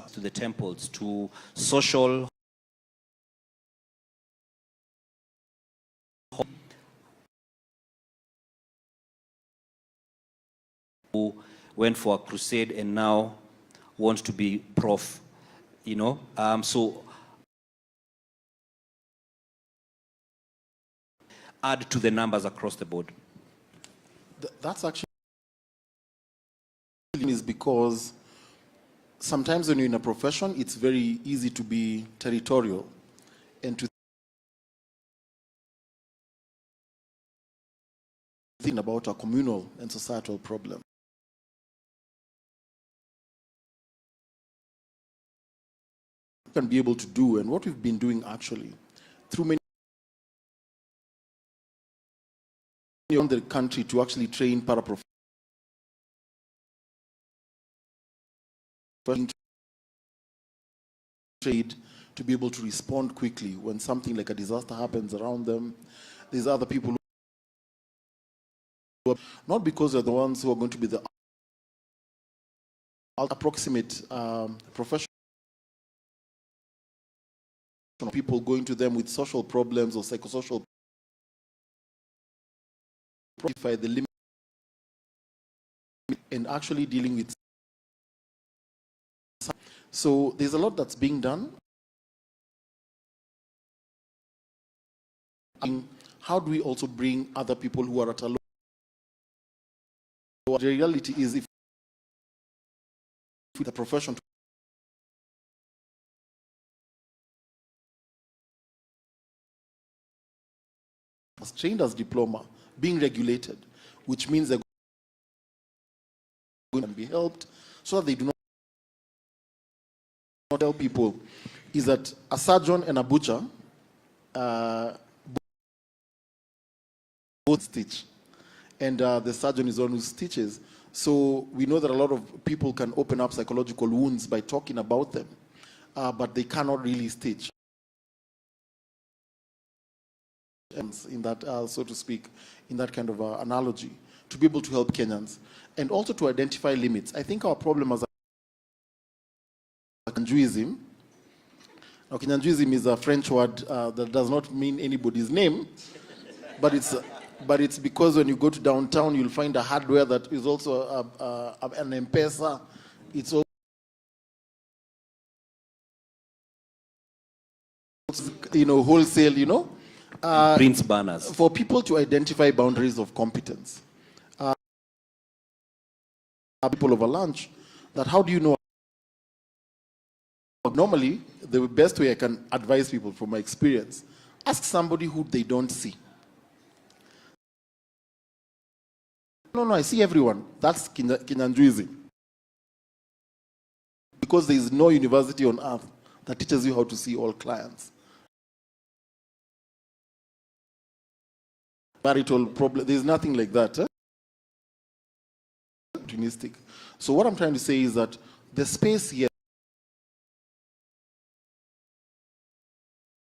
Speaker 5: to the temples, to social who went for a crusade and now wants to be prof, so add to the numbers across the board.
Speaker 17: That's actually is because sometimes when you're in a profession, it's very easy to be territorial and to think about a communal and societal problem. Can be able to do, and what we've been doing actually through many around the country to actually train paraprofessionals to be able to respond quickly when something like a disaster happens around them. There's other people who are, not because they're the ones who are going to be the approximate professional people going to them with social problems or psychosocial the limit and actually dealing with. So there's a lot that's being done. How do we also bring other people who are at a low? The reality is, if the profession was trained as diploma, being regulated, which means they're going to be helped so that they do not tell people, is that a surgeon and a butcher both stitch, and the surgeon is the one who stitches. So we know that a lot of people can open up psychological wounds by talking about them, but they cannot really stitch in that, so to speak, in that kind of analogy, to be able to help Kenyans, and also to identify limits. I think our problem as Kinyanjuism. Now, Kinyanjuism is a French word that does not mean anybody's name, but it's because when you go to downtown, you'll find a hardware that is also an M-Pesa. It's also, wholesale,
Speaker 5: Prince banners.
Speaker 17: For people to identify boundaries of competence. People over lunch, that how do you know? Normally, the best way I can advise people from my experience, ask somebody who they don't see. No, I see everyone. That's Kinyanjuism. Because there is no university on earth that teaches you how to see all clients. Marital problem, there's nothing like that. Opportunistic. So what I'm trying to say is that the space here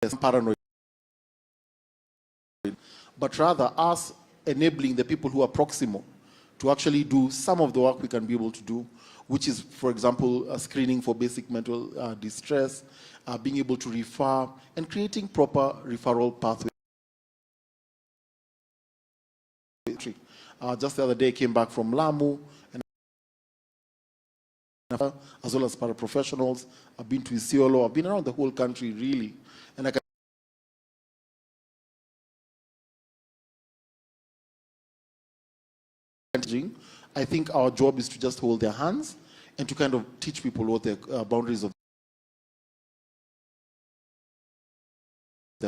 Speaker 17: is paranoid, but rather us enabling the people who are proximal to actually do some of the work we can be able to do, which is, for example, screening for basic mental distress, being able to refer, and creating proper referral pathways. Just the other day, I came back from Lamu, and as well as paraprofessionals. I've been to Isiolo. I've been around the whole country, really. And I think our job is to just hold their hands and to kind of teach people what the boundaries of.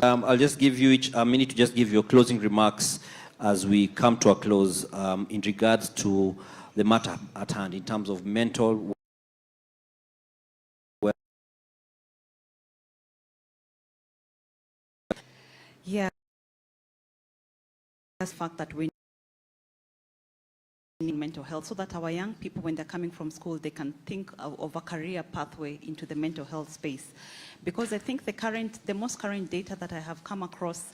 Speaker 5: I'll just give you each a minute to just give your closing remarks as we come to a close in regards to the matter at hand in terms of mental.
Speaker 15: Yeah, that's the fact that we need mental health, so that our young people, when they're coming from school, they can think of a career pathway into the mental health space. Because I think the most current data that I have come across,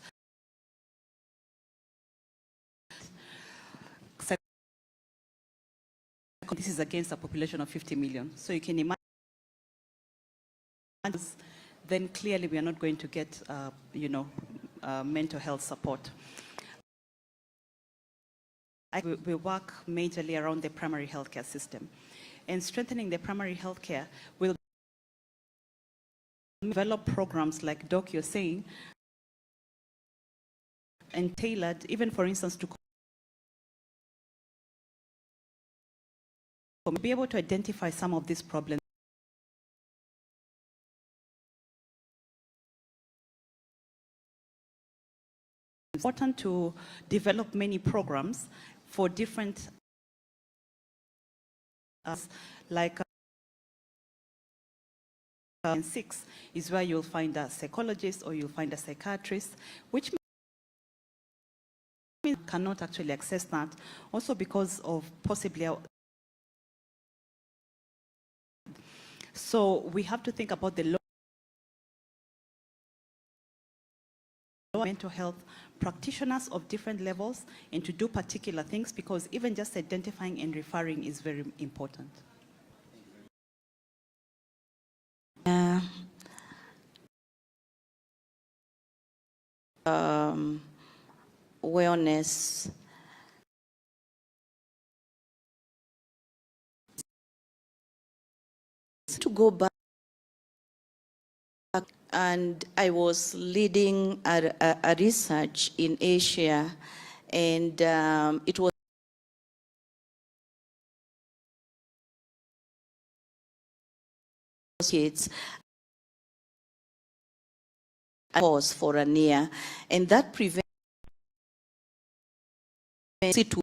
Speaker 15: this is against a population of 50 million. So you can imagine, then clearly we are not going to get, mental health support. We work majorly around the primary healthcare system, and strengthening the primary healthcare will develop programs like Doc, you're saying, and tailored, even for instance, to be able to identify some of these problems. It's important to develop many programs for different, like 6 is where you'll find a psychologist or you'll find a psychiatrist, which means cannot actually access that, also because of possibly. So we have to think about the mental health practitioners of different levels and to do particular things, because even just identifying and referring is very important.
Speaker 16: Wellness. To go back, and I was leading a research in Asia, and it was kids cause for a year, and that prevents it to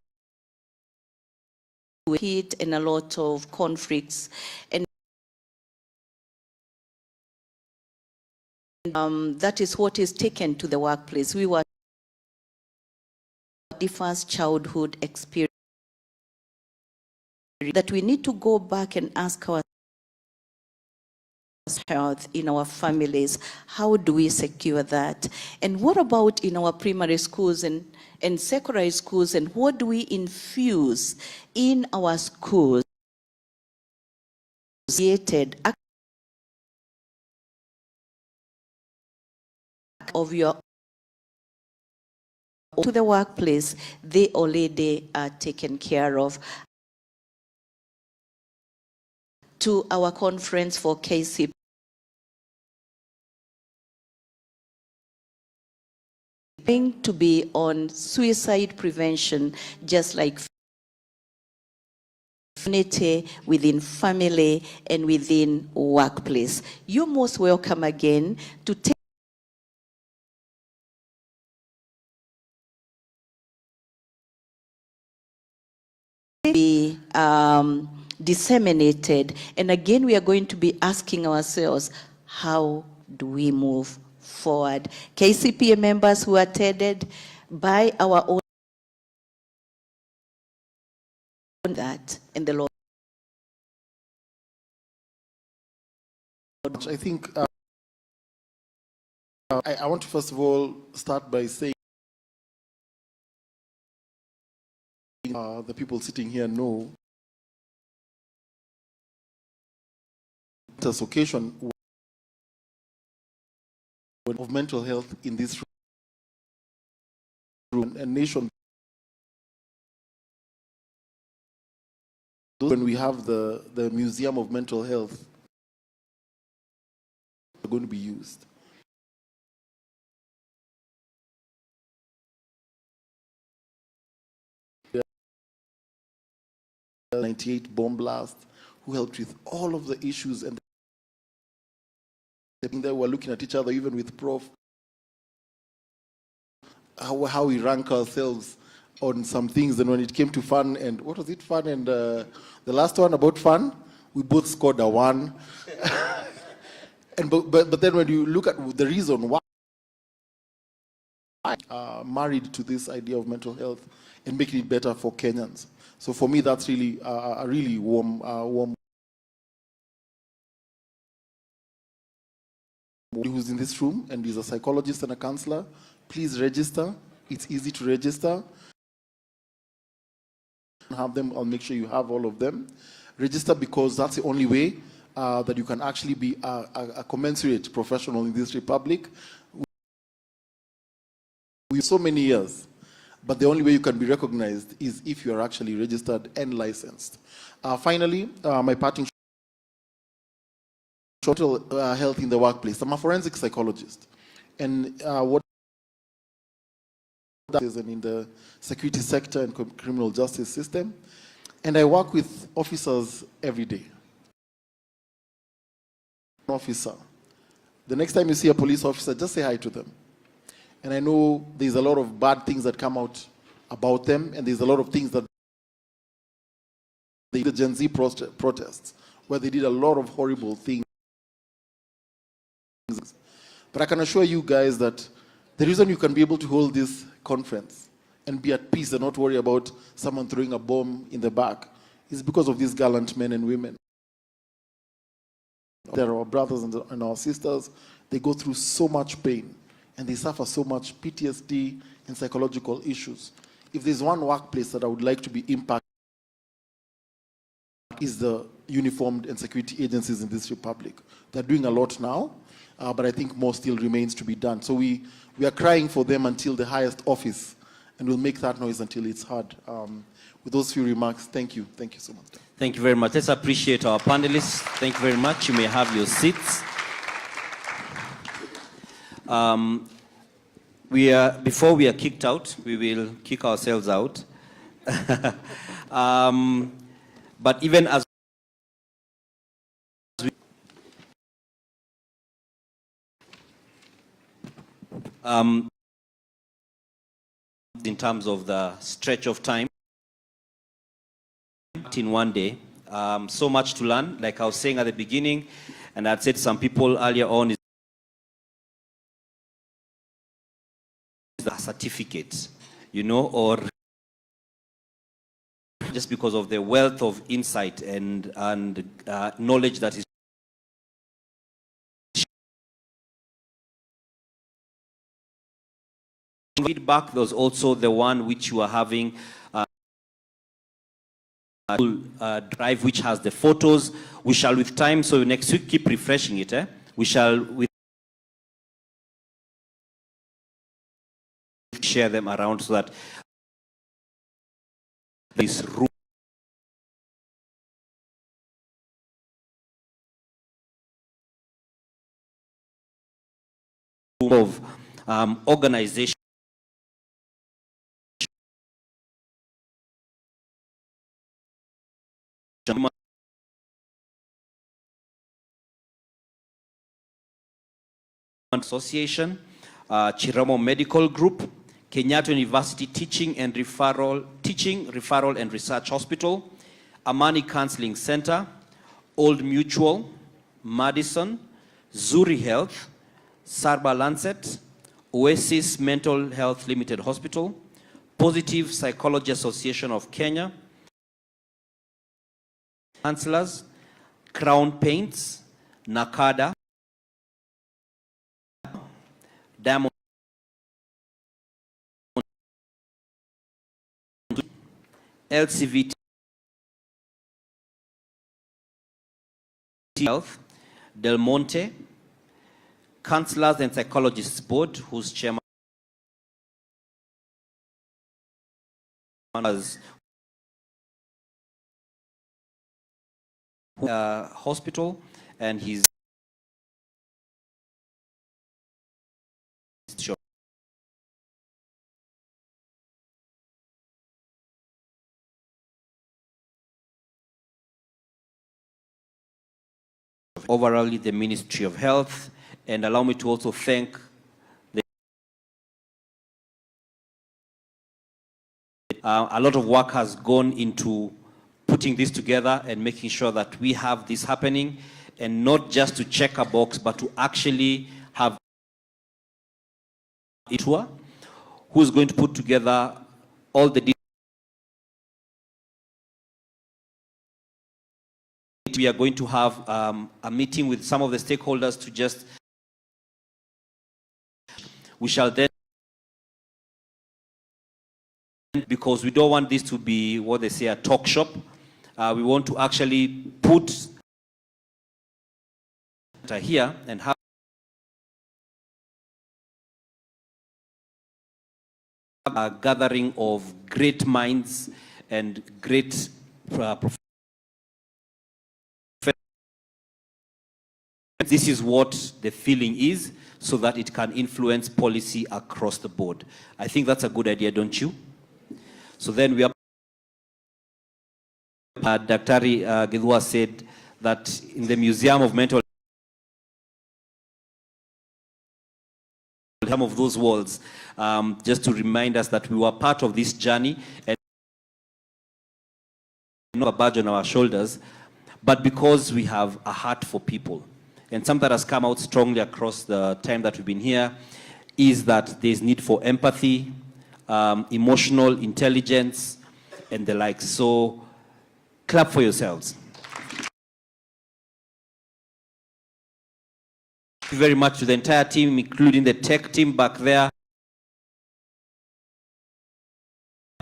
Speaker 16: heat and a lot of conflicts, and that is what is taken to the workplace. We were the first childhood experience. that we need to go back and ask ourselves health in our families. How do we secure that? And what about in our primary schools and secondary schools, and what do we infuse in our schools of your to the workplace, they already are taken care of. To our conference for KCP, to be on suicide prevention, just like community, within family, and within workplace. You're most welcome again to take be disseminated. And again, we are going to be asking ourselves, how do we move forward? KCPA members who attended by our own that in the law.
Speaker 17: I think I want to first of all start by saying the people sitting here know this occasion of mental health in this room and nation. When we have the Museum of Mental Health are going to be used. 98 bomb blast, who helped with all of the issues, and they were looking at each other, even with Prof, how we rank ourselves on some things. And when it came to fun, and what was it, fun, and the last one about fun, we both scored a 1. And but then when you look at the reason why married to this idea of mental health and making it better for Kenyans. So for me, that's really a really warm who's in this room and is a psychologist and a counselor. Please register. It's easy to register. Have them. I'll make sure you have all of them. Register, because that's the only way that you can actually be a commensurate professional in this republic. We have so many years, but the only way you can be recognized is if you are actually registered and licensed. Finally, my parting mental health in the workplace. I'm a forensic psychologist, and what that is in the security sector and criminal justice system, and I work with officers every day. Officer, the next time you see a police officer, just say hi to them. And I know there's a lot of bad things that come out about them, and there's a lot of things that the Gen Z protests, where they did a lot of horrible things. But I can assure you guys that the reason you can be able to hold this conference and be at peace and not worry about someone throwing a bomb in the back is because of these gallant men and women. They're our brothers and our sisters. They go through so much pain, and they suffer so much PTSD and psychological issues. If there's one workplace that I would like to be impacted, is the uniformed and security agencies in this republic. They're doing a lot now, but I think more still remains to be done. So we are crying for them until the highest office, and we'll make that noise until it's heard. With those few remarks, thank you. Thank you so much.
Speaker 5: Thank you very much. Let's appreciate our panelists. Thank you very much. You may have your seats. Before we are kicked out, we will kick ourselves out. But even as in terms of the stretch of time in one day, so much to learn, like I was saying at the beginning, and I'd said to some people earlier on, is a certificate, you know, or just because of the wealth of insight and knowledge that is feedback. There's also the one which you are having drive which has the photos. We shall with time, so next week keep refreshing it. We shall share them around so that this room of organization Association, Chiramo Medical Group, Kenyatta University Teaching, Referral and Research Hospital, Amani Counseling Center, Old Mutual, Madison, Zuri Health, Sarba Lancet, Oasis Mental Health Limited Hospital, Positive Psychology Association of Kenya, Counselors, Crown Paints, Nakada, Diamond, LCVT Health, Del Monte, Counselors and Psychologists Board, whose chairman was hospital, and his overall the Ministry of Health. And allow me to also thank a lot of work has gone into putting this together and making sure that we have this happening, and not just to check a box, but to actually have a tour who's going to put together all the details. We are going to have a meeting with some of the stakeholders to just, we shall then, because we don't want this to be what they say a talk shop. We want to actually put here and have a gathering of great minds and great this is what the feeling is, so that it can influence policy across the board. I think that's a good idea, don't you? So then we are, Daktari Gidwa said that in the Museum of Mental Health, some of those walls, just to remind us that we were part of this journey, and not a badge on our shoulders, but because we have a heart for people. And something that has come out strongly across the time that we've been here is that there's need for empathy, emotional intelligence, and the like. So clap for yourselves. Thank you very much to the entire team, including the tech team back there,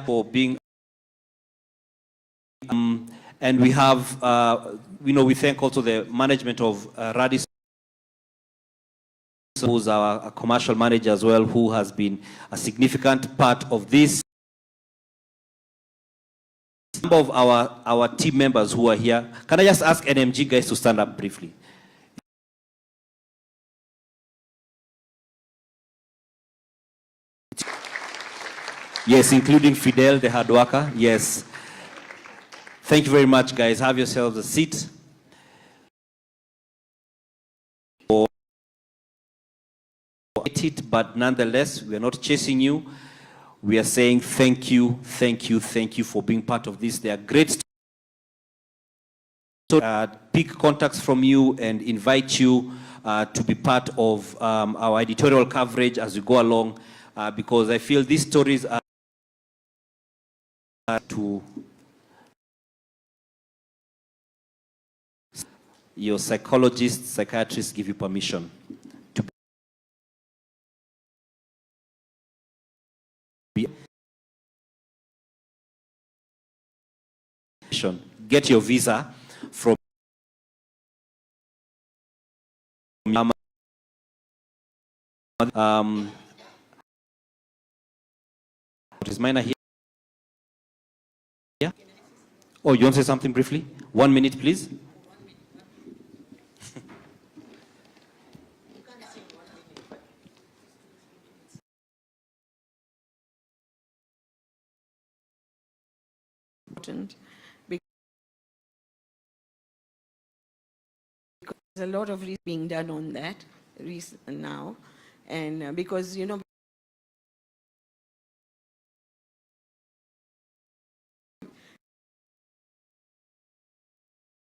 Speaker 5: for being and we have we thank also the management of Radisson, who's our commercial manager as well, who has been a significant part of this. Some of our team members who are here, can I just ask NMG guys to stand up briefly? Yes, including Fidel, the hard worker. Yes. Thank you very much, guys. Have yourselves a seat. But nonetheless, we are not chasing you. We are saying thank you, thank you, thank you for being part of this. They are great. So pick contacts from you and invite you to be part of our editorial coverage as we go along, because I feel these stories are to your psychologists, psychiatrists give you permission to be. Get your visa from is Mina here? Yeah? Oh, you want to say something briefly? 1 minute, please.
Speaker 18: Important because there's a lot of research being done on that now, and because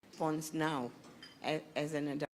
Speaker 18: response now as an adult.